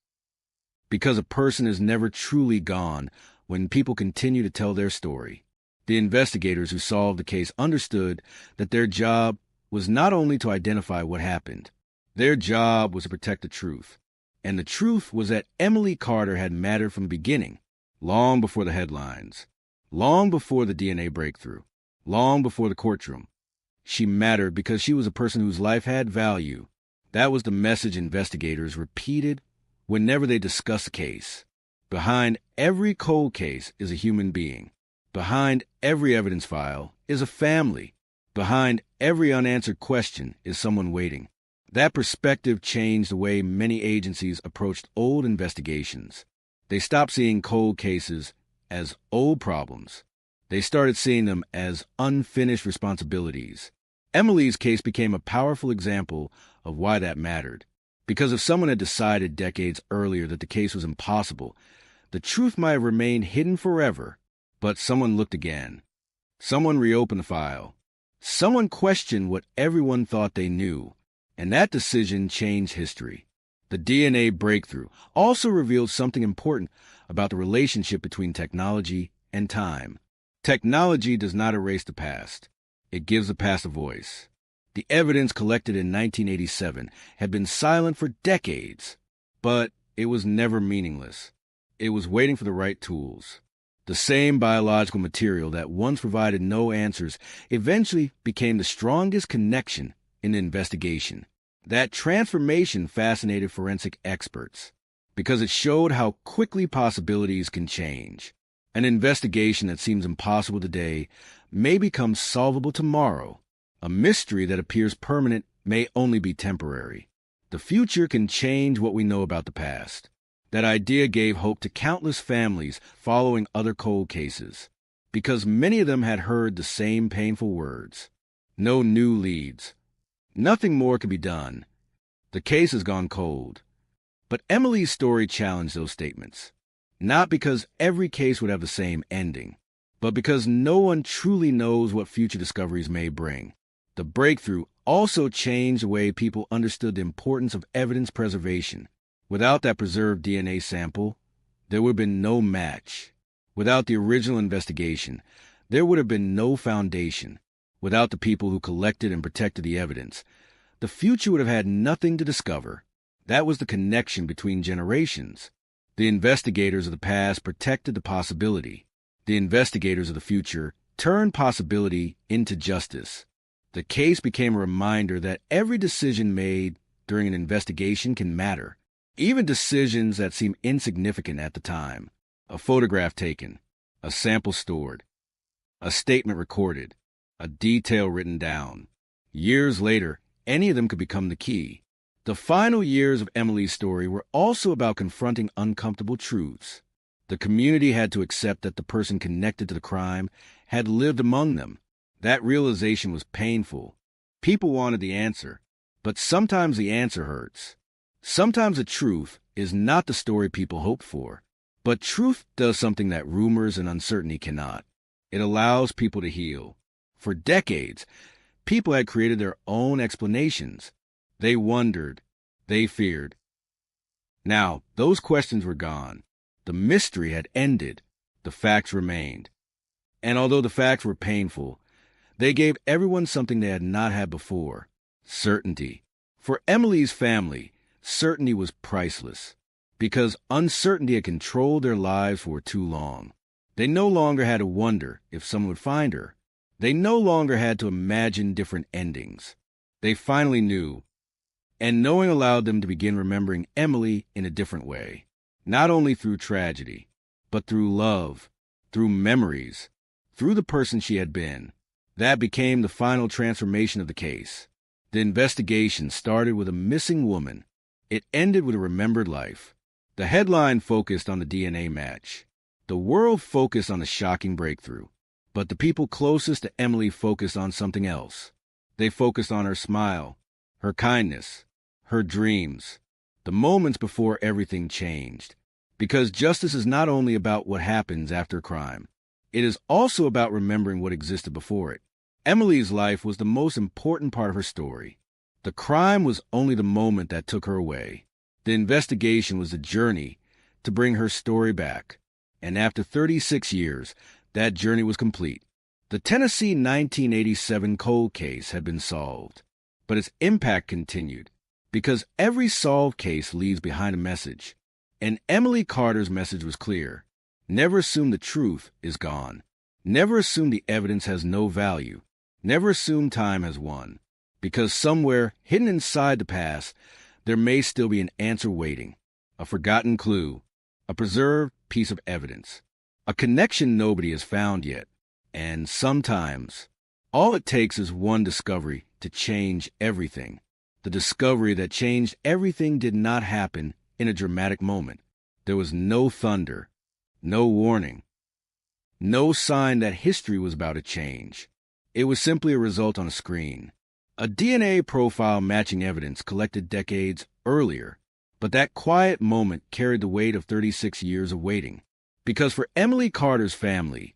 Because a person is never truly gone when people continue to tell their story. The investigators who solved the case understood that their job was not only to identify what happened. Their job was to protect the truth. And the truth was that Emily Carter had mattered from the beginning, long before the headlines, long before the DNA breakthrough, long before the courtroom. She mattered because she was a person whose life had value. That was the message investigators repeated whenever they discussed the case. Behind every cold case is a human being. Behind every evidence file is a family. Behind every unanswered question is someone waiting. That perspective changed the way many agencies approached old investigations. They stopped seeing cold cases as old problems. They started seeing them as unfinished responsibilities. Emily's case became a powerful example of why that mattered. Because if someone had decided decades earlier that the case was impossible, the truth might have remained hidden forever. But someone looked again. Someone reopened the file. Someone questioned what everyone thought they knew. And that decision changed history. The DNA breakthrough also revealed something important about the relationship between technology and time. Technology does not erase the past. It gives the past a voice. The evidence collected in 1987 had been silent for decades, but it was never meaningless. It was waiting for the right tools. The same biological material that once provided no answers eventually became the strongest connection in the investigation. That transformation fascinated forensic experts because it showed how quickly possibilities can change. An investigation that seems impossible today may become solvable tomorrow. A mystery that appears permanent may only be temporary. The future can change what we know about the past. That idea gave hope to countless families following other cold cases, because many of them had heard the same painful words. No new leads. Nothing more could be done. The case has gone cold. But Emily's story challenged those statements. Not because every case would have the same ending, but because no one truly knows what future discoveries may bring. The breakthrough also changed the way people understood the importance of evidence preservation. Without that preserved DNA sample, there would have been no match. Without the original investigation, there would have been no foundation. Without the people who collected and protected the evidence, the future would have had nothing to discover. That was the connection between generations. The investigators of the past protected the possibility. The investigators of the future turned possibility into justice. The case became a reminder that every decision made during an investigation can matter, even decisions that seem insignificant at the time. A photograph taken, a sample stored, a statement recorded, a detail written down. Years later, any of them could become the key. The final years of Emily's story were also about confronting uncomfortable truths. The community had to accept that the person connected to the crime had lived among them. That realization was painful. People wanted the answer, but sometimes the answer hurts. Sometimes the truth is not the story people hoped for, but truth does something that rumors and uncertainty cannot. It allows people to heal. For decades, people had created their own explanations. They wondered. They feared. Now, those questions were gone. The mystery had ended. The facts remained. And although the facts were painful, they gave everyone something they had not had before: certainty. For Emily's family, certainty was priceless, because uncertainty had controlled their lives for too long. They no longer had to wonder if someone would find her. They no longer had to imagine different endings. They finally knew, and knowing allowed them to begin remembering Emily in a different way, not only through tragedy, but through love, through memories, through the person she had been. That became the final transformation of the case. The investigation started with a missing woman. It ended with a remembered life. The headline focused on the DNA match. The world focused on the shocking breakthrough. But the people closest to Emily focused on something else. They focused on her smile, her kindness, her dreams, the moments before everything changed. Because justice is not only about what happens after a crime. It is also about remembering what existed before it. Emily's life was the most important part of her story. The crime was only the moment that took her away. The investigation was the journey to bring her story back. And after 36 years, that journey was complete. The Tennessee 1987 cold case had been solved, but its impact continued, because every solved case leaves behind a message. And Emily Carter's message was clear. Never assume the truth is gone. Never assume the evidence has no value. Never assume time has won. Because somewhere, hidden inside the past, there may still be an answer waiting. A forgotten clue. A preserved piece of evidence. A connection nobody has found yet. And sometimes, all it takes is one discovery to change everything. The discovery that changed everything did not happen in a dramatic moment. There was no thunder. No warning. No sign that history was about to change. It was simply a result on a screen. A DNA profile matching evidence collected decades earlier. But that quiet moment carried the weight of 36 years of waiting. Because for Emily Carter's family,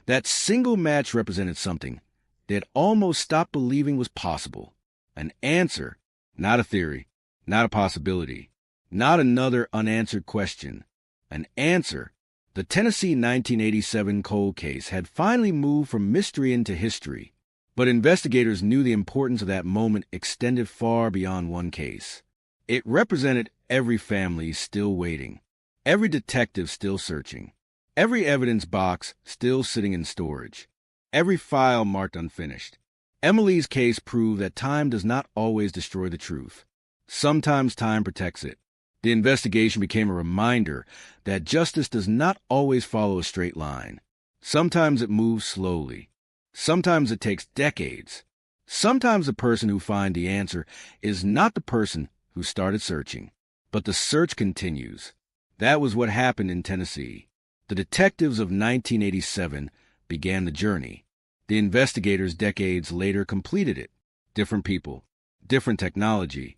that single match represented something they had almost stopped believing was possible. An answer, not a theory, not a possibility, not another unanswered question. An answer The Tennessee 1987 cold case had finally moved from mystery into history, but investigators knew the importance of that moment extended far beyond one case. It represented every family still waiting, every detective still searching, every evidence box still sitting in storage, every file marked unfinished. Emily's case proved that time does not always destroy the truth. Sometimes time protects it. The investigation became a reminder that justice does not always follow a straight line. Sometimes it moves slowly. Sometimes it takes decades. Sometimes the person who finds the answer is not the person who started searching, but the search continues. That was what happened in Tennessee. The detectives of 1987 began the journey. The investigators decades later completed it. Different people, different technology,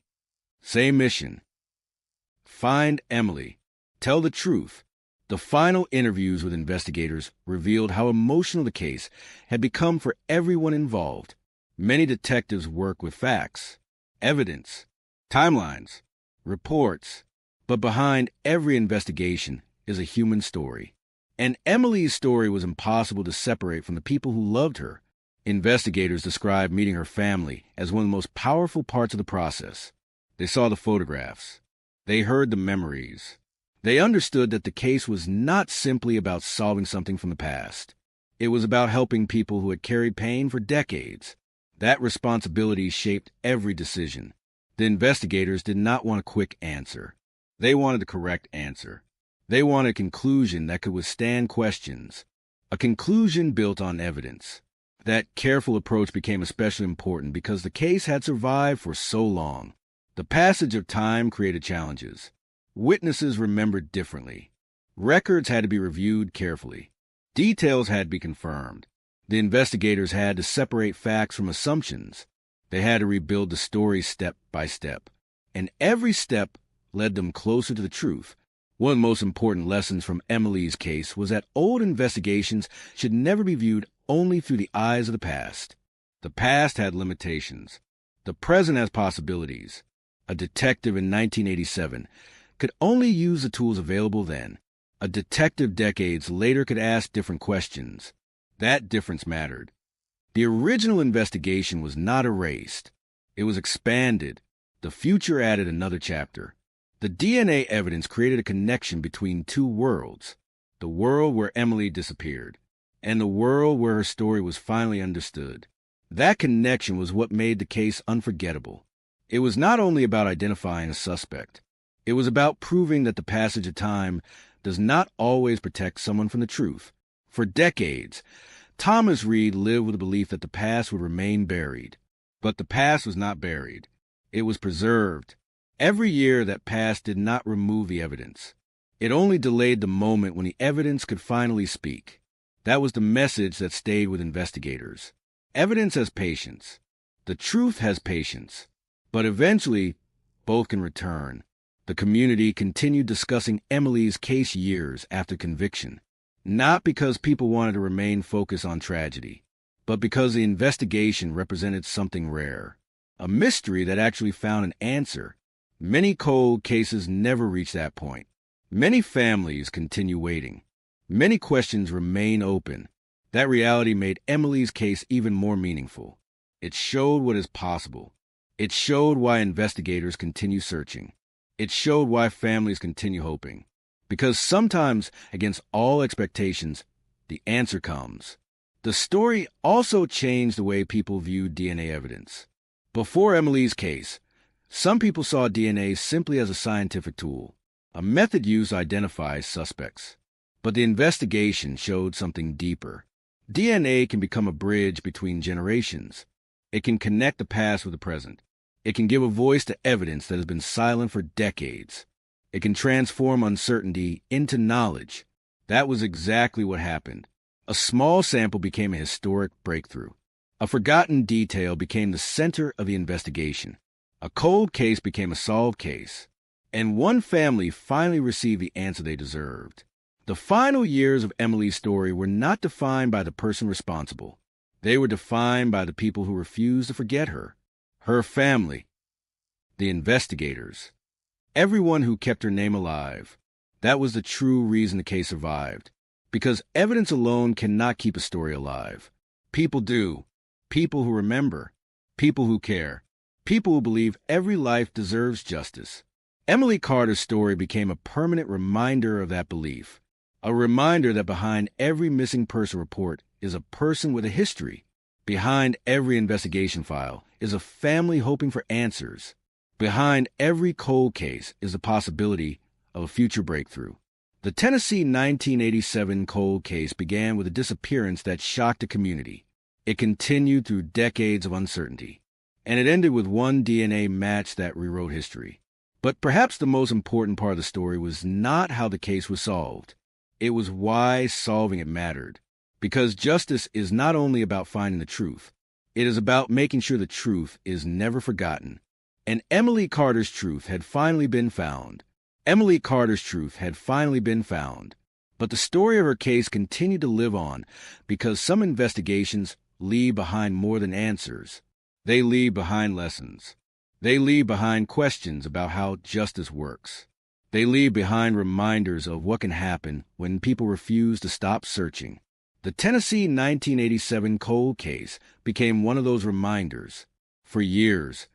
same mission. Find Emily. Tell the truth. The final interviews with investigators revealed how emotional the case had become for everyone involved. Many detectives work with facts, evidence, timelines, reports, but behind every investigation is a human story. And Emily's story was impossible to separate from the people who loved her. Investigators described meeting her family as one of the most powerful parts of the process. They saw the photographs. They heard the memories. They understood that the case was not simply about solving something from the past. It was about helping people who had carried pain for decades. That responsibility shaped every decision. The investigators did not want a quick answer. They wanted the correct answer. They wanted a conclusion that could withstand questions, a conclusion built on evidence. That careful approach became especially important because the case had survived for so long. The passage of time created challenges. Witnesses remembered differently. Records had to be reviewed carefully. Details had to be confirmed. The investigators had to separate facts from assumptions. They had to rebuild the story step by step. And every step led them closer to the truth. One of the most important lessons from Emily's case was that old investigations should never be viewed only through the eyes of the past. The past had limitations. The present has possibilities. A detective in 1987 could only use the tools available then. A detective decades later could ask different questions. That difference mattered. The original investigation was not erased. It was expanded. The future added another chapter. The DNA evidence created a connection between two worlds, the world where Emily disappeared and the world where her story was finally understood. That connection was what made the case unforgettable. It was not only about identifying a suspect. It was about proving that the passage of time does not always protect someone from the truth. For decades, Thomas Reed lived with the belief that the past would remain buried. But the past was not buried. It was preserved. Every year that passed did not remove the evidence. It only delayed the moment when the evidence could finally speak. That was the message that stayed with investigators. Evidence has patience. The truth has patience. But eventually, both can return. The community continued discussing Emily's case years after conviction, not because people wanted to remain focused on tragedy, but because the investigation represented something rare, a mystery that actually found an answer. Many cold cases never reach that point. Many families continue waiting. Many questions remain open. That reality made Emily's case even more meaningful. It showed what is possible. It showed why investigators continue searching. It showed why families continue hoping. Because sometimes, against all expectations, the answer comes. The story also changed the way people viewed DNA evidence. Before Emily's case, some people saw DNA simply as a scientific tool, a method used to identify suspects. But the investigation showed something deeper. DNA can become a bridge between generations. It can connect the past with the present. It can give a voice to evidence that has been silent for decades. It can transform uncertainty into knowledge. That was exactly what happened. A small sample became a historic breakthrough. A forgotten detail became the center of the investigation. A cold case became a solved case. And one family finally received the answer they deserved. The final years of Emily's story were not defined by the person responsible. They were defined by the people who refused to forget her. Her family, the investigators, everyone who kept her name alive. That was the true reason the case survived. Because evidence alone cannot keep a story alive. People do. People who remember. People who care. People who believe every life deserves justice. Emily Carter's story became a permanent reminder of that belief. A reminder that behind every missing person report is a person with a history. Behind every investigation file is a family hoping for answers. Behind every cold case is the possibility of a future breakthrough. The Tennessee 1987 cold case began with a disappearance that shocked the community. It continued through decades of uncertainty, and it ended with one DNA match that rewrote history. But perhaps the most important part of the story was not how the case was solved. It was why solving it mattered. Because justice is not only about finding the truth, it is about making sure the truth is never forgotten. And Emily Carter's truth had finally been found. Emily Carter's truth had finally been found. But the story of her case continued to live on because some investigations leave behind more than answers. They leave behind lessons. They leave behind questions about how justice works. They leave behind reminders of what can happen when people refuse to stop searching. The Tennessee 1987 cold case became one of those reminders. For years,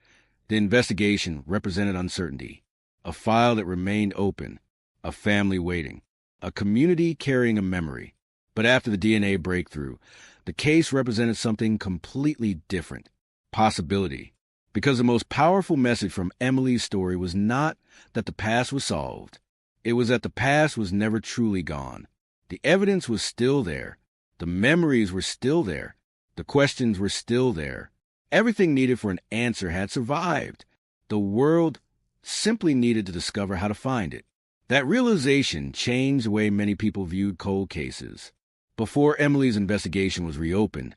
the investigation represented uncertainty, a file that remained open, a family waiting, a community carrying a memory. But after the DNA breakthrough, the case represented something completely different, possibility. Because the most powerful message from Emily's story was not that the past was solved. It was that the past was never truly gone. The evidence was still there. The memories were still there. The questions were still there. Everything needed for an answer had survived. The world simply needed to discover how to find it. That realization changed the way many people viewed cold cases. Before Emily's investigation was reopened,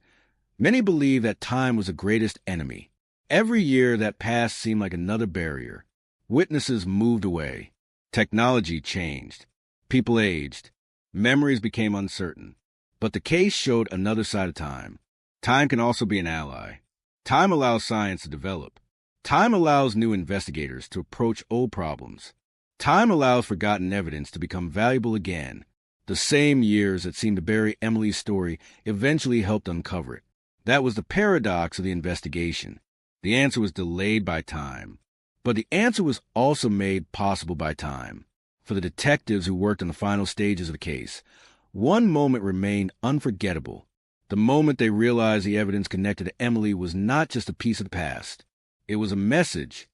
many believed that time was the greatest enemy. Every year that passed seemed like another barrier. Witnesses moved away. Technology changed. People aged. Memories became uncertain. But the case showed another side of time. Time can also be an ally. Time allows science to develop. Time allows new investigators to approach old problems. Time allows forgotten evidence to become valuable again. The same years that seemed to bury Emily's story eventually helped uncover it. That was the paradox of the investigation. The answer was delayed by time. But the answer was also made possible by time. For the detectives who worked on the final stages of the case, one moment remained unforgettable. The moment they realized the evidence connected to Emily was not just a piece of the past. It was a message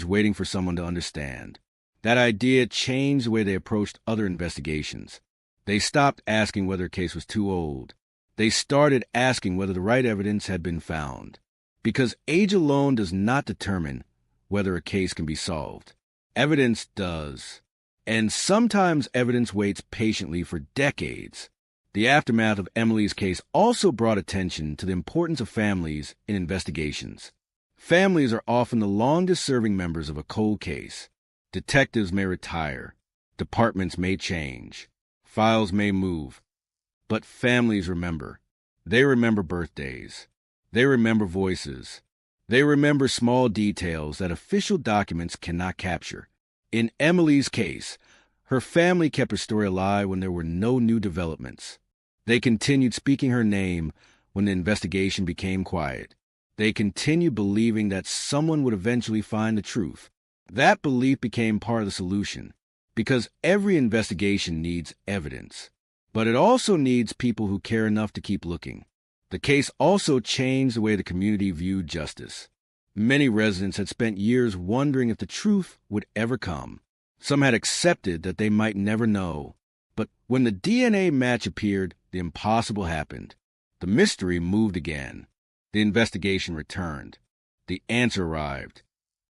waiting for someone to understand. That idea changed the way they approached other investigations. They stopped asking whether a case was too old. They started asking whether the right evidence had been found. Because age alone does not determine whether a case can be solved. Evidence does. And sometimes evidence waits patiently for decades. The aftermath of Emily's case also brought attention to the importance of families in investigations. Families are often the longest-serving members of a cold case. Detectives may retire. Departments may change. Files may move. But families remember. They remember birthdays. They remember voices. They remember small details that official documents cannot capture. In Emily's case, her family kept her story alive when there were no new developments. They continued speaking her name when the investigation became quiet. They continued believing that someone would eventually find the truth. That belief became part of the solution, because every investigation needs evidence. But it also needs people who care enough to keep looking. The case also changed the way the community viewed justice. Many residents had spent years wondering if the truth would ever come. Some had accepted that they might never know. But when the DNA match appeared, the impossible happened. The mystery moved again. The investigation returned. The answer arrived.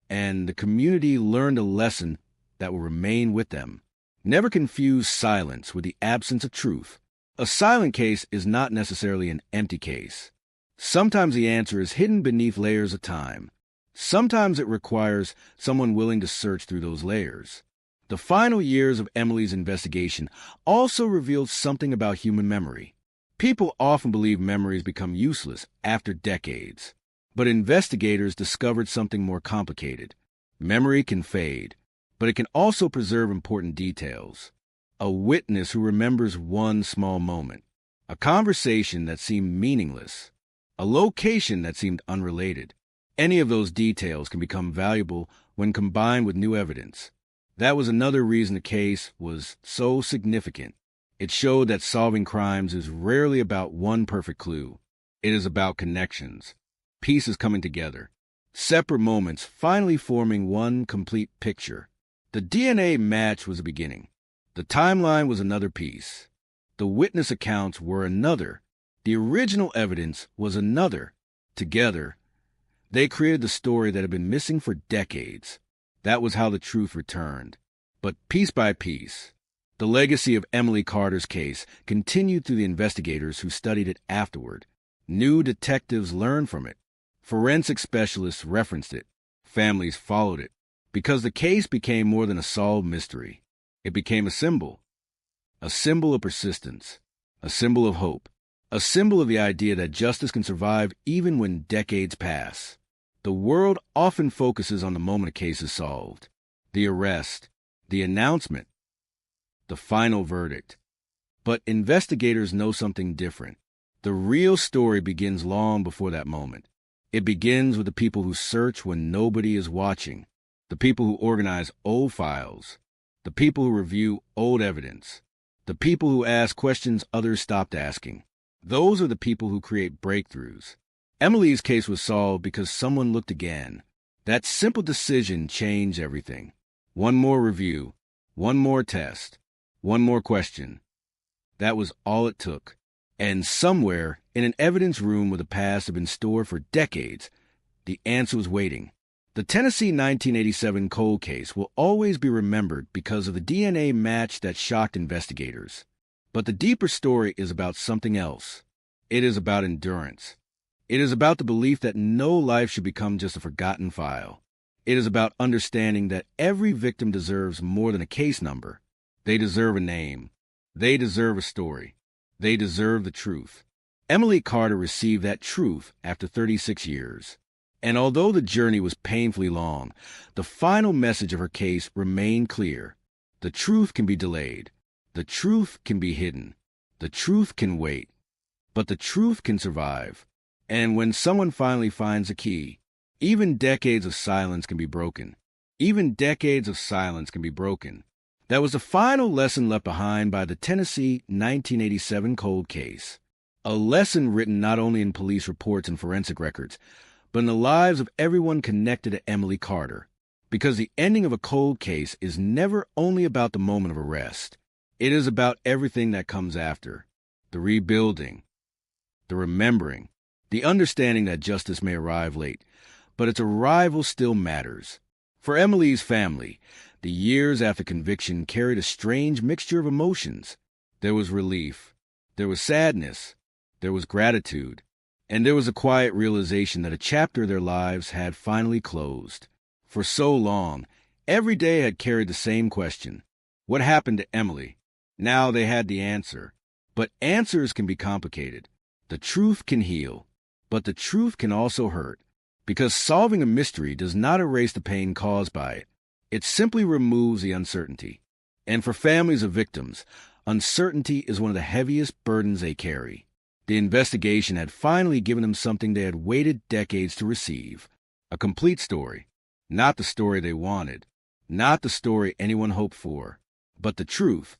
And the community learned a lesson that will remain with them. Never confuse silence with the absence of truth. A silent case is not necessarily an empty case. Sometimes the answer is hidden beneath layers of time. Sometimes it requires someone willing to search through those layers. The final years of Emily's investigation also revealed something about human memory. People often believe memories become useless after decades. But investigators discovered something more complicated. Memory can fade. but it can also preserve important details. A witness who remembers one small moment, a conversation that seemed meaningless, a location that seemed unrelated. Any of those details can become valuable when combined with new evidence. That was another reason the case was so significant. It showed that solving crimes is rarely about one perfect clue. It is about connections, pieces coming together, separate moments finally forming one complete picture. The DNA match was a beginning. The timeline was another piece. The witness accounts were another. The original evidence was another. Together, they created the story that had been missing for decades. That was how the truth returned. But piece by piece, the legacy of Emily Carter's case continued through the investigators who studied it afterward. New detectives learned from it. Forensic specialists referenced it. Families followed it. Because the case became more than a solved mystery. It became a symbol of persistence, a symbol of hope, a symbol of the idea that justice can survive even when decades pass. The world often focuses on the moment a case is solved, the arrest, the announcement, the final verdict. But investigators know something different. The real story begins long before that moment. It begins with the people who search when nobody is watching, the people who organize old files, the people who review old evidence, the people who ask questions others stopped asking. Those are the people who create breakthroughs. Emily's case was solved because someone looked again. That simple decision changed everything. One more review, one more test, one more question. That was all it took. And somewhere, in an evidence room where the past had been stored for decades, the answer was waiting. The Tennessee 1987 cold case will always be remembered because of the DNA match that shocked investigators. But the deeper story is about something else. It is about endurance. It is about the belief that no life should become just a forgotten file. It is about understanding that every victim deserves more than a case number. They deserve a name. They deserve a story. They deserve the truth. Emily Carter received that truth after 36 years. And although the journey was painfully long, the final message of her case remained clear. The truth can be delayed. The truth can be hidden. The truth can wait. But the truth can survive. And when someone finally finds a key, even decades of silence can be broken. Even decades of silence can be broken. That was the final lesson left behind by the Tennessee 1987 cold case. A lesson written not only in police reports and forensic records, but in the lives of everyone connected to Emily Carter. Because the ending of a cold case is never only about the moment of arrest. It is about everything that comes after. The rebuilding, the remembering, the understanding that justice may arrive late, but its arrival still matters. For Emily's family, the years after conviction carried a strange mixture of emotions. There was relief, there was sadness, there was gratitude, and there was a quiet realization that a chapter of their lives had finally closed. For so long, every day had carried the same question. What happened to Emily? Now they had the answer. But answers can be complicated. The truth can heal, but the truth can also hurt. Because solving a mystery does not erase the pain caused by it. It simply removes the uncertainty. And for families of victims, uncertainty is one of the heaviest burdens they carry. The investigation had finally given them something they had waited decades to receive. A complete story. Not the story they wanted. Not the story anyone hoped for. But the truth.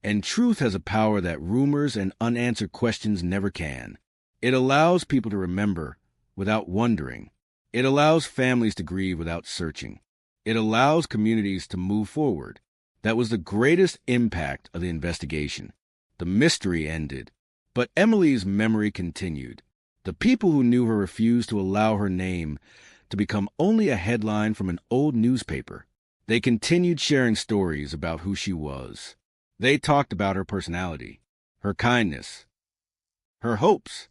And truth has a power that rumors and unanswered questions never can. It allows people to remember without wondering. It allows families to grieve without searching. It allows communities to move forward. That was the greatest impact of the investigation. The mystery ended. But Emily's memory continued. The people who knew her refused to allow her name to become only a headline from an old newspaper. They continued sharing stories about who she was. They talked about her personality, her kindness, her hopes,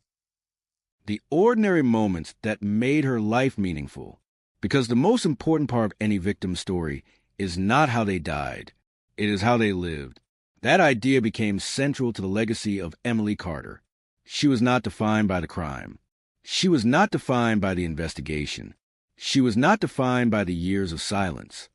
the ordinary moments that made her life meaningful. Because the most important part of any victim's story is not how they died. It is how they lived. That idea became central to the legacy of Emily Carter. She was not defined by the crime. She was not defined by the investigation. She was not defined by the years of silence.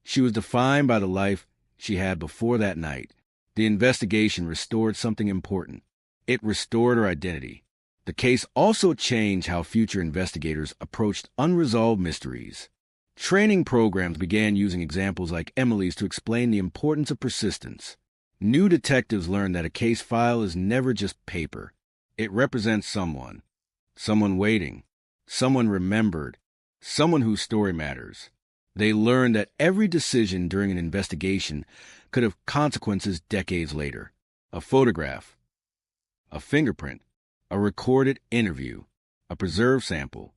She was defined by the life she had before that night. The investigation restored something important. It restored her identity. The case also changed how future investigators approached unresolved mysteries. Training programs began using examples like Emily's to explain the importance of persistence. New detectives learned that a case file is never just paper. It represents someone waiting, someone remembered, someone whose story matters. They learned that every decision during an investigation could have consequences decades later. A photograph, a fingerprint, a recorded interview, a preserved sample.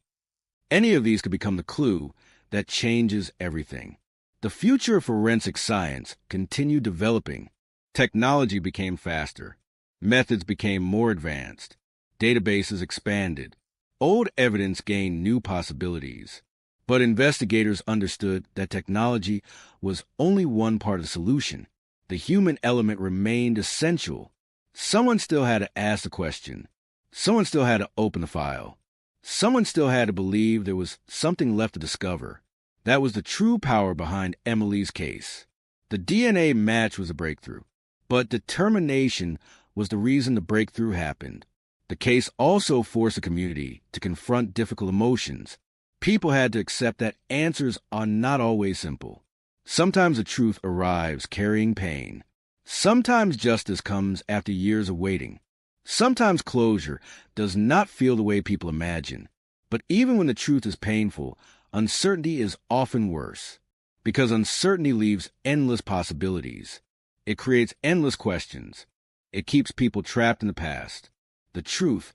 Any of these could become the clue that changes everything. The future of forensic science continued developing. Technology became faster. Methods became more advanced. Databases expanded. Old evidence gained new possibilities. But investigators understood that technology was only one part of the solution. The human element remained essential. Someone still had to ask the question. Someone still had to open the file. Someone still had to believe there was something left to discover. That was the true power behind Emily's case. The DNA match was a breakthrough, but determination was the reason the breakthrough happened. The case also forced the community to confront difficult emotions. People had to accept that answers are not always simple. Sometimes the truth arrives carrying pain. Sometimes justice comes after years of waiting. Sometimes closure does not feel the way people imagine. But even when the truth is painful, uncertainty is often worse, because uncertainty leaves endless possibilities. It creates endless questions. It keeps people trapped in the past. The truth,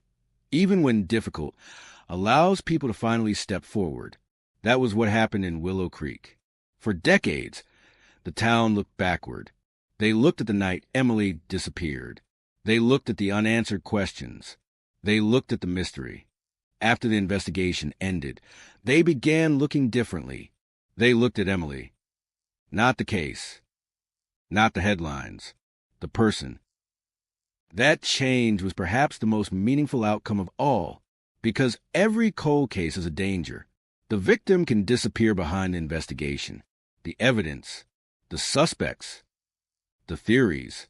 even when difficult, allows people to finally step forward. That was what happened in Willow Creek. For decades, the town looked backward. They looked at the night Emily disappeared. They looked at the unanswered questions. They looked at the mystery. After the investigation ended, they began looking differently. They looked at Emily. Not the case. Not the headlines. The person. That change was perhaps the most meaningful outcome of all, because every cold case is a danger. The victim can disappear behind the investigation, the evidence, the suspects, the theories.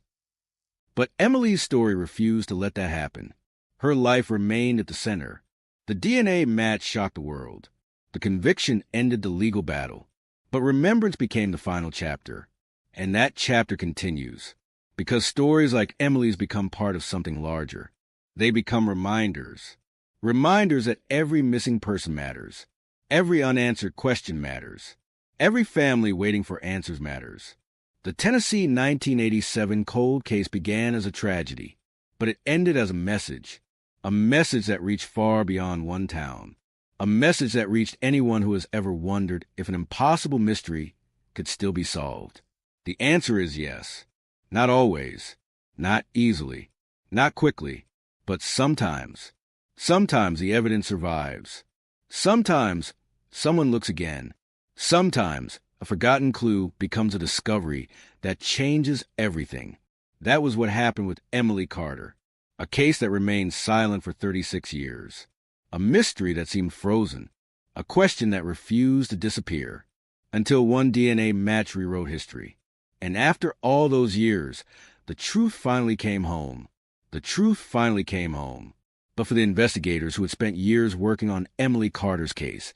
But Emily's story refused to let that happen. Her life remained at the center. The DNA match shocked the world. The conviction ended the legal battle. But remembrance became the final chapter. And that chapter continues. Because stories like Emily's become part of something larger. They become reminders. Reminders that every missing person matters. Every unanswered question matters. Every family waiting for answers matters. The Tennessee 1987 cold case began as a tragedy, but it ended as a message that reached far beyond one town, a message that reached anyone who has ever wondered if an impossible mystery could still be solved. The answer is yes. Not always, not easily, not quickly, but sometimes. Sometimes the evidence survives. Sometimes someone looks again. Sometimes a forgotten clue becomes a discovery that changes everything. That was what happened with Emily Carter, a case that remained silent for 36 years, a mystery that seemed frozen, a question that refused to disappear, until one DNA match rewrote history. And after all those years, the truth finally came home. The truth finally came home. But for the investigators who had spent years working on Emily Carter's case,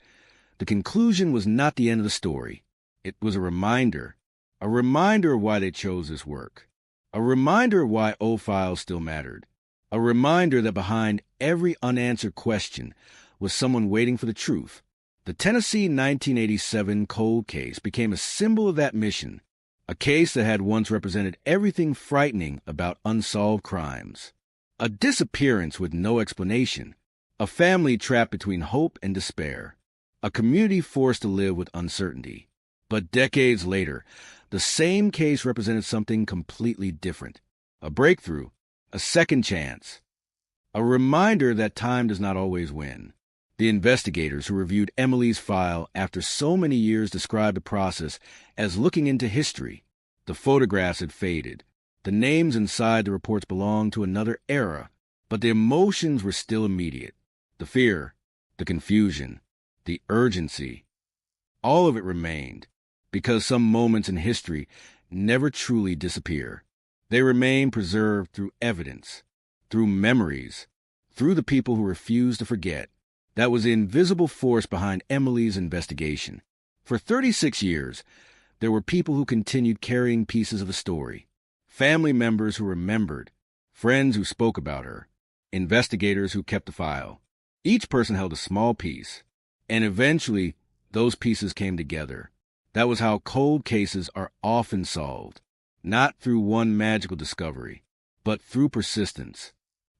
the conclusion was not the end of the story. It was a reminder of why they chose this work, a reminder of why old files still mattered, a reminder that behind every unanswered question was someone waiting for the truth. The Tennessee 1987 cold case became a symbol of that mission, a case that had once represented everything frightening about unsolved crimes. A disappearance with no explanation, a family trapped between hope and despair, a community forced to live with uncertainty. But decades later, the same case represented something completely different. A breakthrough, a second chance, a reminder that time does not always win. The investigators who reviewed Emily's file after so many years described the process as looking into history. The photographs had faded. The names inside the reports belonged to another era, but the emotions were still immediate. The fear, the confusion, the urgency, all of it remained. because some moments in history never truly disappear. They remain preserved through evidence, through memories, through the people who refuse to forget. That was the invisible force behind Emily's investigation. For 36 years, there were people who continued carrying pieces of a story. Family members who remembered, friends who spoke about her, investigators who kept the file. Each person held a small piece, and eventually those pieces came together. That was how cold cases are often solved, not through one magical discovery, but through persistence,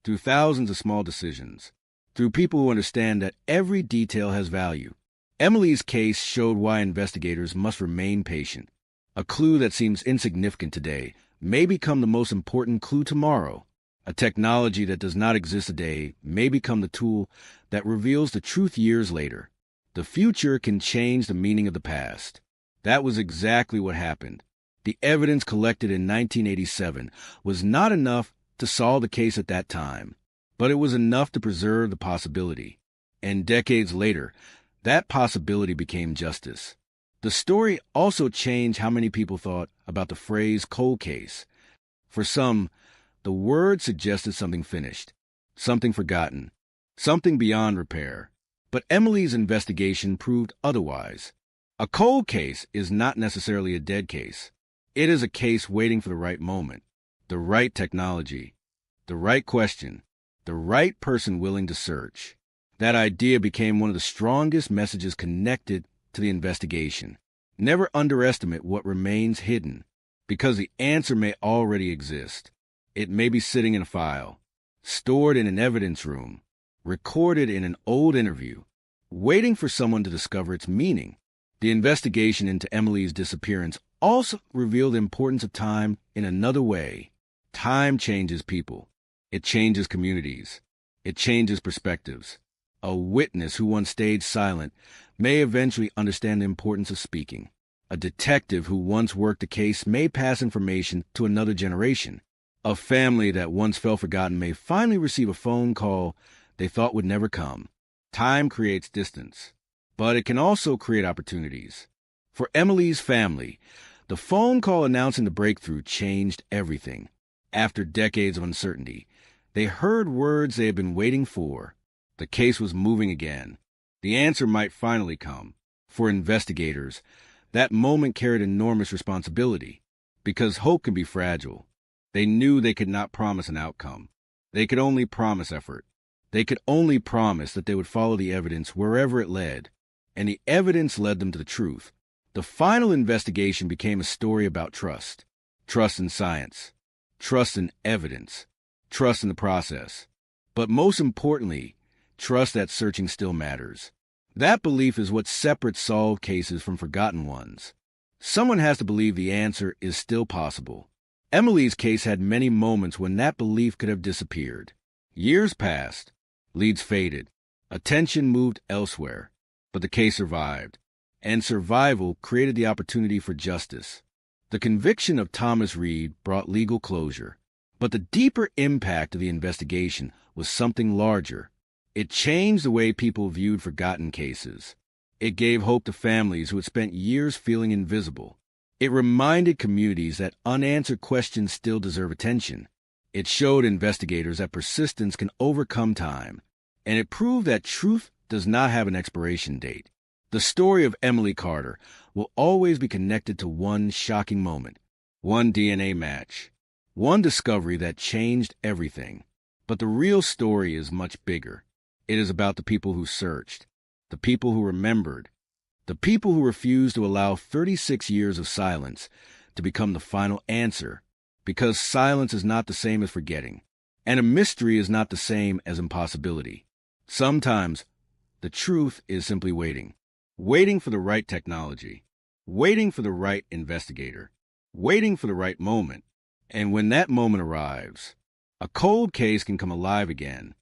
through thousands of small decisions, through people who understand that every detail has value. Emily's case showed why investigators must remain patient. A clue that seems insignificant today may become the most important clue tomorrow. A technology that does not exist today may become the tool that reveals the truth years later. The future can change the meaning of the past. That was exactly what happened. The evidence collected in 1987 was not enough to solve the case at that time, but it was enough to preserve the possibility. And decades later, that possibility became justice. The story also changed how many people thought about the phrase cold case. For some, the word suggested something finished, something forgotten, something beyond repair. But Emily's investigation proved otherwise. A cold case is not necessarily a dead case. It is a case waiting for the right moment, the right technology, the right question, the right person willing to search. That idea became one of the strongest messages connected to the investigation. Never underestimate what remains hidden, because the answer may already exist. It may be sitting in a file, stored in an evidence room, recorded in an old interview, waiting for someone to discover its meaning. The investigation into Emily's disappearance also revealed the importance of time in another way. Time changes people. It changes communities. It changes perspectives. A witness who once stayed silent may eventually understand the importance of speaking. A detective who once worked a case may pass information to another generation. A family that once felt forgotten may finally receive a phone call they thought would never come. Time creates distance, but it can also create opportunities. For Emily's family, the phone call announcing the breakthrough changed everything. After decades of uncertainty, they heard words they had been waiting for. The case was moving again. The answer might finally come. For investigators, that moment carried enormous responsibility, because hope can be fragile. They knew they could not promise an outcome. They could only promise effort. They could only promise that they would follow the evidence wherever it led. And the evidence led them to the truth. The final investigation became a story about trust. Trust in science. Trust in evidence. Trust in the process. But most importantly, trust that searching still matters. That belief is what separates solved cases from forgotten ones. Someone has to believe the answer is still possible. Emily's case had many moments when that belief could have disappeared. Years passed. Leads faded. Attention moved elsewhere. But the case survived. And survival created the opportunity for justice. The conviction of Thomas Reed brought legal closure. But the deeper impact of the investigation was something larger. It changed the way people viewed forgotten cases. It gave hope to families who had spent years feeling invisible. It reminded communities that unanswered questions still deserve attention. It showed investigators that persistence can overcome time. And it proved that truth does not have an expiration date. The story of Emily Carter will always be connected to one shocking moment, one DNA match, one discovery that changed everything. But the real story is much bigger. It is about the people who searched, the people who remembered, the people who refused to allow 36 years of silence to become the final answer, because silence is not the same as forgetting, and a mystery is not the same as impossibility. Sometimes the truth is simply waiting. Waiting for the right technology, waiting for the right investigator, waiting for the right moment. And when that moment arrives, a cold case can come alive again.